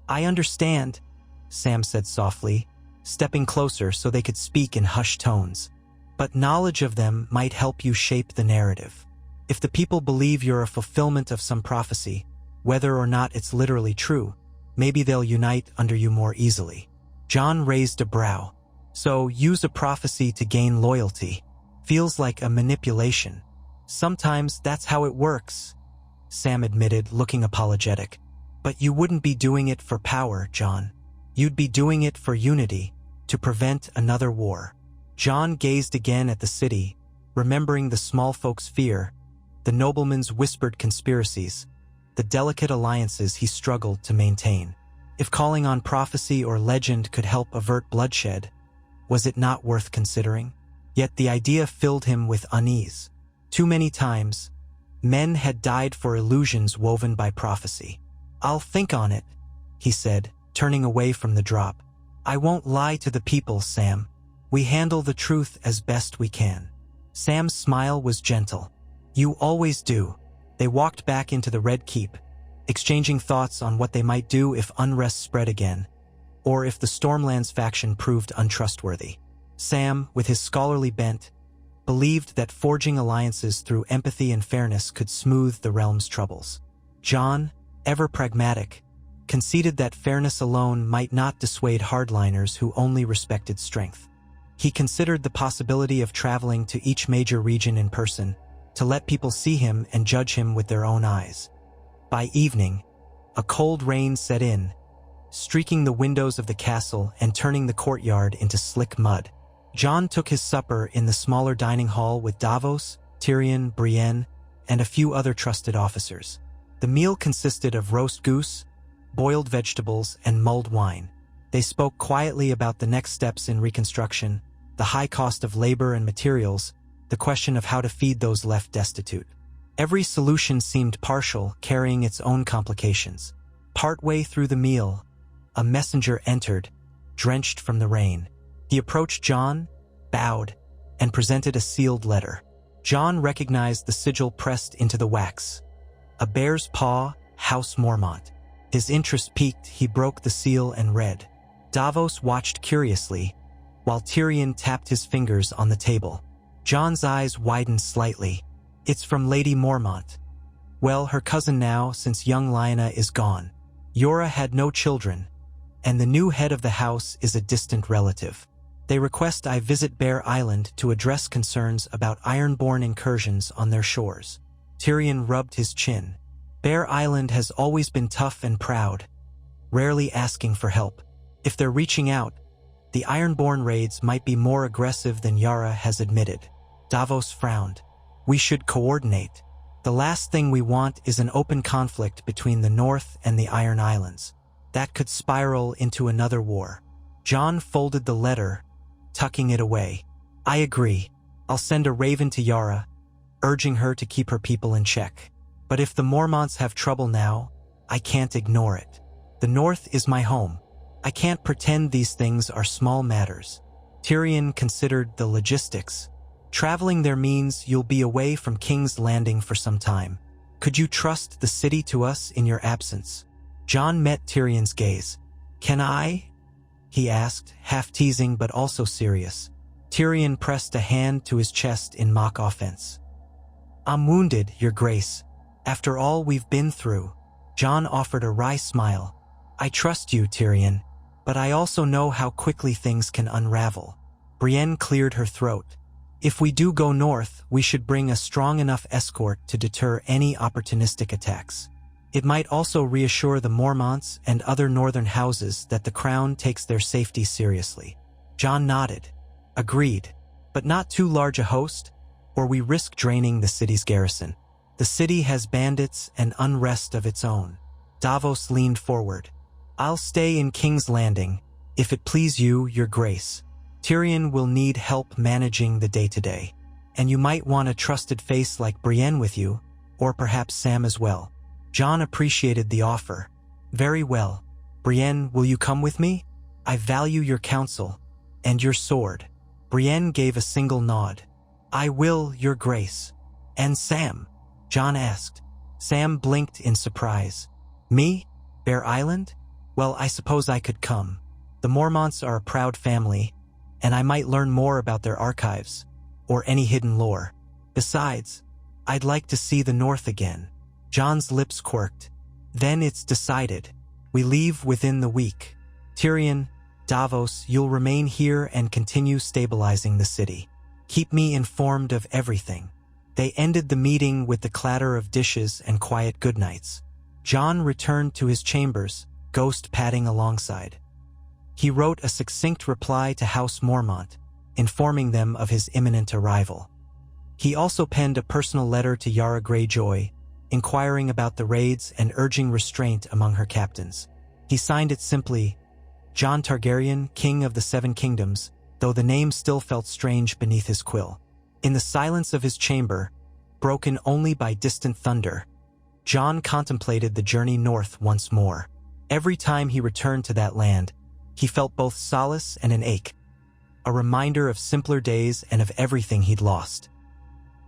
"I understand," Sam said softly, stepping closer so they could speak in hushed tones. But knowledge of them might help you shape the narrative. If the people believe you're a fulfillment of some prophecy, whether or not it's literally true, maybe they'll unite under you more easily. Jon raised a brow. So, use a prophecy to gain loyalty. Feels like a manipulation. Sometimes that's how it works, Sam admitted, looking apologetic. But you wouldn't be doing it for power, Jon. You'd be doing it for unity, to prevent another war. Jon gazed again at the city, remembering the small folks' fear, the noblemen's whispered conspiracies, the delicate alliances he struggled to maintain. If calling on prophecy or legend could help avert bloodshed, was it not worth considering? Yet the idea filled him with unease. Too many times, men had died for illusions woven by prophecy. I'll think on it, he said, turning away from the drop. I won't lie to the people, Sam. We handle the truth as best we can. Sam's smile was gentle. You always do. They walked back into the Red Keep, exchanging thoughts on what they might do if unrest spread again, or if the Stormland's faction proved untrustworthy. Sam, with his scholarly bent, believed that forging alliances through empathy and fairness could smooth the realm's troubles. Jon, ever pragmatic, conceded that fairness alone might not dissuade hardliners who only respected strength. He considered the possibility of traveling to each major region in person, to let people see him and judge him with their own eyes. By evening, a cold rain set in, streaking the windows of the castle and turning the courtyard into slick mud. Jon took his supper in the smaller dining hall with Davos, Tyrion, Brienne, and a few other trusted officers. The meal consisted of roast goose, boiled vegetables, and mulled wine. They spoke quietly about the next steps in reconstruction, the high cost of labor and materials, the question of how to feed those left destitute. Every solution seemed partial, carrying its own complications. Partway through the meal, a messenger entered, drenched from the rain. He approached Jon, bowed, and presented a sealed letter. Jon recognized the sigil pressed into the wax. A bear's paw, House Mormont. His interest piqued, he broke the seal and read. Davos watched curiously, while Tyrion tapped his fingers on the table. Jon's eyes widened slightly. It's from Lady Mormont. Well, her cousin now, since young Lyanna is gone. Yora had no children, and the new head of the house is a distant relative. They request I visit Bear Island to address concerns about Ironborn incursions on their shores. Tyrion rubbed his chin. Bear Island has always been tough and proud, rarely asking for help. If they're reaching out, the Ironborn raids might be more aggressive than Yara has admitted. Davos frowned. We should coordinate. The last thing we want is an open conflict between the North and the Iron Islands. That could spiral into another war. Jon folded the letter, tucking it away. I agree. I'll send a raven to Yara, urging her to keep her people in check. But if the Mormonts have trouble now, I can't ignore it. The North is my home. I can't pretend these things are small matters. Tyrion considered the logistics. Traveling there means you'll be away from King's Landing for some time. Could you trust the city to us in your absence? Jon met Tyrion's gaze. Can I? He asked, half teasing but also serious. Tyrion pressed a hand to his chest in mock offense. I'm wounded, Your Grace. After all we've been through. Jon offered a wry smile. I trust you, Tyrion, but I also know how quickly things can unravel. Brienne cleared her throat. If we do go north, we should bring a strong enough escort to deter any opportunistic attacks. It might also reassure the Mormonts and other northern houses that the crown takes their safety seriously. Jon nodded. Agreed. But not too large a host, or we risk draining the city's garrison. The city has bandits and unrest of its own. Davos leaned forward. I'll stay in King's Landing, if it please you, Your Grace. Tyrion will need help managing the day-to-day. And you might want a trusted face like Brienne with you, or perhaps Sam as well. Jon appreciated the offer. Very well. Brienne, will you come with me? I value your counsel, and your sword. Brienne gave a single nod. I will, Your Grace. And Sam? Jon asked. Sam blinked in surprise. Me? Bear Island? Well, I suppose I could come. The Mormonts are a proud family, and I might learn more about their archives, or any hidden lore. Besides, I'd like to see the North again." Jon's lips quirked. "Then it's decided. We leave within the week. Tyrion, Davos, you'll remain here and continue stabilizing the city. Keep me informed of everything." They ended the meeting with the clatter of dishes and quiet goodnights. Jon returned to his chambers, Ghost padding alongside. He wrote a succinct reply to House Mormont, informing them of his imminent arrival. He also penned a personal letter to Yara Greyjoy, inquiring about the raids and urging restraint among her captains. He signed it simply, Jon Targaryen, King of the Seven Kingdoms, though the name still felt strange beneath his quill. In the silence of his chamber, broken only by distant thunder, Jon contemplated the journey north once more. Every time he returned to that land, he felt both solace and an ache, a reminder of simpler days and of everything he'd lost.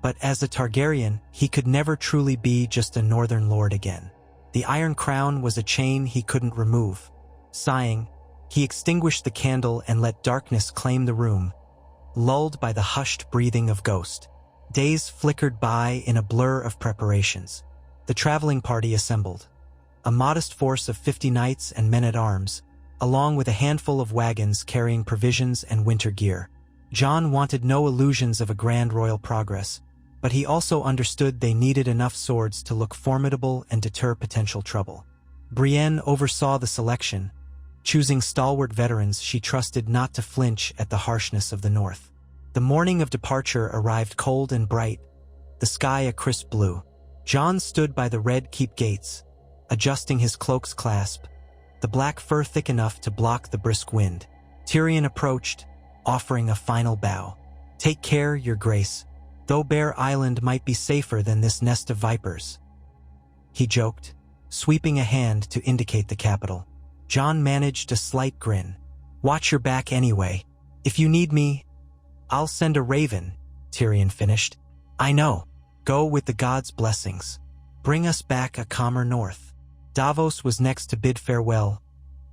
But as a Targaryen, he could never truly be just a northern lord again. The Iron Crown was a chain he couldn't remove. Sighing, he extinguished the candle and let darkness claim the room, lulled by the hushed breathing of Ghost. Days flickered by in a blur of preparations. The traveling party assembled. A modest force of 50 knights and men-at-arms, along with a handful of wagons carrying provisions and winter gear. Jon wanted no illusions of a grand royal progress, but he also understood they needed enough swords to look formidable and deter potential trouble. Brienne oversaw the selection, choosing stalwart veterans she trusted not to flinch at the harshness of the north. The morning of departure arrived cold and bright, the sky a crisp blue. Jon stood by the Red Keep gates, adjusting his cloak's clasp, the black fur thick enough to block the brisk wind. Tyrion approached, offering a final bow. "Take care, Your Grace. Though Bear Island might be safer than this nest of vipers," he joked, sweeping a hand to indicate the capital. Jon managed a slight grin. "Watch your back anyway. If you need me, I'll send a raven," Tyrion finished. "I know. Go with the gods' blessings. Bring us back a calmer north." Davos was next to bid farewell,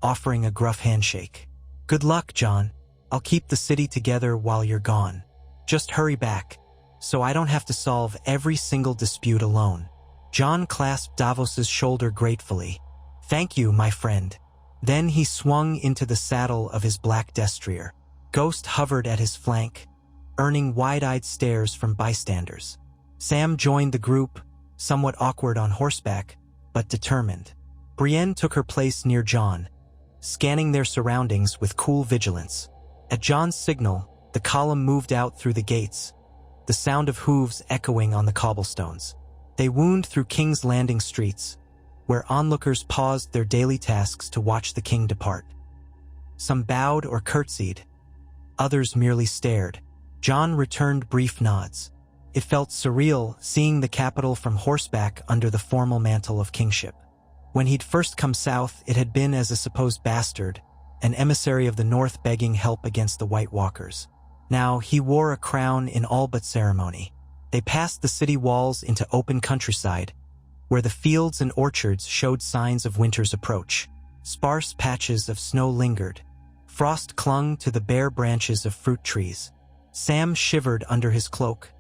offering a gruff handshake. "Good luck, Jon. I'll keep the city together while you're gone. Just hurry back, so I don't have to solve every single dispute alone." Jon clasped Davos's shoulder gratefully. "Thank you, my friend." Then he swung into the saddle of his black destrier. Ghost hovered at his flank, earning wide-eyed stares from bystanders. Sam joined the group, somewhat awkward on horseback, but determined. Brienne took her place near Jon, scanning their surroundings with cool vigilance. At Jon's signal, the column moved out through the gates, the sound of hooves echoing on the cobblestones. They wound through King's Landing streets, where onlookers paused their daily tasks to watch the king depart. Some bowed or curtsied, others merely stared. Jon returned brief nods. It felt surreal seeing the capital from horseback under the formal mantle of kingship. When he'd first come south, it had been as a supposed bastard, an emissary of the north begging help against the White Walkers. Now he wore a crown in all but ceremony. They passed the city walls into open countryside, where the fields and orchards showed signs of winter's approach. Sparse patches of snow lingered. Frost clung to the bare branches of fruit trees. Sam shivered under his cloak,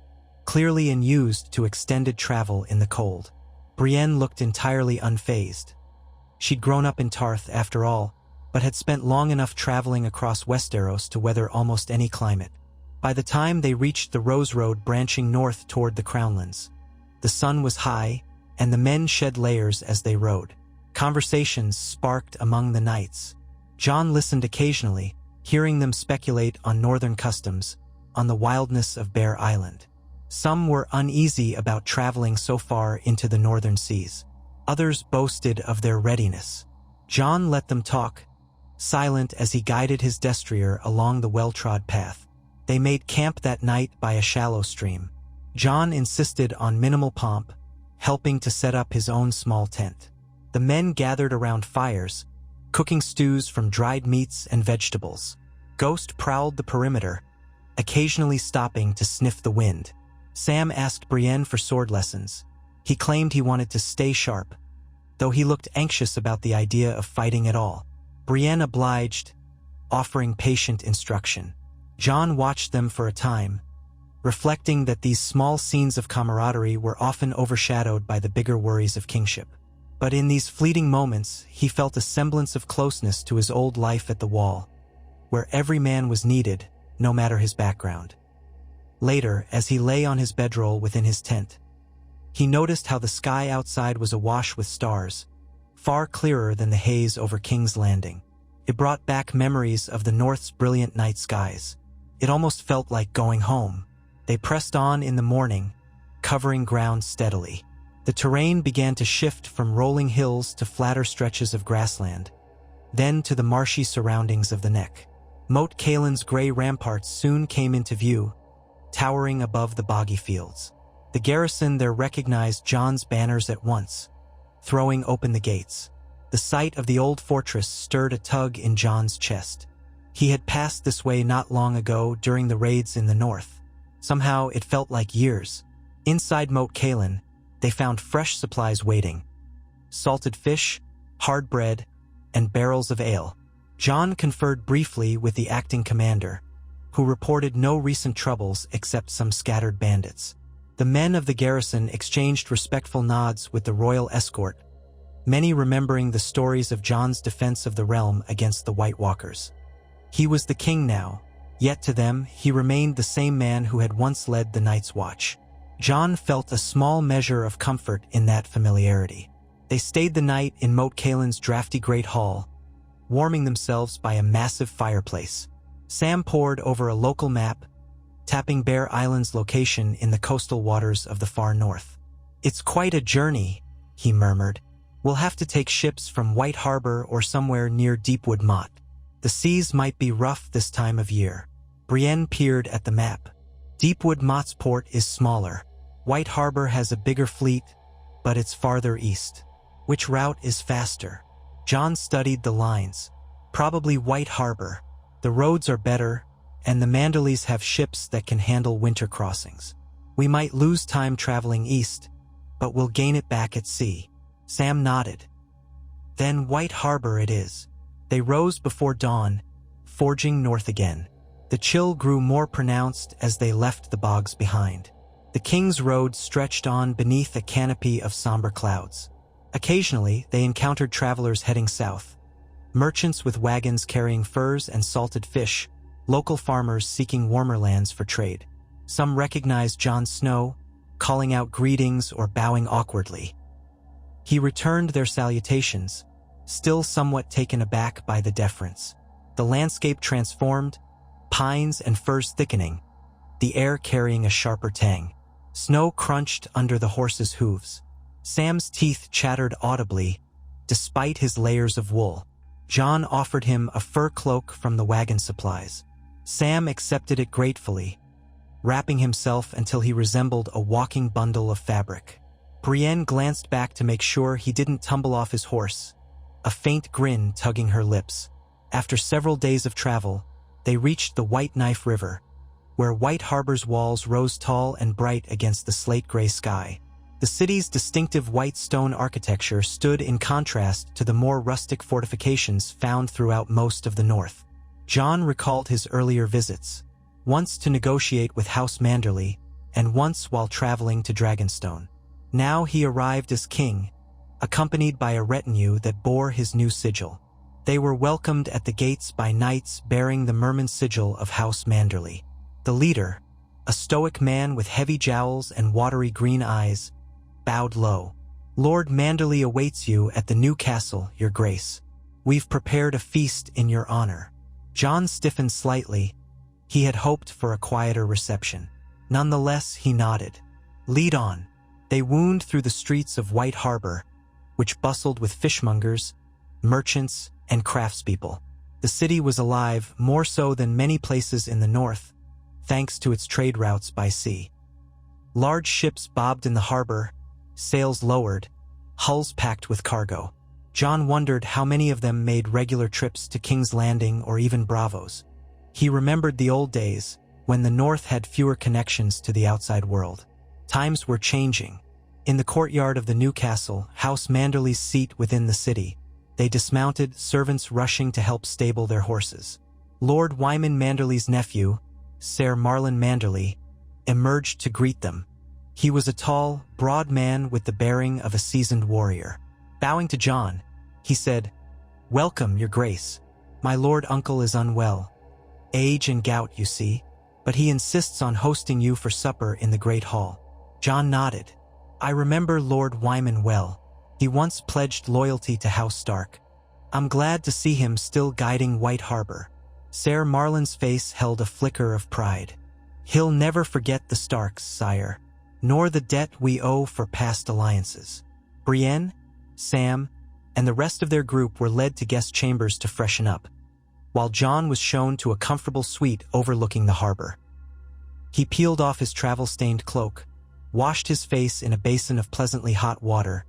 clearly unused to extended travel in the cold. Brienne looked entirely unfazed. She'd grown up in Tarth, after all, but had spent long enough traveling across Westeros to weather almost any climate. By the time they reached the Rose Road branching north toward the Crownlands, the sun was high, and the men shed layers as they rode. Conversations sparked among the knights. Jon listened occasionally, hearing them speculate on northern customs, on the wildness of Bear Island. Some were uneasy about traveling so far into the northern seas. Others boasted of their readiness. Jon let them talk, silent as he guided his destrier along the well-trod path. They made camp that night by a shallow stream. Jon insisted on minimal pomp, helping to set up his own small tent. The men gathered around fires, cooking stews from dried meats and vegetables. Ghost prowled the perimeter, occasionally stopping to sniff the wind. Sam asked Brienne for sword lessons. He claimed he wanted to stay sharp, though he looked anxious about the idea of fighting at all. Brienne obliged, offering patient instruction. Jon watched them for a time, reflecting that these small scenes of camaraderie were often overshadowed by the bigger worries of kingship. But in these fleeting moments, he felt a semblance of closeness to his old life at the Wall, where every man was needed, no matter his background. Later, as he lay on his bedroll within his tent, he noticed how the sky outside was awash with stars, far clearer than the haze over King's Landing. It brought back memories of the North's brilliant night skies. It almost felt like going home. They pressed on in the morning, covering ground steadily. The terrain began to shift from rolling hills to flatter stretches of grassland, then to the marshy surroundings of the neck. Moat Caelan's gray ramparts soon came into view, towering above the boggy fields. The garrison there recognized Jon's banners at once, throwing open the gates. The sight of the old fortress stirred a tug in Jon's chest. He had passed this way not long ago during the raids in the north. Somehow it felt like years. Inside Moat Caelan, they found fresh supplies waiting: salted fish, hard bread, and barrels of ale. Jon conferred briefly with the acting commander, who reported no recent troubles except some scattered bandits. The men of the garrison exchanged respectful nods with the royal escort, many remembering the stories of Jon's defense of the realm against the White Walkers. He was the king now, yet to them he remained the same man who had once led the Night's Watch. Jon felt a small measure of comfort in that familiarity. They stayed the night in Moat Caelan's drafty great hall, warming themselves by a massive fireplace. Sam pored over a local map, tapping Bear Island's location in the coastal waters of the far north. "It's quite a journey," he murmured. "We'll have to take ships from White Harbor or somewhere near Deepwood Motte. The seas might be rough this time of year." Brienne peered at the map. Deepwood Motte's port is smaller. White Harbor has a bigger fleet, but it's farther east. Which route is faster? Jon studied the lines. Probably White Harbor. The roads are better, and the Manderleys have ships that can handle winter crossings. We might lose time traveling east, but we'll gain it back at sea. Sam nodded. Then White Harbor it is. They rose before dawn, forging north again. The chill grew more pronounced as they left the bogs behind. The King's Road stretched on beneath a canopy of somber clouds. Occasionally, they encountered travelers heading south. Merchants with wagons carrying furs and salted fish, local farmers seeking warmer lands for trade. Some recognized Jon Snow, calling out greetings or bowing awkwardly. He returned their salutations, still somewhat taken aback by the deference. The landscape transformed, pines and firs thickening, the air carrying a sharper tang. Snow crunched under the horses' hooves. Sam's teeth chattered audibly, despite his layers of wool. Jon offered him a fur cloak from the wagon supplies. Sam accepted it gratefully, wrapping himself until he resembled a walking bundle of fabric. Brienne glanced back to make sure he didn't tumble off his horse, a faint grin tugging her lips. After several days of travel, they reached the White Knife River, where White Harbor's walls rose tall and bright against the slate-gray sky. The city's distinctive white stone architecture stood in contrast to the more rustic fortifications found throughout most of the north. Jon recalled his earlier visits, once to negotiate with House Manderley, and once while traveling to Dragonstone. Now he arrived as king, accompanied by a retinue that bore his new sigil. They were welcomed at the gates by knights bearing the Merman sigil of House Manderley. The leader, a stoic man with heavy jowls and watery green eyes, bowed low. "Lord Manderley awaits you at the new castle, your grace. We've prepared a feast in your honor." Jon stiffened slightly. He had hoped for a quieter reception. Nonetheless, he nodded. "Lead on." They wound through the streets of White Harbor, which bustled with fishmongers, merchants, and craftspeople. The city was alive, more so than many places in the north, thanks to its trade routes by sea. Large ships bobbed in the harbor, sails lowered, hulls packed with cargo. Jon wondered how many of them made regular trips to King's Landing or even Bravos. He remembered the old days, when the North had fewer connections to the outside world. Times were changing. In the courtyard of the new castle, House Manderley's seat within the city, they dismounted, servants rushing to help stable their horses. Lord Wyman Manderley's nephew, Ser Marlon Manderley, emerged to greet them. He was a tall, broad man with the bearing of a seasoned warrior. Bowing to Jon, he said, "Welcome, your grace. My lord uncle is unwell. Age and gout, you see, but he insists on hosting you for supper in the great hall." Jon nodded. "I remember Lord Wyman well. He once pledged loyalty to House Stark. I'm glad to see him still guiding White Harbor." Ser Marlon's face held a flicker of pride. "He'll never forget the Starks, sire, nor the debt we owe for past alliances." Brienne, Sam, and the rest of their group were led to guest chambers to freshen up, while Jon was shown to a comfortable suite overlooking the harbor. He peeled off his travel-stained cloak, washed his face in a basin of pleasantly hot water,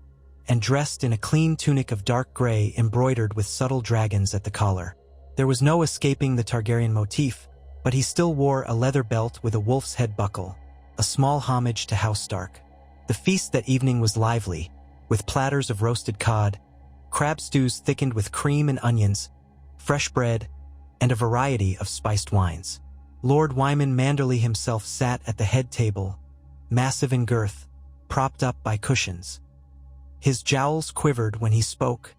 and dressed in a clean tunic of dark gray embroidered with subtle dragons at the collar. There was no escaping the Targaryen motif, but he still wore a leather belt with a wolf's head buckle, a small homage to House Stark. The feast that evening was lively, with platters of roasted cod, crab stews thickened with cream and onions, fresh bread, and a variety of spiced wines. Lord Wyman Manderley himself sat at the head table, massive in girth, propped up by cushions. His jowls quivered when he spoke,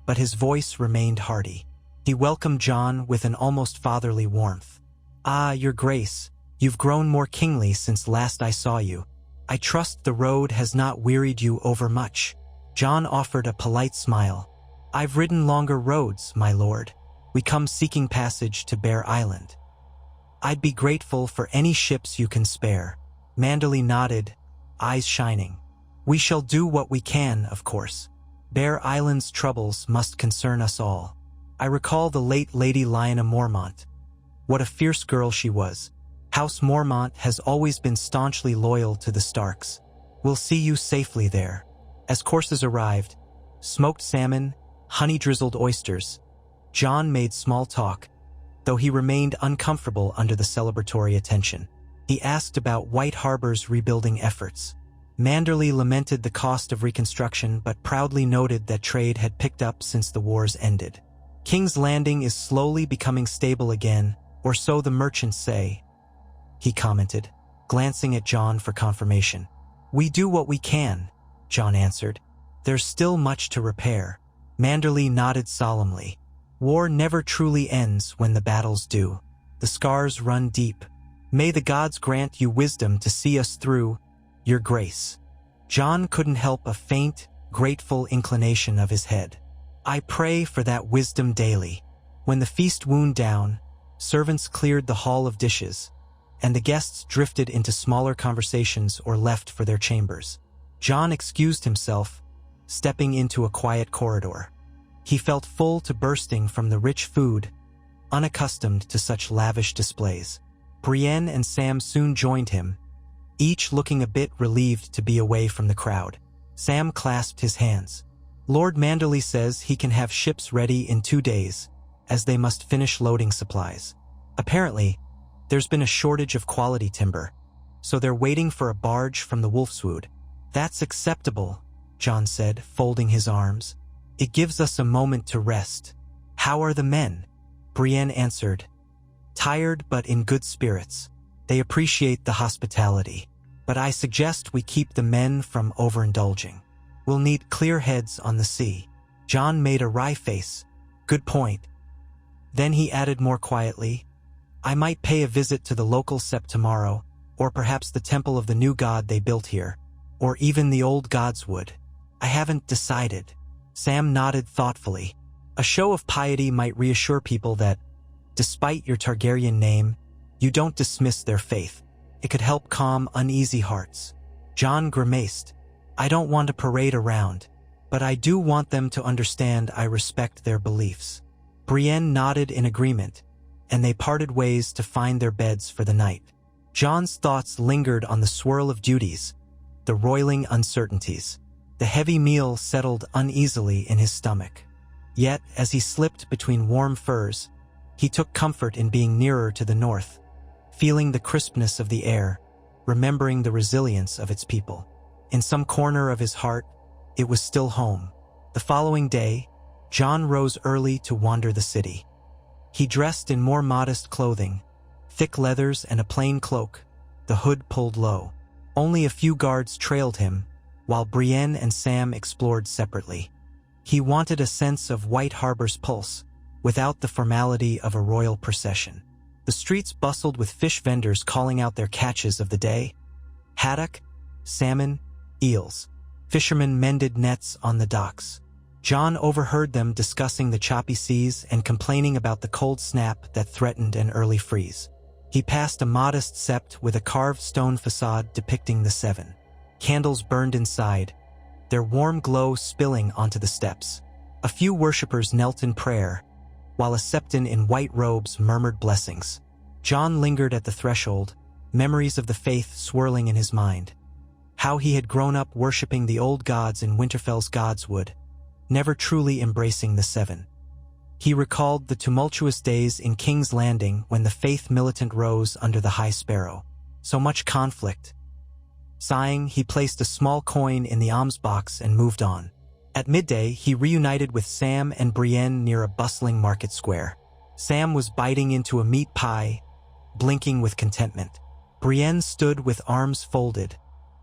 but his voice remained hearty. He welcomed Jon with an almost fatherly warmth. "Ah, your grace, you've grown more kingly since last I saw you. I trust the road has not wearied you overmuch." Jon offered a polite smile. "I've ridden longer roads, my lord. We come seeking passage to Bear Island. I'd be grateful for any ships you can spare." Manderley nodded, eyes shining. "We shall do what we can, of course. Bear Island's troubles must concern us all. I recall the late Lady Lyanna Mormont. What a fierce girl she was. House Mormont has always been staunchly loyal to the Starks. We'll see you safely there." As courses arrived, smoked salmon, honey-drizzled oysters, Jon made small talk, though he remained uncomfortable under the celebratory attention. He asked about White Harbor's rebuilding efforts. Manderley lamented the cost of reconstruction but proudly noted that trade had picked up since the wars ended. "King's Landing is slowly becoming stable again, or so the merchants say," he commented, glancing at Jon for confirmation. "We do what we can," Jon answered. "There's still much to repair." Manderley nodded solemnly. "War never truly ends when the battles do. The scars run deep. May the gods grant you wisdom to see us through, your grace." Jon couldn't help a faint, grateful inclination of his head. "I pray for that wisdom daily." When the feast wound down, servants cleared the hall of dishes, and the guests drifted into smaller conversations or left for their chambers. Jon excused himself, stepping into a quiet corridor. He felt full to bursting from the rich food, unaccustomed to such lavish displays. Brienne and Sam soon joined him, each looking a bit relieved to be away from the crowd. Sam clasped his hands. "Lord Manderley says he can have ships ready in 2 days, as they must finish loading supplies. Apparently, there's been a shortage of quality timber, so they're waiting for a barge from the Wolfswood." "That's acceptable," Jon said, folding his arms. "It gives us a moment to rest." "How are the men?" Brienne answered, "Tired but in good spirits. They appreciate the hospitality, but I suggest we keep the men from overindulging. We'll need clear heads on the sea." Jon made a wry face. "Good point." Then he added more quietly, "I might pay a visit to the local sept tomorrow, or perhaps the temple of the new god they built here, or even the old god's wood. I haven't decided." Sam nodded thoughtfully. A show of piety might reassure people that, despite your Targaryen name, you don't dismiss their faith. It could help calm uneasy hearts. Jon grimaced. "I don't want to parade around, but I do want them to understand I respect their beliefs." Brienne nodded in agreement, and they parted ways to find their beds for the night. Jon's thoughts lingered on the swirl of duties, the roiling uncertainties. The heavy meal settled uneasily in his stomach. Yet, as he slipped between warm furs, he took comfort in being nearer to the north, feeling the crispness of the air, remembering the resilience of its people. In some corner of his heart, it was still home. The following day, Jon rose early to wander the city. He dressed in more modest clothing, thick leathers and a plain cloak, the hood pulled low. Only a few guards trailed him, while Brienne and Sam explored separately. He wanted a sense of White Harbor's pulse, without the formality of a royal procession. The streets bustled with fish vendors calling out their catches of the day: haddock, salmon, eels. Fishermen mended nets on the docks. Jon overheard them discussing the choppy seas and complaining about the cold snap that threatened an early freeze. He passed a modest sept with a carved stone facade depicting the seven. Candles burned inside, their warm glow spilling onto the steps. A few worshippers knelt in prayer, while a septon in white robes murmured blessings. Jon lingered at the threshold, memories of the faith swirling in his mind. How he had grown up worshipping the old gods in Winterfell's godswood, never truly embracing the seven. He recalled the tumultuous days in King's Landing when the faith militant rose under the High Sparrow. So much conflict. Sighing, he placed a small coin in the alms box and moved on. At midday, he reunited with Sam and Brienne near a bustling market square. Sam was biting into a meat pie, blinking with contentment. Brienne stood with arms folded,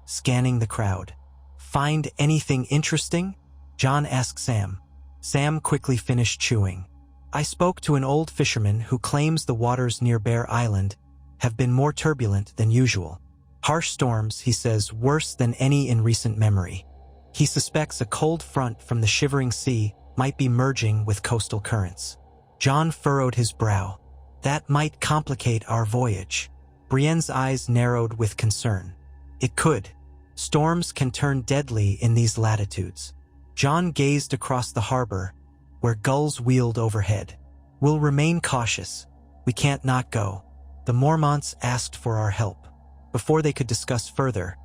scanning the crowd. "Find anything interesting?" Jon asked Sam. Sam quickly finished chewing. "I spoke to an old fisherman who claims the waters near Bear Island have been more turbulent than usual. Harsh storms, he says, worse than any in recent memory. He suspects a cold front from the shivering sea might be merging with coastal currents." Jon furrowed his brow. "That might complicate our voyage." Brienne's eyes narrowed with concern. "It could. Storms can turn deadly in these latitudes." Jon gazed across the harbor, where gulls wheeled overhead. "We'll remain cautious. We can't not go." The Mormonts asked for our help. Before they could discuss further,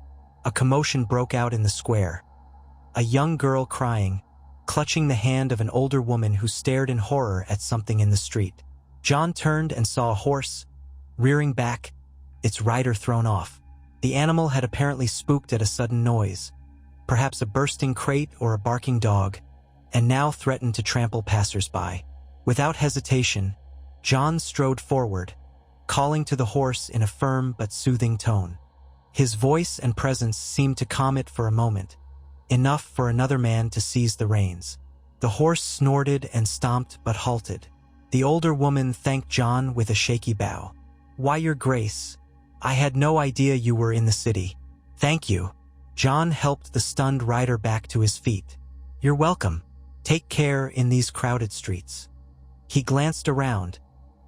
a commotion broke out in the square. A young girl crying, clutching the hand of an older woman who stared in horror at something in the street. Jon turned and saw a horse, rearing back, its rider thrown off. The animal had apparently spooked at a sudden noise, perhaps a bursting crate or a barking dog, and now threatened to trample passers-by. Without hesitation, Jon strode forward, calling to the horse in a firm but soothing tone. His voice and presence seemed to calm it for a moment, enough for another man to seize the reins. The horse snorted and stomped but halted. The older woman thanked Jon with a shaky bow. "Why, Your Grace, I had no idea you were in the city." "Thank you." Jon helped the stunned rider back to his feet. "You're welcome. Take care in these crowded streets." He glanced around,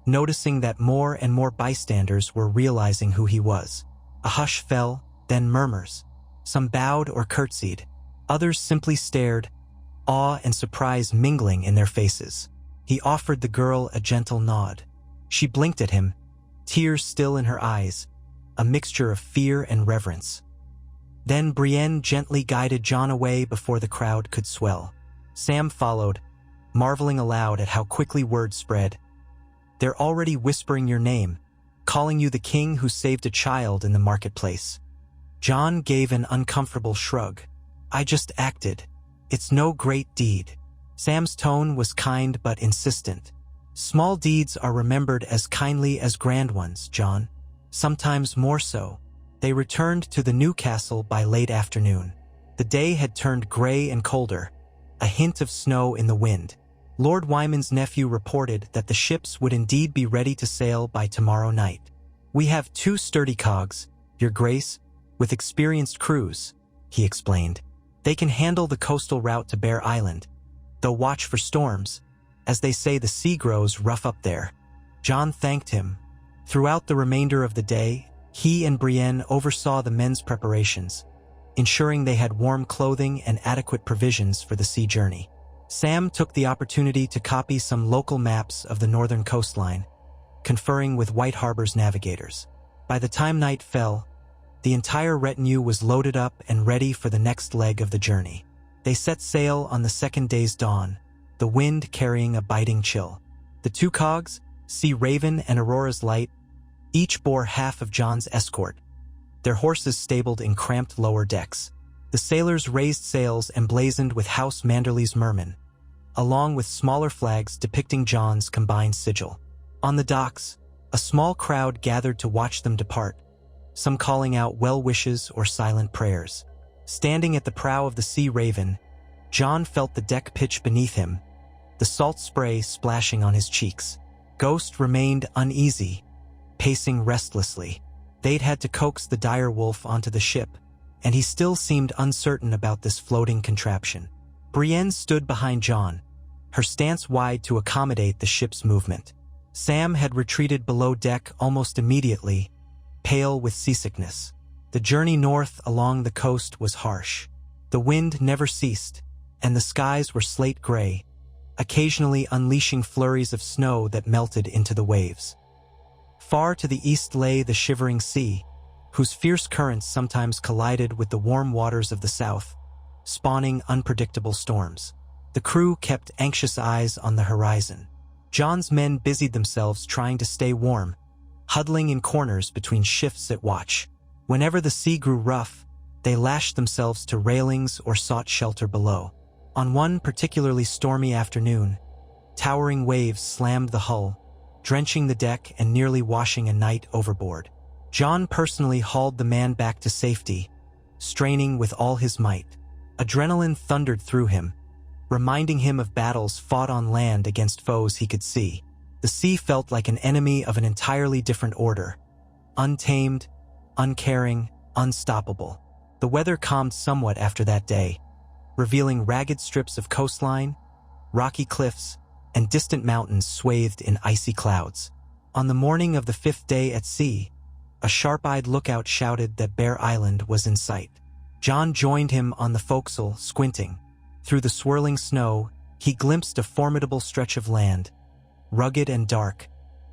noticing that more and more bystanders were realizing who he was. A hush fell, then murmurs. Some bowed or curtsied. Others simply stared, awe and surprise mingling in their faces. He offered the girl a gentle nod. She blinked at him, tears still in her eyes, a mixture of fear and reverence. Then Brienne gently guided Jon away before the crowd could swell. Sam followed, marveling aloud at how quickly word spread. "They're already whispering your name, calling you the king who saved a child in the marketplace." Jon gave an uncomfortable shrug. "I just acted. It's no great deed." Sam's tone was kind but insistent. "Small deeds are remembered as kindly as grand ones, Jon. Sometimes more so." They returned to the new castle by late afternoon. The day had turned gray and colder, a hint of snow in the wind. Lord Wyman's nephew reported that the ships would indeed be ready to sail by tomorrow night. "We have 2 sturdy cogs, Your Grace, with experienced crews," he explained. "They can handle the coastal route to Bear Island, though watch for storms, as they say the sea grows rough up there." Jon thanked him. Throughout the remainder of the day, he and Brienne oversaw the men's preparations, ensuring they had warm clothing and adequate provisions for the sea journey. Sam took the opportunity to copy some local maps of the northern coastline, conferring with White Harbor's navigators. By the time night fell, the entire retinue was loaded up and ready for the next leg of the journey. They set sail on the second day's dawn, the wind carrying a biting chill. The 2 cogs, Sea Raven and Aurora's Light, each bore half of Jon's escort, their horses stabled in cramped lower decks. The sailors raised sails emblazoned with House Manderley's Merman, along with smaller flags depicting Jon's combined sigil. On the docks, a small crowd gathered to watch them depart, some calling out well wishes or silent prayers. Standing at the prow of the Sea Raven, Jon felt the deck pitch beneath him, the salt spray splashing on his cheeks. Ghost remained uneasy, pacing restlessly. They'd had to coax the dire wolf onto the ship, and he still seemed uncertain about this floating contraption. Brienne stood behind Jon, her stance wide to accommodate the ship's movement. Sam had retreated below deck almost immediately, pale with seasickness. The journey north along the coast was harsh. The wind never ceased, and the skies were slate gray, occasionally unleashing flurries of snow that melted into the waves. Far to the east lay the shivering sea, whose fierce currents sometimes collided with the warm waters of the south, spawning unpredictable storms. The crew kept anxious eyes on the horizon. Jon's men busied themselves trying to stay warm, huddling in corners between shifts at watch. Whenever the sea grew rough, they lashed themselves to railings or sought shelter below. On one particularly stormy afternoon, towering waves slammed the hull, drenching the deck and nearly washing a knight overboard. Jon personally hauled the man back to safety, straining with all his might. Adrenaline thundered through him, reminding him of battles fought on land against foes he could see. The sea felt like an enemy of an entirely different order, untamed, uncaring, unstoppable. The weather calmed somewhat after that day, revealing ragged strips of coastline, rocky cliffs, and distant mountains swathed in icy clouds. On the morning of the 5th day at sea, a sharp-eyed lookout shouted that Bear Island was in sight. Jon joined him on the forecastle, squinting. Through the swirling snow, he glimpsed a formidable stretch of land, rugged and dark,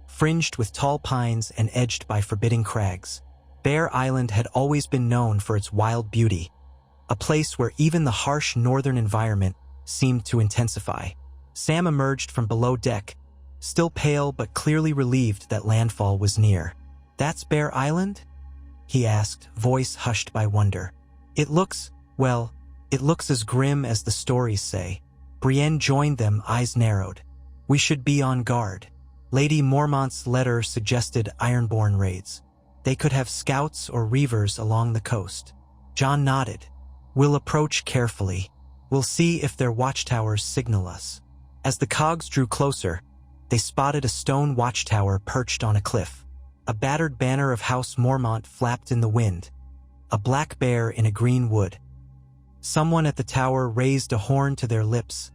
fringed with tall pines and edged by forbidding crags. Bear Island had always been known for its wild beauty, a place where even the harsh northern environment seemed to intensify. Sam emerged from below deck, still pale but clearly relieved that landfall was near. "That's Bear Island?" he asked, voice hushed by wonder. It looks as grim as the stories say." Brienne joined them, eyes narrowed. "We should be on guard." Lady Mormont's letter suggested Ironborn raids. They could have scouts or reavers along the coast. Jon nodded. "We'll approach carefully. We'll see if their watchtowers signal us." As the cogs drew closer, they spotted a stone watchtower perched on a cliff. A battered banner of House Mormont flapped in the wind, a black bear in a green wood. Someone at the tower raised a horn to their lips,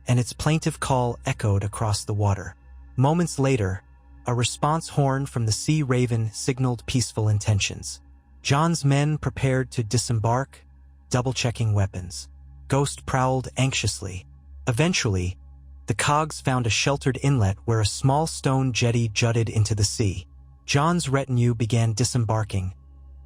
and its plaintive call echoed across the water. Moments later, a response horn from the Sea Raven signaled peaceful intentions. Jon's men prepared to disembark, double-checking weapons. Ghost prowled anxiously. Eventually, the cogs found a sheltered inlet where a small stone jetty jutted into the sea. Jon's retinue began disembarking,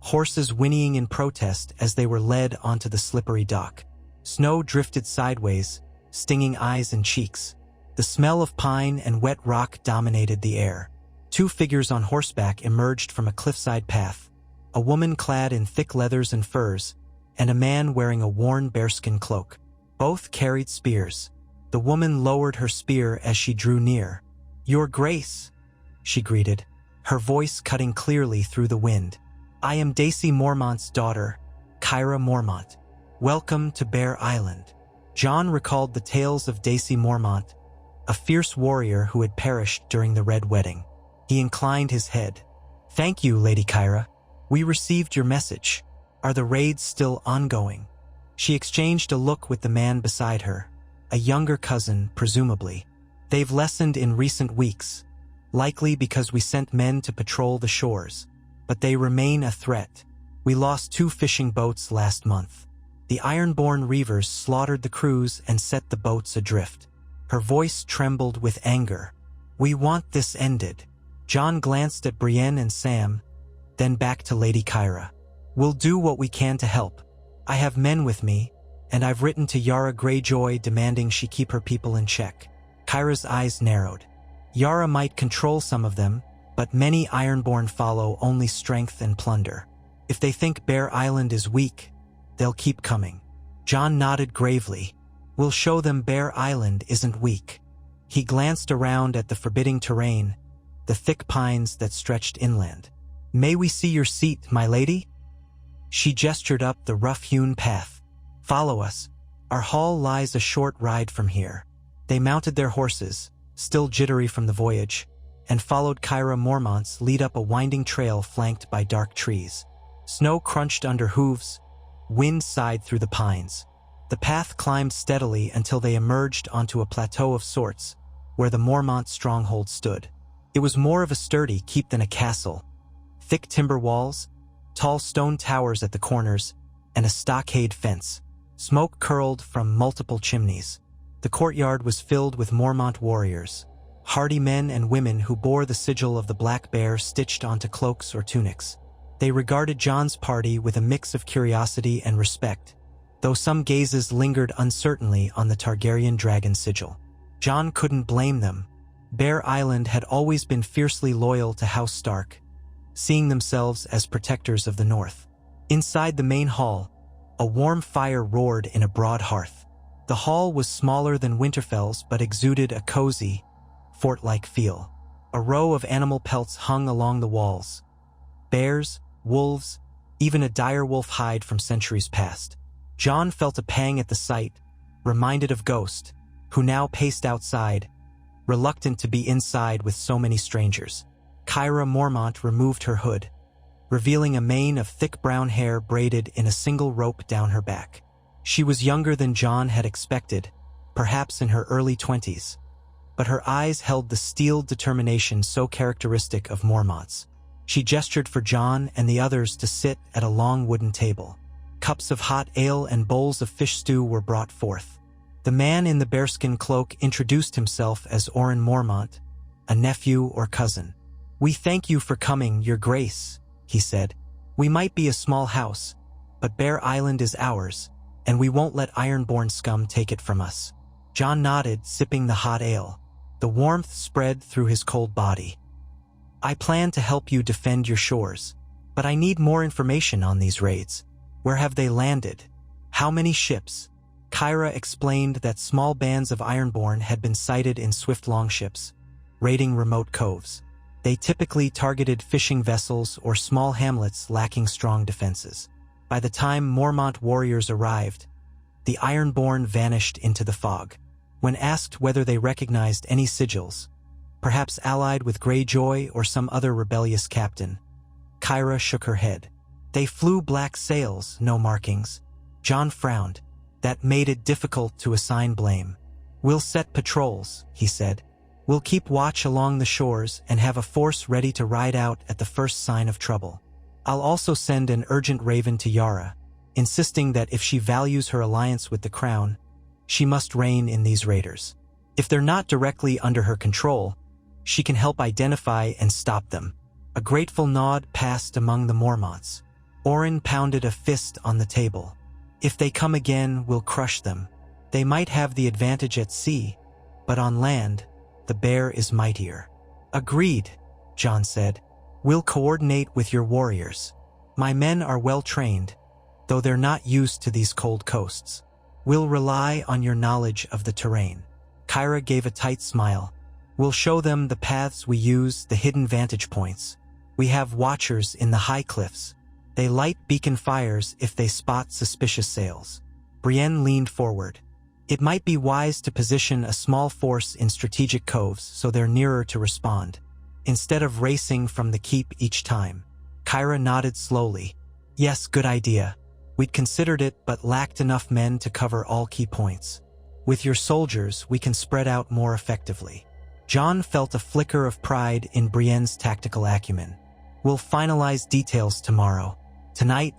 horses whinnying in protest as they were led onto the slippery dock. Snow drifted sideways, stinging eyes and cheeks. The smell of pine and wet rock dominated the air. Two figures on horseback emerged from a cliffside path, a woman clad in thick leathers and furs, and a man wearing a worn bearskin cloak. Both carried spears. The woman lowered her spear as she drew near. "Your Grace," she greeted, her voice cutting clearly through the wind. "I am Daisy Mormont's daughter, Kyra Mormont. Welcome to Bear Island." Jon recalled the tales of Daisy Mormont, a fierce warrior who had perished during the Red Wedding. He inclined his head. "Thank you, Lady Kyra. We received your message. Are the raids still ongoing?" She exchanged a look with the man beside her, a younger cousin, presumably. "They've lessened in recent weeks, likely because we sent men to patrol the shores, but they remain a threat. We lost 2 fishing boats last month. The Ironborn reavers slaughtered the crews and set the boats adrift." Her voice trembled with anger. "We want this ended." Jon glanced at Brienne and Sam, then back to Lady Kyra. "We'll do what we can to help. I have men with me, and I've written to Yara Greyjoy demanding she keep her people in check." Kyra's eyes narrowed. "Yara might control some of them, but many Ironborn follow only strength and plunder. If they think Bear Island is weak, they'll keep coming." Jon nodded gravely. "We'll show them Bear Island isn't weak." He glanced around at the forbidding terrain, the thick pines that stretched inland. "May we see your seat, my lady?" She gestured up the rough-hewn path. "Follow us. Our hall lies a short ride from here." They mounted their horses, still jittery from the voyage, and followed Kyra Mormont's lead up a winding trail flanked by dark trees. Snow crunched under hooves, wind sighed through the pines. The path climbed steadily until they emerged onto a plateau of sorts, where the Mormont stronghold stood. It was more of a sturdy keep than a castle. Thick timber walls, tall stone towers at the corners, and a stockade fence. Smoke curled from multiple chimneys. The courtyard was filled with Mormont warriors, hardy men and women who bore the sigil of the Black Bear stitched onto cloaks or tunics. They regarded Jon's party with a mix of curiosity and respect, though some gazes lingered uncertainly on the Targaryen dragon sigil. Jon couldn't blame them. Bear Island had always been fiercely loyal to House Stark, seeing themselves as protectors of the North. Inside the main hall, a warm fire roared in a broad hearth. The hall was smaller than Winterfell's but exuded a cozy, fort-like feel. A row of animal pelts hung along the walls. Bears, wolves, even a dire wolf hide from centuries past. Jon felt a pang at the sight, reminded of Ghost, who now paced outside, reluctant to be inside with so many strangers. Kyra Mormont removed her hood, revealing a mane of thick brown hair braided in a single rope down her back. She was younger than Jon had expected, perhaps in her early 20s, but her eyes held the steeled determination so characteristic of Mormonts. She gestured for Jon and the others to sit at a long wooden table. Cups of hot ale and bowls of fish stew were brought forth. The man in the bearskin cloak introduced himself as Oren Mormont, a nephew or cousin. "We thank you for coming, Your Grace," he said. "We might be a small house, but Bear Island is ours, and we won't let Ironborn scum take it from us." Jon nodded, sipping the hot ale. The warmth spread through his cold body. "I plan to help you defend your shores, but I need more information on these raids. Where have they landed? How many ships?" Kyra explained that small bands of Ironborn had been sighted in swift longships, raiding remote coves. They typically targeted fishing vessels or small hamlets lacking strong defenses. By the time Mormont warriors arrived, the Ironborn vanished into the fog. When asked whether they recognized any sigils, perhaps allied with Greyjoy or some other rebellious captain, Kyra shook her head. "They flew black sails, no markings." Jon frowned. That made it difficult to assign blame. "We'll set patrols," he said. "We'll keep watch along the shores and have a force ready to ride out at the first sign of trouble. I'll also send an urgent raven to Yara, insisting that if she values her alliance with the crown, she must rein in these raiders. If they're not directly under her control, she can help identify and stop them." A grateful nod passed among the Mormonts. Oren pounded a fist on the table. "If they come again, we'll crush them. They might have the advantage at sea, but on land, the bear is mightier." "Agreed," Jon said. "We'll coordinate with your warriors. My men are well trained, though they're not used to these cold coasts. We'll rely on your knowledge of the terrain." Kyra gave a tight smile. "We'll show them the paths we use, the hidden vantage points. We have watchers in the high cliffs. They light beacon fires if they spot suspicious sails." Brienne leaned forward. "It might be wise to position a small force in strategic coves so they're nearer to respond, instead of racing from the keep each time." Kyra nodded slowly. "Yes, good idea. We'd considered it but lacked enough men to cover all key points. With your soldiers, we can spread out more effectively." Jon felt a flicker of pride in Brienne's tactical acumen. "We'll finalize details tomorrow. Tonight,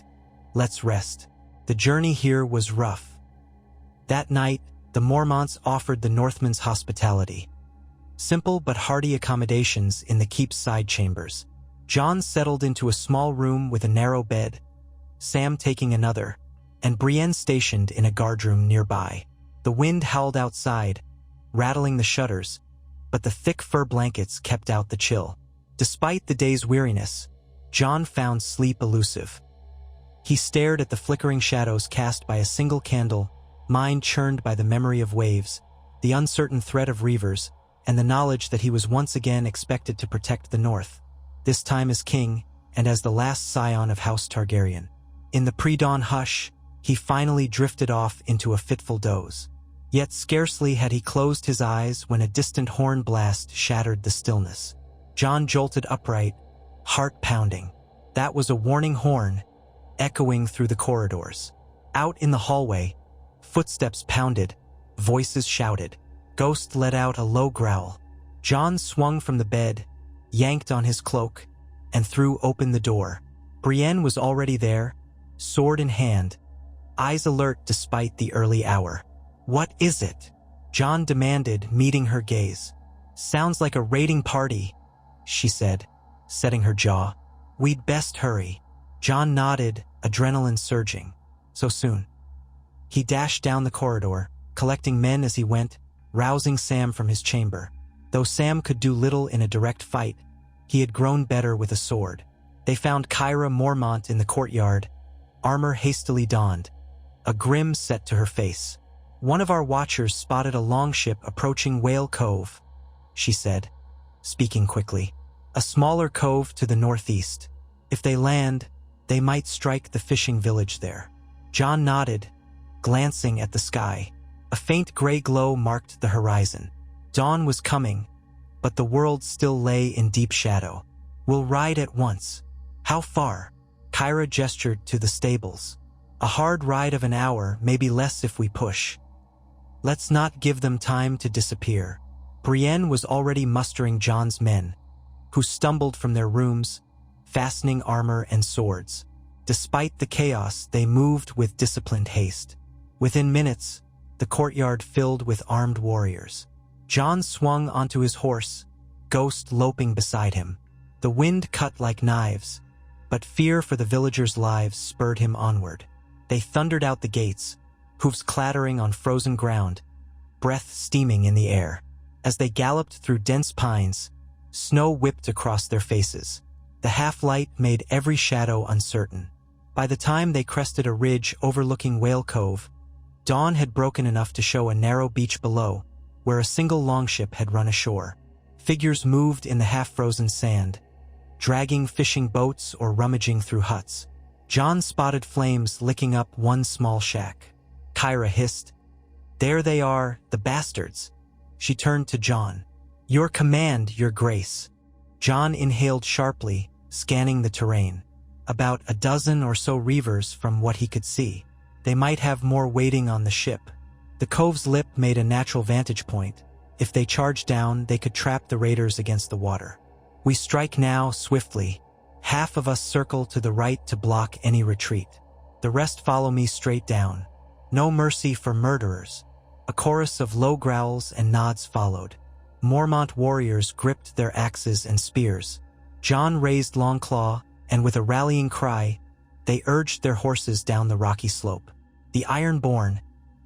let's rest." The journey here was rough. That night, the Mormonts offered the Northmen's hospitality. Simple but hearty accommodations in the keep's side chambers. Jon settled into a small room with a narrow bed, Sam taking another, and Brienne stationed in a guardroom nearby. The wind howled outside, rattling the shutters, but the thick fur blankets kept out the chill. Despite the day's weariness, Jon found sleep elusive. He stared at the flickering shadows cast by a single candle, mind churned by the memory of waves, the uncertain threat of reavers, and the knowledge that he was once again expected to protect the North, this time as king and as the last scion of House Targaryen. In the pre-dawn hush, he finally drifted off into a fitful doze. Yet scarcely had he closed his eyes when a distant horn blast shattered the stillness. Jon jolted upright, heart pounding. That was a warning horn, echoing through the corridors. Out in the hallway, footsteps pounded, voices shouted. Ghost let out a low growl. Jon swung from the bed, yanked on his cloak, and threw open the door. Brienne was already there, sword in hand, eyes alert despite the early hour. "What is it?" Jon demanded, meeting her gaze. "Sounds like a raiding party," she said, setting her jaw. "We'd best hurry." Jon nodded, adrenaline surging. So soon. He dashed down the corridor, collecting men as he went, rousing Sam from his chamber. Though Sam could do little in a direct fight, he had grown better with a sword. They found Kyra Mormont in the courtyard, armor hastily donned, a grim set to her face. "One of our watchers spotted a longship approaching Whale Cove," she said, speaking quickly. "A smaller cove to the northeast. If they land, they might strike the fishing village there." Jon nodded, glancing at the sky. A faint gray glow marked the horizon. Dawn was coming, but the world still lay in deep shadow. "We'll ride at once." "How far?" Kyra gestured to the stables. "A hard ride of an hour, maybe less if we push. Let's not give them time to disappear." Brienne was already mustering Jon's men, who stumbled from their rooms, fastening armor and swords. Despite the chaos, they moved with disciplined haste. Within minutes, the courtyard filled with armed warriors. Jon swung onto his horse, Ghost loping beside him. The wind cut like knives, but fear for the villagers' lives spurred him onward. They thundered out the gates, hoofs clattering on frozen ground, breath steaming in the air. As they galloped through dense pines, snow whipped across their faces. The half-light made every shadow uncertain. By the time they crested a ridge overlooking Whale Cove, dawn had broken enough to show a narrow beach below, where a single longship had run ashore. Figures moved in the half-frozen sand, dragging fishing boats or rummaging through huts. Jon spotted flames licking up one small shack. Kyra hissed, "There they are, the bastards." She turned to Jon. "Your command, your grace." Jon inhaled sharply, scanning the terrain. About a dozen or so reavers from what he could see. They might have more waiting on the ship. The cove's lip made a natural vantage point. If they charged down, they could trap the raiders against the water. "We strike now, swiftly. Half of us circle to the right to block any retreat. The rest follow me straight down. No mercy for murderers." A chorus of low growls and nods followed. Mormont warriors gripped their axes and spears. Jon raised Longclaw, and with a rallying cry, they urged their horses down the rocky slope. The Ironborn,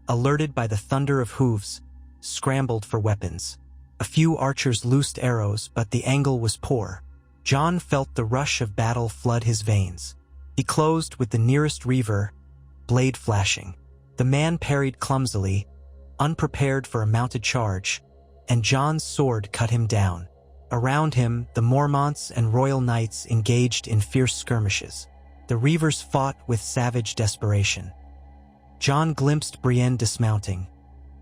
alerted by the thunder of hooves, scrambled for weapons. A few archers loosed arrows, but the angle was poor. Jon felt the rush of battle flood his veins. He closed with the nearest reaver, blade flashing. The man parried clumsily, unprepared for a mounted charge, and Jon's sword cut him down. Around him, the Mormonts and Royal Knights engaged in fierce skirmishes. The reavers fought with savage desperation. Jon glimpsed Brienne dismounting,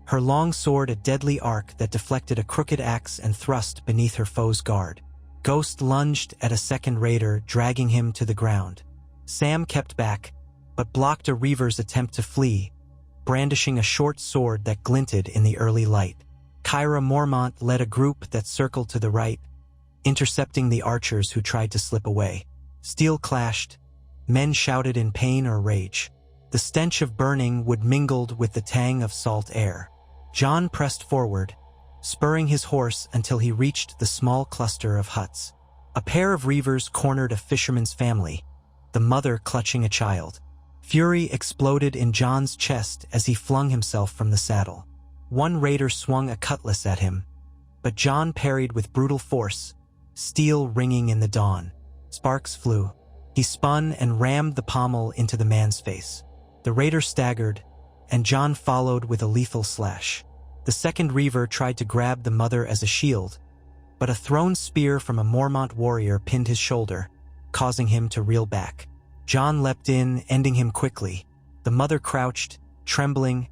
her long sword a deadly arc that deflected a crooked axe and thrust beneath her foe's guard. Ghost lunged at a second raider, dragging him to the ground. Sam kept back, but blocked a reaver's attempt to flee, brandishing a short sword that glinted in the early light. Kyra Mormont led a group that circled to the right, intercepting the archers who tried to slip away. Steel clashed, men shouted in pain or rage. The stench of burning wood mingled with the tang of salt air. Jon pressed forward, spurring his horse until he reached the small cluster of huts. A pair of reavers cornered a fisherman's family, the mother clutching a child. Fury exploded in Jon's chest as he flung himself from the saddle. One raider swung a cutlass at him, but Jon parried with brutal force, steel ringing in the dawn. Sparks flew. He spun and rammed the pommel into the man's face. The raider staggered, and Jon followed with a lethal slash. The second Reaver tried to grab the mother as a shield, but a thrown spear from a Mormont warrior pinned his shoulder, causing him to reel back. Jon leapt in, ending him quickly. The mother crouched, trembling,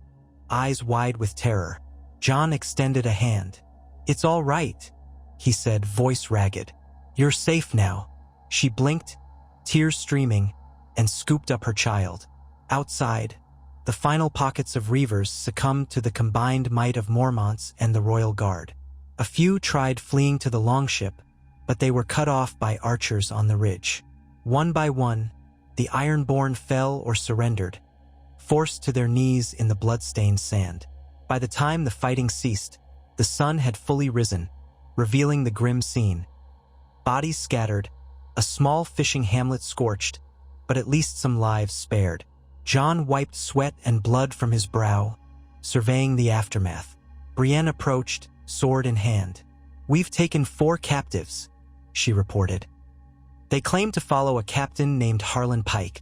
eyes wide with terror. Jon extended a hand. "It's all right," he said, voice ragged. "You're safe now." She blinked, tears streaming, and scooped up her child. Outside, the final pockets of Reavers succumbed to the combined might of Mormonts and the Royal Guard. A few tried fleeing to the longship, but they were cut off by archers on the ridge. One by one, the Ironborn fell or surrendered, forced to their knees in the blood-stained sand. By the time the fighting ceased, the sun had fully risen, revealing the grim scene. Bodies scattered, a small fishing hamlet scorched, but at least some lives spared. Jon wiped sweat and blood from his brow, surveying the aftermath. Brienne approached, sword in hand. "We've taken 4 captives," she reported. "They claim to follow a captain named Harlan Pike,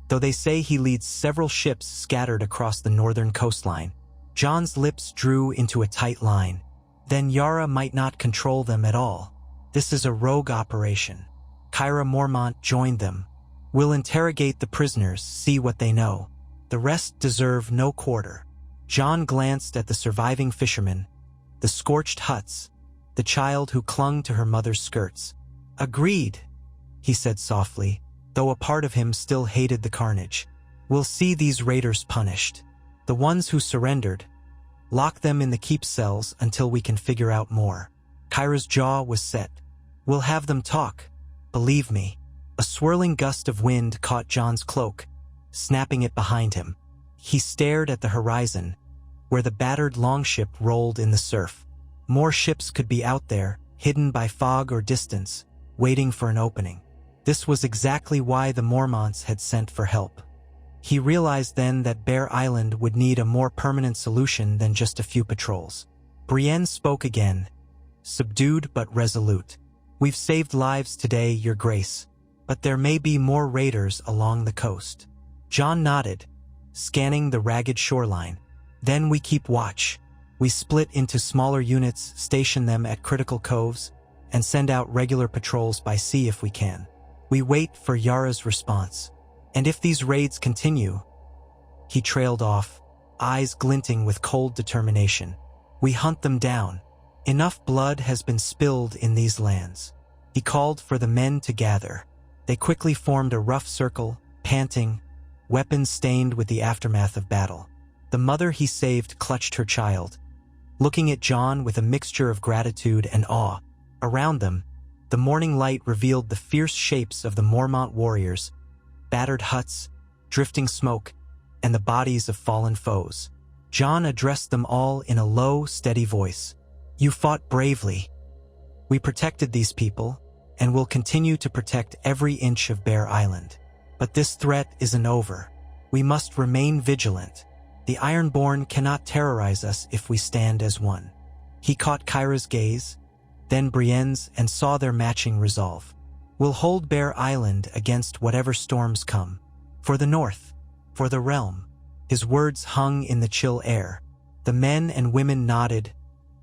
though they say he leads several ships scattered across the northern coastline." Jon's lips drew into a tight line. "Then Yara might not control them at all. This is a rogue operation. Kyra Mormont joined them. We'll interrogate the prisoners, see what they know. The rest deserve no quarter." Jon glanced at the surviving fishermen, the scorched huts, the child who clung to her mother's skirts. "Agreed," he said softly, though a part of him still hated the carnage. "We'll see these raiders punished. The ones who surrendered, lock them in the keep cells until we can figure out more." Kyra's jaw was set. "We'll have them talk. Believe me." A swirling gust of wind caught Jon's cloak, snapping it behind him. He stared at the horizon, where the battered longship rolled in the surf. More ships could be out there, hidden by fog or distance, waiting for an opening. This was exactly why the Mormonts had sent for help. He realized then that Bear Island would need a more permanent solution than just a few patrols. Brienne spoke again, subdued but resolute. "We've saved lives today, Your Grace, but there may be more raiders along the coast." Jon nodded, scanning the ragged shoreline. "Then we keep watch. We split into smaller units, station them at critical coves, and send out regular patrols by sea if we can. We wait for Yara's response. And if these raids continue..." He trailed off, eyes glinting with cold determination. "We hunt them down. Enough blood has been spilled in these lands." He called for the men to gather. They quickly formed a rough circle, panting, weapons stained with the aftermath of battle. The mother he saved clutched her child, looking at Jon with a mixture of gratitude and awe. Around them, the morning light revealed the fierce shapes of the Mormont warriors, battered huts, drifting smoke, and the bodies of fallen foes. Jon addressed them all in a low, steady voice. "You fought bravely. We protected these people, and will continue to protect every inch of Bear Island. But this threat isn't over. We must remain vigilant. The Ironborn cannot terrorize us if we stand as one." He caught Kyra's gaze, then Brienne's, and saw their matching resolve. "We'll hold Bear Island against whatever storms come. For the North, for the realm." His words hung in the chill air. The men and women nodded,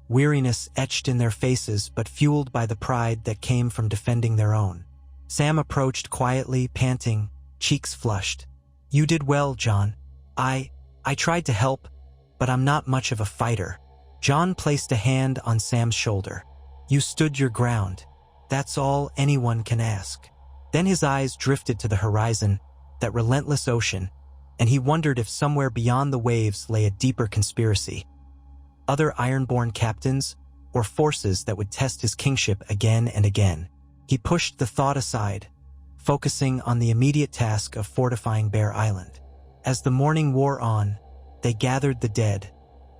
weariness etched in their faces but fueled by the pride that came from defending their own. Sam approached quietly, panting, cheeks flushed. "You did well, Jon. I tried to help, but I'm not much of a fighter." Jon placed a hand on Sam's shoulder. "You stood your ground. That's all anyone can ask." Then his eyes drifted to the horizon, that relentless ocean, and he wondered if somewhere beyond the waves lay a deeper conspiracy. Other Ironborn captains, or forces that would test his kingship again and again. He pushed the thought aside, focusing on the immediate task of fortifying Bear Island. As the morning wore on, they gathered the dead,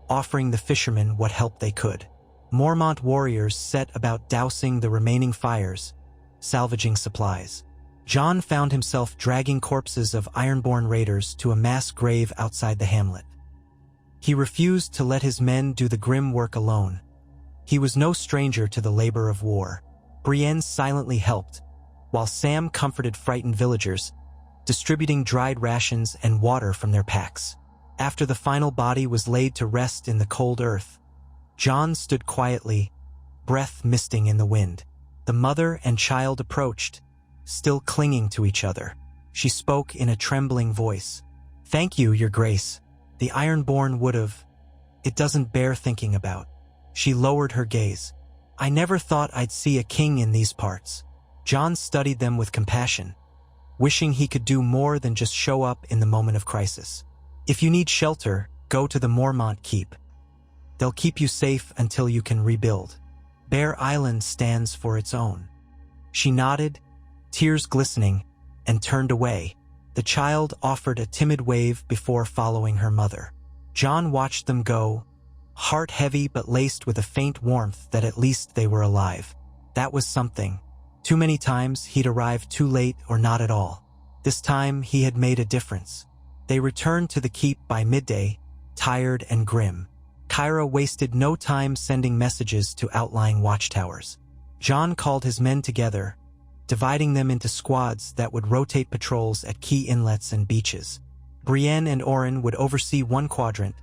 offering the fishermen what help they could. Mormont warriors set about dousing the remaining fires, salvaging supplies. Jon found himself dragging corpses of Ironborn raiders to a mass grave outside the hamlet. He refused to let his men do the grim work alone. He was no stranger to the labor of war. Brienne silently helped, while Sam comforted frightened villagers, distributing dried rations and water from their packs. After the final body was laid to rest in the cold earth, Jon stood quietly, breath misting in the wind. The mother and child approached, still clinging to each other. She spoke in a trembling voice. "Thank you, Your Grace. The Ironborn would have. It doesn't bear thinking about." She lowered her gaze. "I never thought I'd see a king in these parts." Jon studied them with compassion, wishing he could do more than just show up in the moment of crisis. "If you need shelter, go to the Mormont Keep. They'll keep you safe until you can rebuild. Bear Island stands for its own." She nodded, tears glistening, and turned away. The child offered a timid wave before following her mother. Jon watched them go, heart heavy but laced with a faint warmth that at least they were alive. That was something. Too many times he'd arrived too late or not at all. This time he had made a difference. They returned to the keep by midday, tired and grim. Kyra wasted no time sending messages to outlying watchtowers. Jon called his men together, dividing them into squads that would rotate patrols at key inlets and beaches. Brienne and Oren would oversee one quadrant,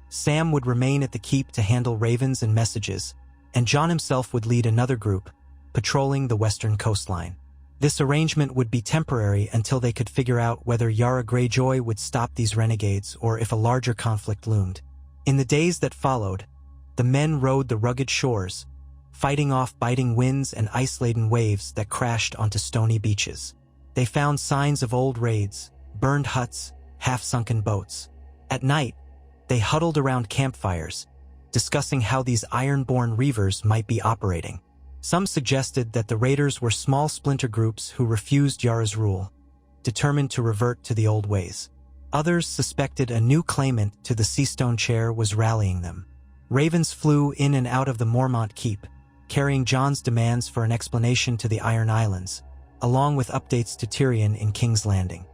Sam would remain at the keep to handle ravens and messages, and Jon himself would lead another group, patrolling the western coastline. This arrangement would be temporary until they could figure out whether Yara Greyjoy would stop these renegades or if a larger conflict loomed. In the days that followed, the men rode the rugged shores, fighting off biting winds and ice-laden waves that crashed onto stony beaches. They found signs of old raids, burned huts, half-sunken boats. At night, they huddled around campfires, discussing how these ironborn reavers might be operating. Some suggested that the raiders were small splinter groups who refused Yara's rule, determined to revert to the old ways. Others suspected a new claimant to the Seastone chair was rallying them. Ravens flew in and out of the Mormont Keep, carrying Jon's demands for an explanation to the Iron Islands, along with updates to Tyrion in King's Landing.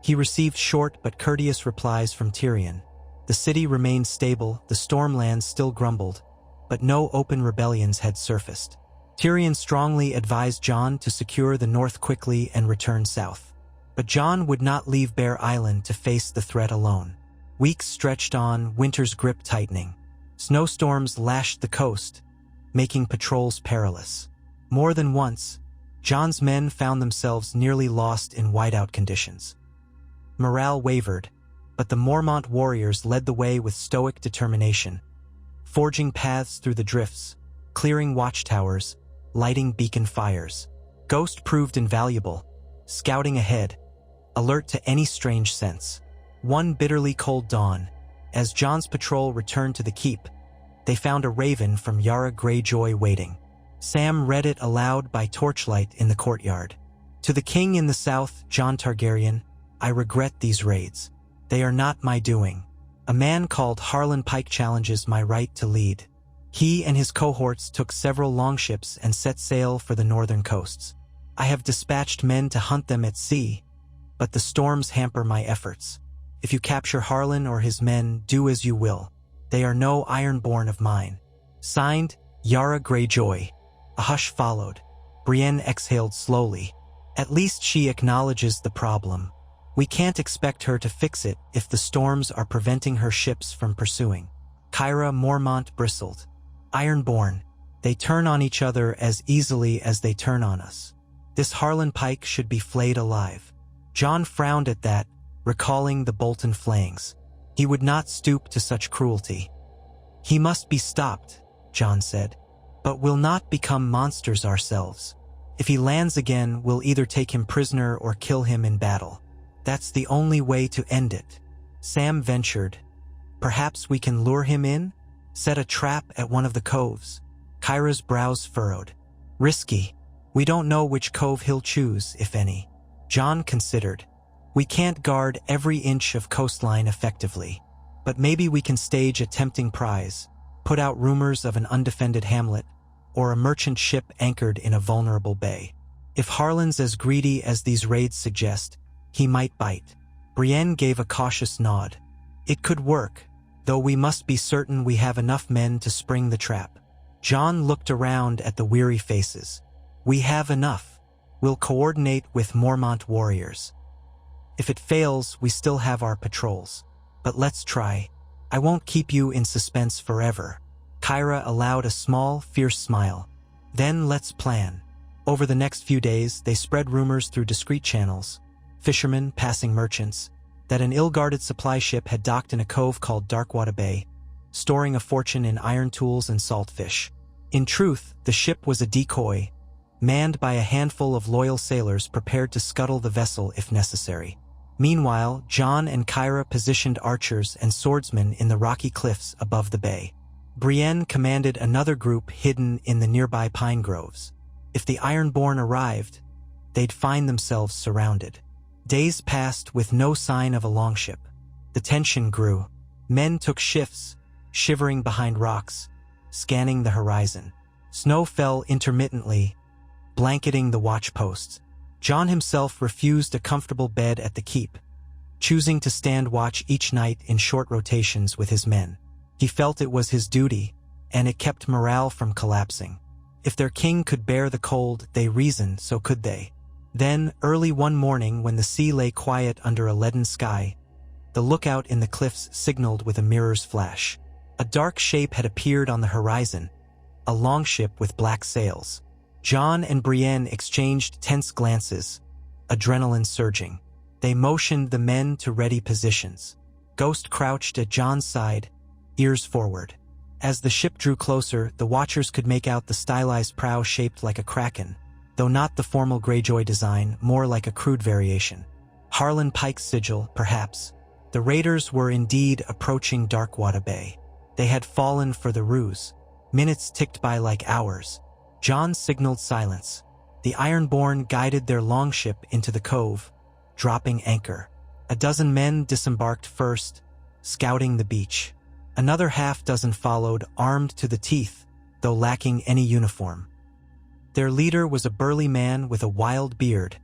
He received short but courteous replies from Tyrion. The city remained stable, the Stormland still grumbled, but no open rebellions had surfaced. Tyrion strongly advised Jon to secure the north quickly and return south. But Jon would not leave Bear Island to face the threat alone. Weeks stretched on, winter's grip tightening. Snowstorms lashed the coast, making patrols perilous. More than once, Jon's men found themselves nearly lost in whiteout conditions. Morale wavered, but the Mormont warriors led the way with stoic determination, forging paths through the drifts, clearing watchtowers, lighting beacon fires. Ghost proved invaluable, scouting ahead, alert to any strange sense. One bitterly cold dawn, as Jon's patrol returned to the keep, they found a raven from Yara Greyjoy waiting. Sam read it aloud by torchlight in the courtyard. "To the king in the south, Jon Targaryen, I regret these raids. They are not my doing. A man called Harlan Pike challenges my right to lead. He and his cohorts took several longships and set sail for the northern coasts. I have dispatched men to hunt them at sea, but the storms hamper my efforts. If you capture Harlan or his men, do as you will. They are no ironborn of mine. Signed, Yara Greyjoy." A hush followed. Brienne exhaled slowly. At least she acknowledges the problem. We can't expect her to fix it if the storms are preventing her ships from pursuing. Kyra Mormont bristled. Ironborn, they turn on each other as easily as they turn on us. This Harlan Pike should be flayed alive. Jon frowned at that, recalling the Bolton flayings. He would not stoop to such cruelty. "He must be stopped," Jon said, "but we'll not become monsters ourselves. If he lands again, we'll either take him prisoner or kill him in battle. That's the only way to end it." Sam ventured. "Perhaps we can lure him in? Set a trap at one of the coves." Kyra's brows furrowed. "Risky. We don't know which cove he'll choose, if any." Jon considered. "We can't guard every inch of coastline effectively, but maybe we can stage a tempting prize, put out rumors of an undefended hamlet, or a merchant ship anchored in a vulnerable bay. If Harlan's as greedy as these raids suggest, he might bite." Brienne gave a cautious nod. "It could work, though we must be certain we have enough men to spring the trap." Jon looked around at the weary faces. "We have enough. We'll coordinate with Mormont warriors. If it fails, we still have our patrols. But let's try. I won't keep you in suspense forever." Kyra allowed a small, fierce smile. Then let's plan. Over the next few days, they spread rumors through discreet channels, fishermen passing merchants, that an ill-guarded supply ship had docked in a cove called Darkwater Bay, storing a fortune in iron tools and salt fish. In truth, the ship was a decoy, manned by a handful of loyal sailors prepared to scuttle the vessel if necessary. Meanwhile, Jon and Kyra positioned archers and swordsmen in the rocky cliffs above the bay. Brienne commanded another group hidden in the nearby pine groves. If the Ironborn arrived, they'd find themselves surrounded. Days passed with no sign of a longship. The tension grew. Men took shifts, shivering behind rocks, scanning the horizon. Snow fell intermittently, blanketing the watch posts. Jon himself refused a comfortable bed at the keep, choosing to stand watch each night in short rotations with his men. He felt it was his duty, and it kept morale from collapsing. If their king could bear the cold, they reasoned, so could they. Then, early one morning when the sea lay quiet under a leaden sky, the lookout in the cliffs signaled with a mirror's flash. A dark shape had appeared on the horizon, a longship with black sails. Jon and Brienne exchanged tense glances, adrenaline surging. They motioned the men to ready positions. Ghost crouched at Jon's side, ears forward. As the ship drew closer, the watchers could make out the stylized prow shaped like a kraken, though not the formal Greyjoy design, more like a crude variation. Harlan Pike's sigil, perhaps. The raiders were indeed approaching Darkwater Bay. They had fallen for the ruse. Minutes ticked by like hours. Jon signaled silence. The Ironborn guided their longship into the cove, dropping anchor. A dozen men disembarked first, scouting the beach. Another half-dozen followed, armed to the teeth, though lacking any uniform. Their leader was a burly man with a wild beard,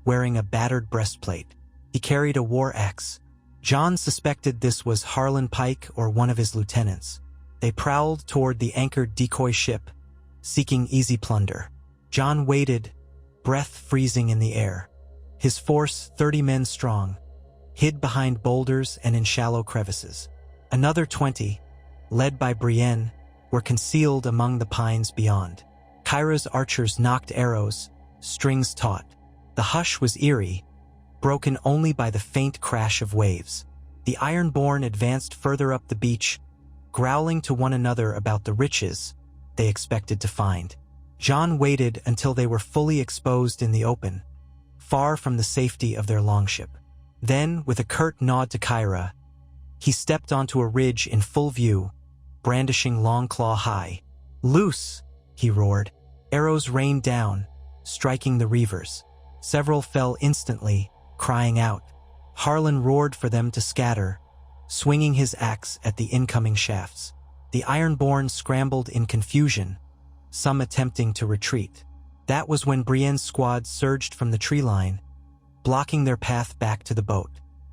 wearing a battered breastplate. He carried a war axe. Jon suspected this was Harlan Pike or one of his lieutenants. They prowled toward the anchored decoy ship, seeking easy plunder. Jon waited, breath freezing in the air. His force, 30 men strong, hid behind boulders and in shallow crevices. Another 20, led by Brienne, were concealed among the pines beyond. Kyra's archers knocked arrows, strings taut. The hush was eerie, broken only by the faint crash of waves. The Ironborn advanced further up the beach, growling to one another about the riches they expected to find. Jon waited until they were fully exposed in the open, far from the safety of their longship. Then, with a curt nod to Kyra, he stepped onto a ridge in full view, brandishing Longclaw high. "Loose!" he roared. Arrows rained down, striking the reavers. Several fell instantly, crying out. Harlan roared for them to scatter, swinging his axe at the incoming shafts. The Ironborn scrambled in confusion, some attempting to retreat. That was when Brienne's squad surged from the tree line, blocking their path back to the boat.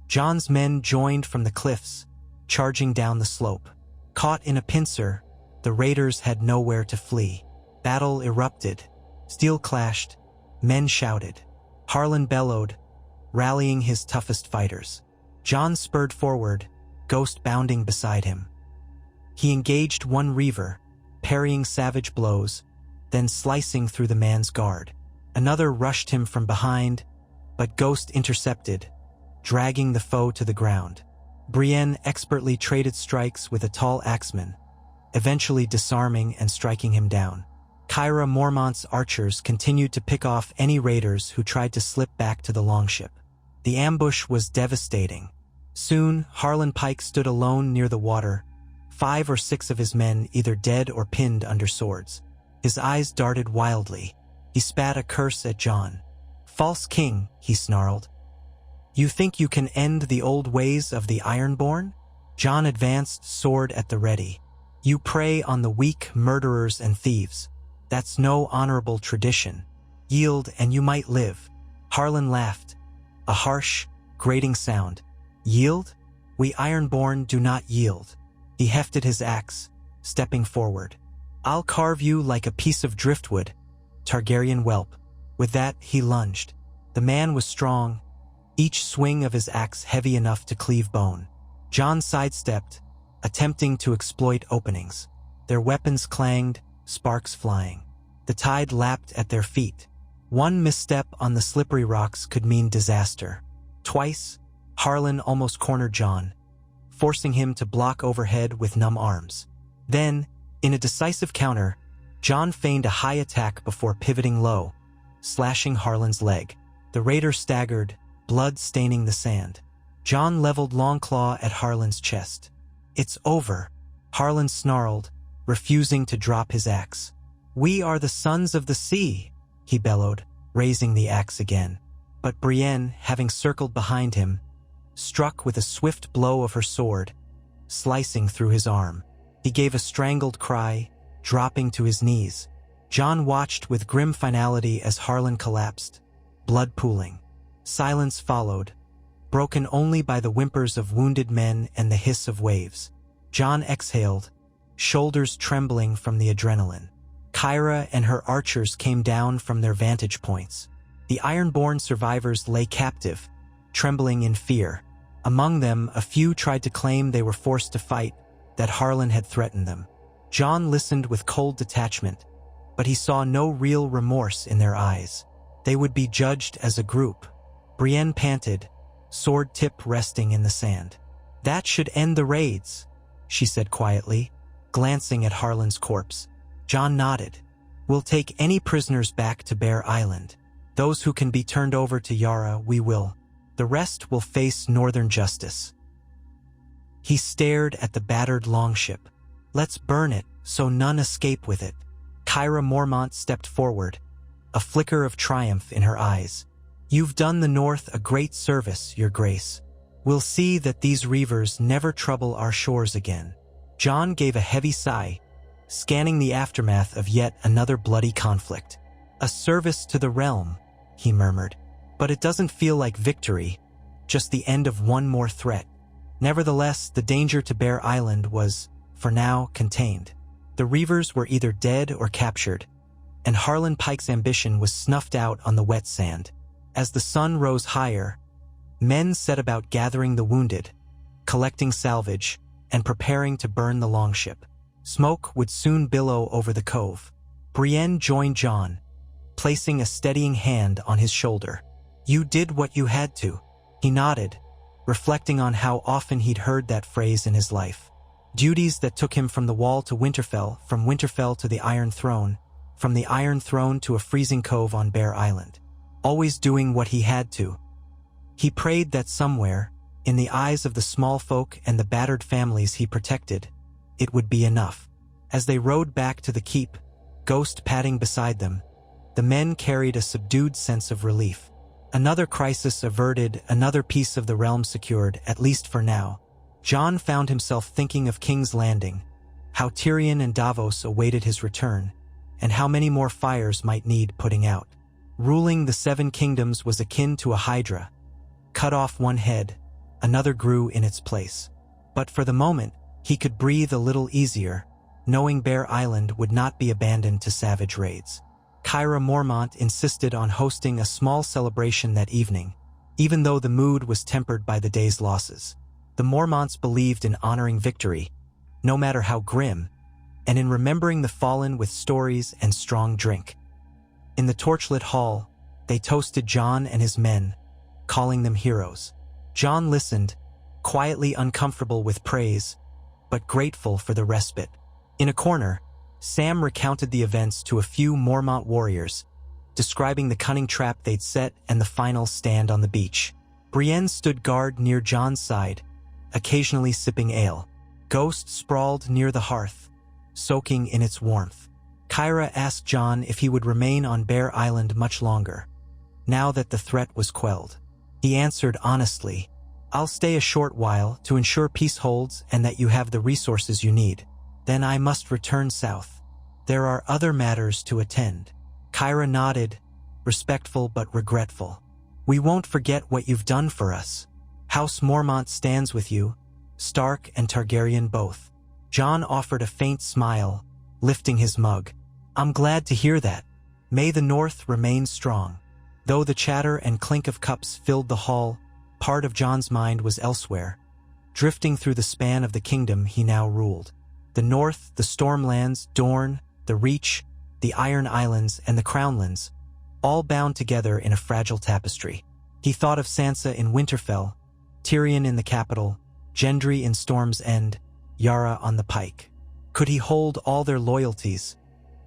Jon's men joined from the cliffs, charging down the slope. Caught in a pincer, the raiders had nowhere to flee. Battle erupted. Steel clashed. Men shouted. Harlan bellowed, rallying his toughest fighters. Jon spurred forward, Ghost bounding beside him. He engaged one reaver, parrying savage blows, then slicing through the man's guard. Another rushed him from behind, but Ghost intercepted, dragging the foe to the ground. Brienne expertly traded strikes with a tall axeman, eventually disarming and striking him down. Kyra Mormont's archers continued to pick off any raiders who tried to slip back to the longship. The ambush was devastating. Soon, Harlan Pike stood alone near the water, 5 or 6 of his men either dead or pinned under swords. His eyes darted wildly. He spat a curse at Jon. "False king," he snarled. "You think you can end the old ways of the Ironborn?" Jon advanced, sword at the ready. "You prey on the weak, murderers and thieves. That's no honorable tradition. Yield and you might live." Harlan laughed, a harsh, grating sound. "Yield? We Ironborn do not yield." He hefted his axe, stepping forward. "I'll carve you like a piece of driftwood, Targaryen whelp." With that, he lunged. The man was strong, each swing of his axe heavy enough to cleave bone. Jon sidestepped, attempting to exploit openings. Their weapons clanged, sparks flying. The tide lapped at their feet. One misstep on the slippery rocks could mean disaster. Twice, Harlan almost cornered Jon, forcing him to block overhead with numb arms. Then, in a decisive counter, Jon feigned a high attack before pivoting low, slashing Harlan's leg. The raider staggered, blood staining the sand. Jon leveled Longclaw at Harlan's chest. "It's over," Harlan snarled, refusing to drop his axe. "We are the sons of the sea," he bellowed, raising the axe again. But Brienne, having circled behind him, struck with a swift blow of her sword, slicing through his arm. He gave a strangled cry, dropping to his knees. Jon watched with grim finality as Harlan collapsed, blood pooling. Silence followed, broken only by the whimpers of wounded men and the hiss of waves. Jon exhaled, shoulders trembling from the adrenaline. Kyra and her archers came down from their vantage points. The Ironborn survivors lay captive, trembling in fear. Among them, a few tried to claim they were forced to fight, that Harlan had threatened them. Jon listened with cold detachment, but he saw no real remorse in their eyes. They would be judged as a group. Brienne panted, sword tip resting in the sand. "That should end the raids," she said quietly, glancing at Harlan's corpse. Jon nodded. "We'll take any prisoners back to Bear Island. Those who can be turned over to Yara, we will. The rest will face northern justice." He stared at the battered longship. "Let's burn it, so none escape with it." Kyra Mormont stepped forward, a flicker of triumph in her eyes. "You've done the North a great service, Your Grace. We'll see that these reavers never trouble our shores again." Jon gave a heavy sigh, scanning the aftermath of yet another bloody conflict. "A service to the realm," he murmured. "But it doesn't feel like victory, just the end of one more threat." Nevertheless, the danger to Bear Island was, for now, contained. The reavers were either dead or captured, and Harlan Pike's ambition was snuffed out on the wet sand. As the sun rose higher, men set about gathering the wounded, collecting salvage, and preparing to burn the longship. Smoke would soon billow over the cove. Brienne joined Jon, placing a steadying hand on his shoulder. "You did what you had to." He nodded, reflecting on how often he'd heard that phrase in his life. Duties that took him from the Wall to Winterfell, from Winterfell to the Iron Throne, from the Iron Throne to a freezing cove on Bear Island. Always doing what he had to. He prayed that somewhere, in the eyes of the small folk and the battered families he protected, it would be enough. As they rowed back to the keep, Ghost padding beside them, the men carried a subdued sense of relief. Another crisis averted, another piece of the realm secured, at least for now. Jon found himself thinking of King's Landing, how Tyrion and Davos awaited his return, and how many more fires might need putting out. Ruling the Seven Kingdoms was akin to a hydra. Cut off one head, another grew in its place. But for the moment, he could breathe a little easier, knowing Bear Island would not be abandoned to savage raids. Kyra Mormont insisted on hosting a small celebration that evening, even though the mood was tempered by the day's losses. The Mormonts believed in honoring victory, no matter how grim, and in remembering the fallen with stories and strong drink. In the torchlit hall, they toasted Jon and his men, calling them heroes. Jon listened, quietly uncomfortable with praise, but grateful for the respite. In a corner, Sam recounted the events to a few Mormont warriors, describing the cunning trap they'd set and the final stand on the beach. Brienne stood guard near Jon's side, occasionally sipping ale. Ghost sprawled near the hearth, soaking in its warmth. Kyra asked Jon if he would remain on Bear Island much longer, now that the threat was quelled. He answered honestly, "I'll stay a short while to ensure peace holds and that you have the resources you need. Then I must return south. There are other matters to attend." Kyra nodded, respectful but regretful. "We won't forget what you've done for us. House Mormont stands with you, Stark and Targaryen both." Jon offered a faint smile, lifting his mug. "I'm glad to hear that. May the North remain strong." Though the chatter and clink of cups filled the hall, part of Jon's mind was elsewhere, drifting through the span of the kingdom he now ruled. The north, the Stormlands, Dorne, the Reach, the Iron Islands, and the Crownlands, all bound together in a fragile tapestry. He thought of Sansa in Winterfell, Tyrion in the capital, Gendry in Storm's End, Yara on the pike. Could he hold all their loyalties,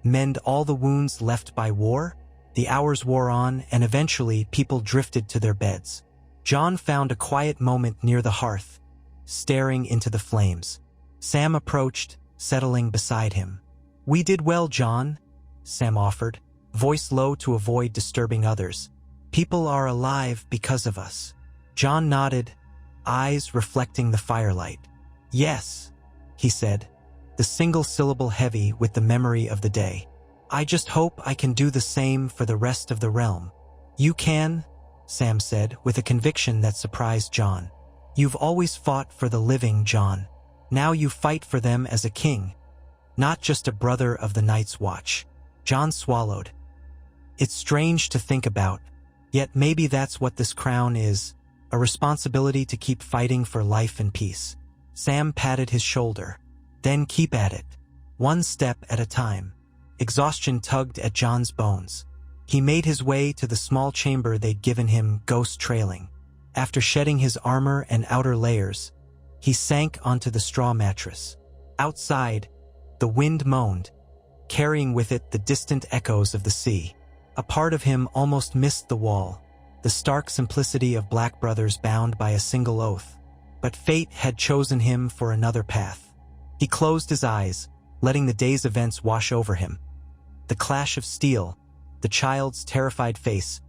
mend all the wounds left by war? The hours wore on, and eventually people drifted to their beds. Jon found a quiet moment near the hearth, staring into the flames. Sam approached, settling beside him. "We did well, Jon," Sam offered, voice low to avoid disturbing others. "People are alive because of us." Jon nodded, eyes reflecting the firelight. "Yes," he said, the single syllable heavy with the memory of the day. "I just hope I can do the same for the rest of the realm." "You can," Sam said, with a conviction that surprised Jon. "You've always fought for the living, Jon. Now you fight for them as a king, not just a brother of the Night's Watch." Jon swallowed. It's strange to think about, yet maybe that's what this crown is, a responsibility to keep fighting for life and peace. Sam patted his shoulder. "Then keep at it, one step at a time." Exhaustion tugged at Jon's bones. He made his way to the small chamber they'd given him, ghost trailing. After shedding his armor and outer layers, he sank onto the straw mattress. Outside, the wind moaned, carrying with it the distant echoes of the sea. A part of him almost missed the wall, the stark simplicity of black brothers bound by a single oath. But fate had chosen him for another path. He closed his eyes, letting the day's events wash over him. The clash of steel, the child's terrified face,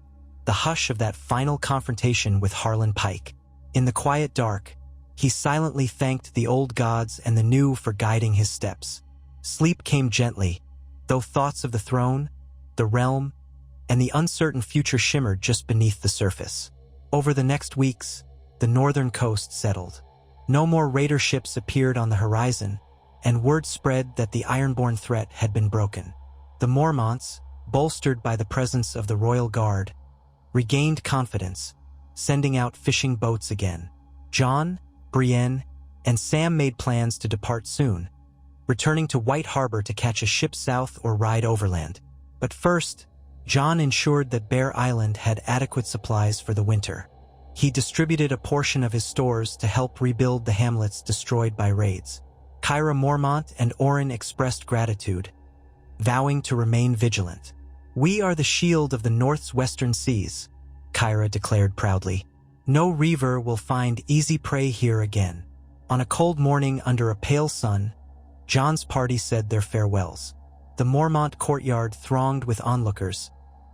the hush of that final confrontation with Harlan Pike. In the quiet dark, he silently thanked the old gods and the new for guiding his steps. Sleep came gently, though thoughts of the throne, the realm, and the uncertain future shimmered just beneath the surface. Over the next weeks, the northern coast settled. No more raider ships appeared on the horizon, and word spread that the Ironborn threat had been broken. The Mormonts, bolstered by the presence of the Royal Guard, regained confidence, sending out fishing boats again. Jon, Brienne, and Sam made plans to depart soon, returning to White Harbor to catch a ship south or ride overland. But first, Jon ensured that Bear Island had adequate supplies for the winter. He distributed a portion of his stores to help rebuild the hamlets destroyed by raids. Kyra Mormont and Oren expressed gratitude, vowing to remain vigilant. "We are the shield of the North's western seas," Kyra declared proudly. "No reaver will find easy prey here again." On a cold morning under a pale sun, Jon's party said their farewells. The Mormont courtyard thronged with onlookers,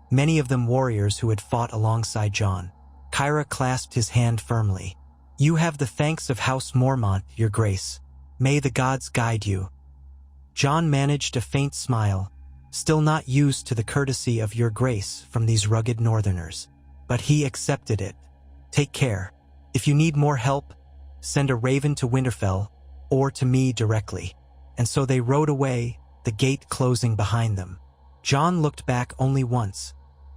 many of them warriors who had fought alongside Jon. Kyra clasped his hand firmly. "You have the thanks of House Mormont, Your Grace. May the gods guide you." Jon managed a faint smile, still not used to the courtesy of Your Grace from these rugged northerners. But he accepted it. "Take care. If you need more help, send a raven to Winterfell, or to me directly." And so they rode away, the gate closing behind them. Jon looked back only once,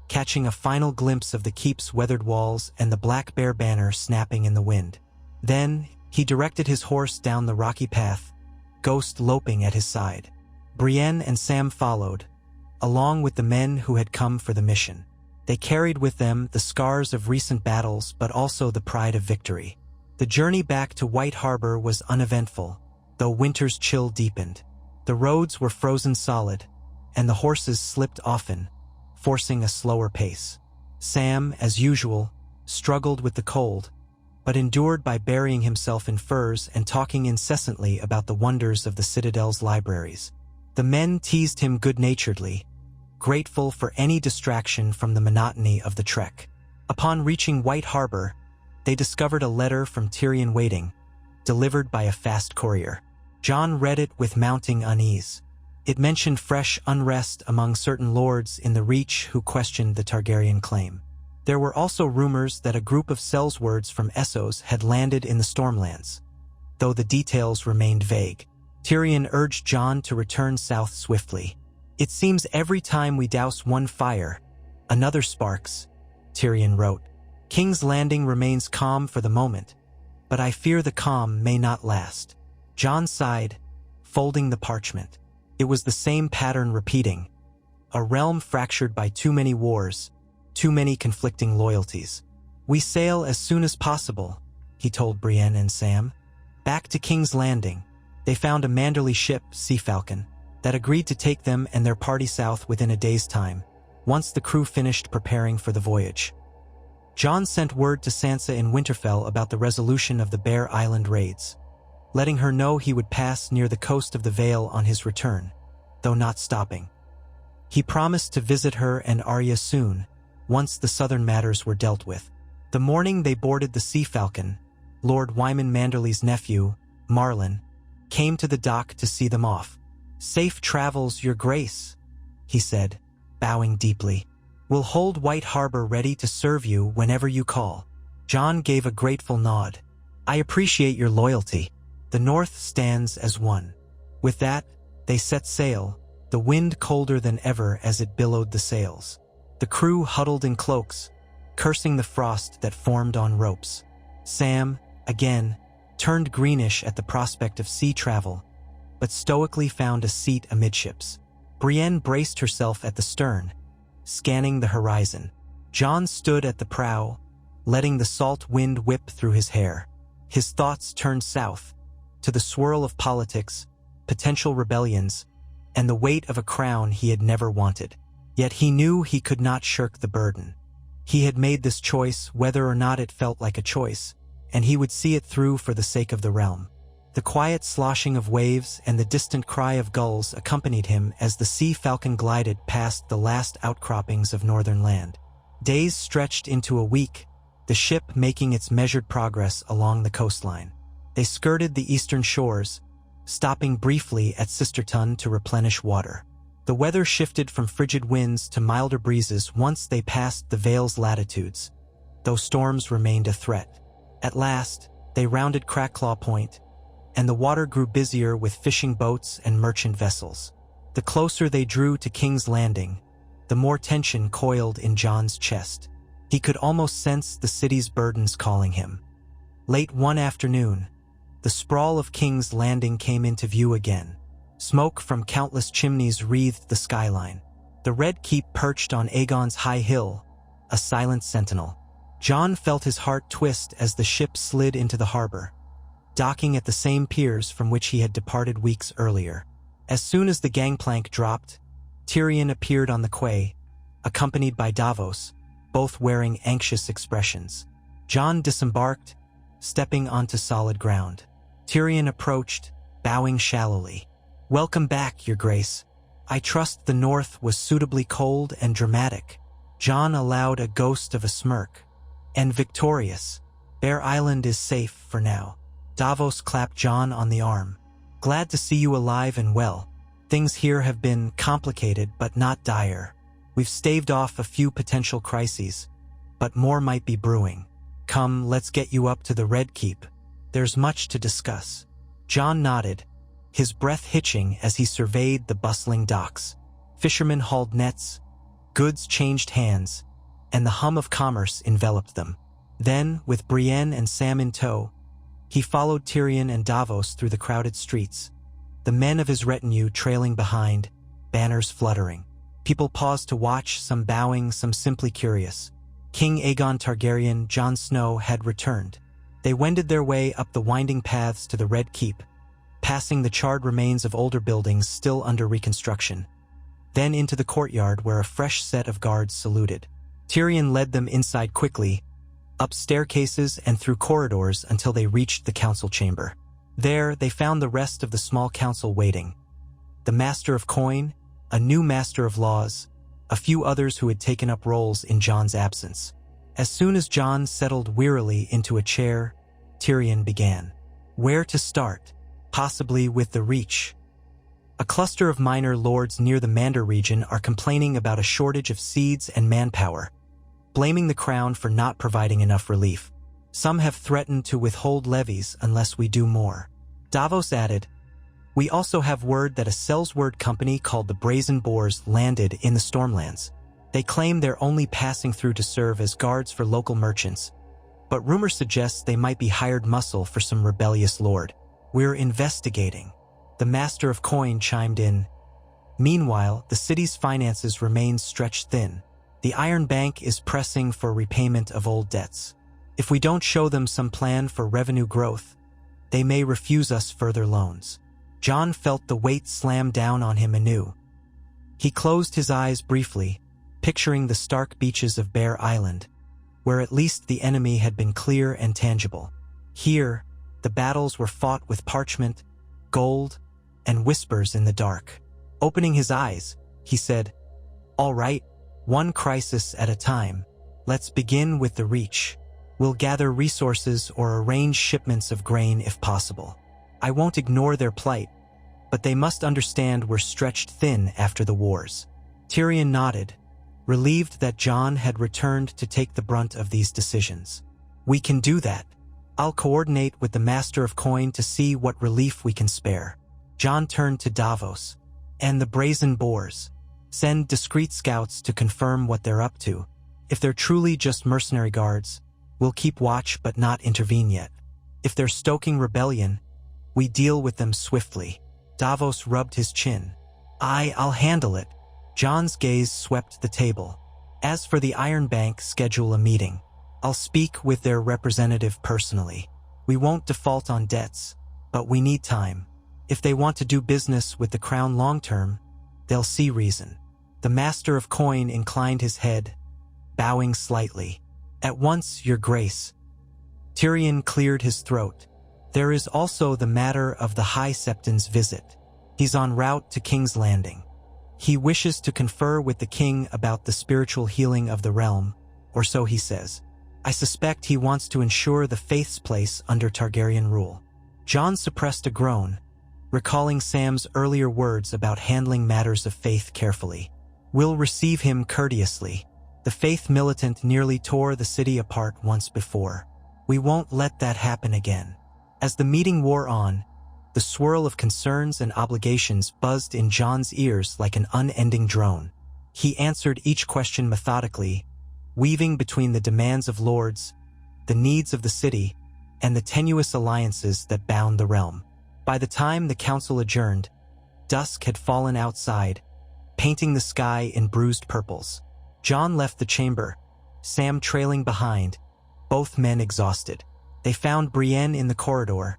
catching a final glimpse of the keep's weathered walls and the Black Bear banner snapping in the wind. Then he directed his horse down the rocky path, Ghost loping at his side. Brienne and Sam followed, along with the men who had come for the mission. They carried with them the scars of recent battles, but also the pride of victory. The journey back to White Harbor was uneventful, though winter's chill deepened. The roads were frozen solid, and the horses slipped often, forcing a slower pace. Sam, as usual, struggled with the cold, but endured by burying himself in furs and talking incessantly about the wonders of the Citadel's libraries. The men teased him good-naturedly, grateful for any distraction from the monotony of the trek. Upon reaching White Harbor, they discovered a letter from Tyrion waiting, delivered by a fast courier. Jon read it with mounting unease. It mentioned fresh unrest among certain lords in the Reach who questioned the Targaryen claim. There were also rumors that a group of sellswords from Essos had landed in the Stormlands, though the details remained vague. Tyrion urged Jon to return south swiftly. "It seems every time we douse one fire, another sparks," Tyrion wrote. "King's Landing remains calm for the moment, but I fear the calm may not last." Jon sighed, folding the parchment. It was the same pattern repeating. A realm fractured by too many wars, too many conflicting loyalties. "We sail as soon as possible," he told Brienne and Sam. Back to King's Landing, they found a Manderley ship, Sea Falcon, that agreed to take them and their party south within a day's time, once the crew finished preparing for the voyage. Jon sent word to Sansa in Winterfell about the resolution of the Bear Island raids, letting her know he would pass near the coast of the Vale on his return, though not stopping. He promised to visit her and Arya soon, once the southern matters were dealt with. The morning they boarded the Sea Falcon, Lord Wyman Manderley's nephew, Marlon, came to the dock to see them off. "Safe travels, Your Grace," he said, bowing deeply. "We'll hold White Harbor ready to serve you whenever you call." Jon gave a grateful nod. "I appreciate your loyalty. The North stands as one." With that, they set sail, the wind colder than ever as it billowed the sails. The crew huddled in cloaks, cursing the frost that formed on ropes. Sam, again, turned greenish at the prospect of sea travel, but stoically found a seat amidships. Brienne braced herself at the stern, scanning the horizon. Jon stood at the prow, letting the salt wind whip through his hair. His thoughts turned south, to the swirl of politics, potential rebellions, and the weight of a crown he had never wanted. Yet he knew he could not shirk the burden. He had made this choice whether or not it felt like a choice, and he would see it through for the sake of the realm. The quiet sloshing of waves and the distant cry of gulls accompanied him as the Sea Falcon glided past the last outcroppings of northern land. Days stretched into a week, the ship making its measured progress along the coastline. They skirted the eastern shores, stopping briefly at Sisterton to replenish water. The weather shifted from frigid winds to milder breezes once they passed the Vale's latitudes, though storms remained a threat. At last, they rounded Crackclaw Point, and the water grew busier with fishing boats and merchant vessels. The closer they drew to King's Landing, the more tension coiled in Jon's chest. He could almost sense the city's burdens calling him. Late one afternoon, the sprawl of King's Landing came into view again. Smoke from countless chimneys wreathed the skyline. The Red Keep perched on Aegon's high hill, a silent sentinel. Jon felt his heart twist as the ship slid into the harbor, docking at the same piers from which he had departed weeks earlier. As soon as the gangplank dropped, Tyrion appeared on the quay, accompanied by Davos, both wearing anxious expressions. Jon disembarked, stepping onto solid ground. Tyrion approached, bowing shallowly. "Welcome back, Your Grace. I trust the North was suitably cold and dramatic." Jon allowed a ghost of a smirk. "And victorious. Bear Island is safe for now." Davos clapped Jon on the arm. "Glad to see you alive and well. Things here have been complicated but not dire. We've staved off a few potential crises, but more might be brewing. Come, let's get you up to the Red Keep. There's much to discuss." Jon nodded, his breath hitching as he surveyed the bustling docks. Fishermen hauled nets, goods changed hands, and the hum of commerce enveloped them. Then, with Brienne and Sam in tow, he followed Tyrion and Davos through the crowded streets, the men of his retinue trailing behind, banners fluttering. People paused to watch, some bowing, some simply curious. King Aegon Targaryen, Jon Snow, had returned. They wended their way up the winding paths to the Red Keep, passing the charred remains of older buildings still under reconstruction, then into the courtyard where a fresh set of guards saluted. Tyrion led them inside quickly, up staircases and through corridors until they reached the council chamber. There, they found the rest of the small council waiting. The Master of Coin, a new Master of Laws, a few others who had taken up roles in Jon's absence. As soon as Jon settled wearily into a chair, Tyrion began. Where to start? Possibly with the Reach. A cluster of minor lords near the Mander region are complaining about a shortage of seeds and manpower, blaming the crown for not providing enough relief. Some have threatened to withhold levies unless we do more. Davos added, "We also have word that a Sellsword company called the Brazen Boars landed in the Stormlands. They claim they're only passing through to serve as guards for local merchants, but rumor suggests they might be hired muscle for some rebellious lord. We're investigating." The Master of Coin chimed in. Meanwhile, the city's finances remain stretched thin. The Iron Bank is pressing for repayment of old debts. If we don't show them some plan for revenue growth, they may refuse us further loans. Jon felt the weight slam down on him anew. He closed his eyes briefly, picturing the stark beaches of Bear Island, where at least the enemy had been clear and tangible. Here, the battles were fought with parchment, gold, and whispers in the dark. Opening his eyes, he said, "All right, one crisis at a time. Let's begin with the Reach. We'll gather resources or arrange shipments of grain if possible. I won't ignore their plight, but they must understand we're stretched thin after the wars." Tyrion nodded, relieved that Jon had returned to take the brunt of these decisions. "We can do that. I'll coordinate with the Master of Coin to see what relief we can spare." Jon turned to Davos. "And the Brazen Boars. Send discreet scouts to confirm what they're up to. If they're truly just mercenary guards, we'll keep watch but not intervene yet. If they're stoking rebellion, we deal with them swiftly." Davos rubbed his chin. I'll handle it." Jon's gaze swept the table. "As for the Iron Bank, schedule a meeting. I'll speak with their representative personally. We won't default on debts, but we need time. If they want to do business with the Crown long-term, they'll see reason." The Master of Coin inclined his head, bowing slightly. "At once, Your Grace." Tyrion cleared his throat. "There is also the matter of the High Septon's visit. He's en route to King's Landing. He wishes to confer with the king about the spiritual healing of the realm, or so he says. I suspect he wants to ensure the faith's place under Targaryen rule." Jon suppressed a groan, recalling Sam's earlier words about handling matters of faith carefully. "We'll receive him courteously. The faith militant nearly tore the city apart once before. We won't let that happen again." As the meeting wore on, the swirl of concerns and obligations buzzed in Jon's ears like an unending drone. He answered each question methodically, weaving between the demands of lords, the needs of the city, and the tenuous alliances that bound the realm. By the time the council adjourned, dusk had fallen outside, painting the sky in bruised purples. Jon left the chamber, Sam trailing behind, both men exhausted. They found Brienne in the corridor,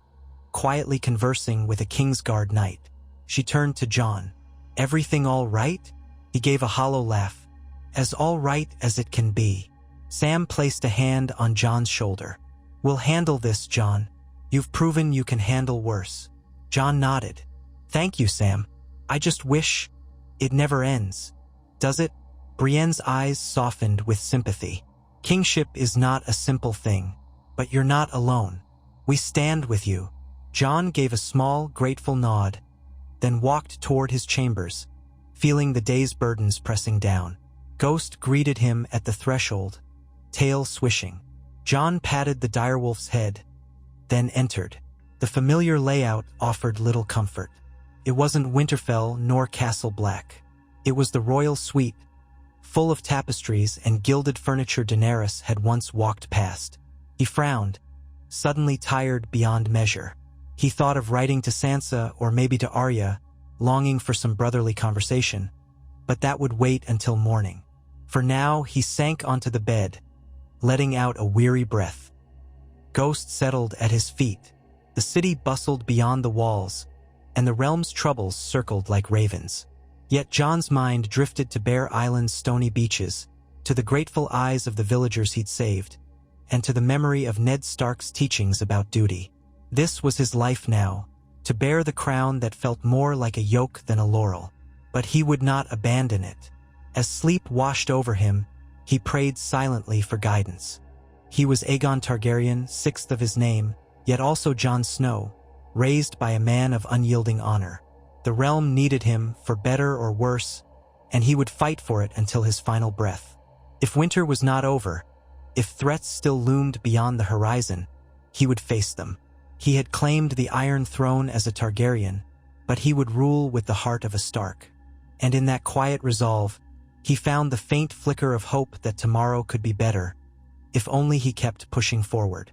quietly conversing with a Kingsguard knight. She turned to Jon. "Everything all right?" He gave a hollow laugh. "As all right as it can be." Sam placed a hand on Jon's shoulder. "We'll handle this, Jon. You've proven you can handle worse." Jon nodded. "Thank you, Sam. I just wish it never ends." "Does it?" Brienne's eyes softened with sympathy. "Kingship is not a simple thing, but you're not alone. We stand with you." Jon gave a small, grateful nod, then walked toward his chambers, feeling the day's burdens pressing down. Ghost greeted him at the threshold, tail swishing. Jon patted the direwolf's head, then entered. The familiar layout offered little comfort. It wasn't Winterfell nor Castle Black. It was the royal suite, full of tapestries and gilded furniture Daenerys had once walked past. He frowned, suddenly tired beyond measure. He thought of writing to Sansa or maybe to Arya, longing for some brotherly conversation, but that would wait until morning. For now, he sank onto the bed, letting out a weary breath. Ghost settled at his feet. The city bustled beyond the walls, and the realm's troubles circled like ravens. Yet Jon's mind drifted to Bear Island's stony beaches, to the grateful eyes of the villagers he'd saved, and to the memory of Ned Stark's teachings about duty. This was his life now, to bear the crown that felt more like a yoke than a laurel. But he would not abandon it. As sleep washed over him, he prayed silently for guidance. He was Aegon Targaryen, sixth of his name, yet also Jon Snow, raised by a man of unyielding honor. The realm needed him, for better or worse, and he would fight for it until his final breath. If winter was not over, if threats still loomed beyond the horizon, he would face them. He had claimed the Iron Throne as a Targaryen, but he would rule with the heart of a Stark. And in that quiet resolve, he found the faint flicker of hope that tomorrow could be better, if only he kept pushing forward.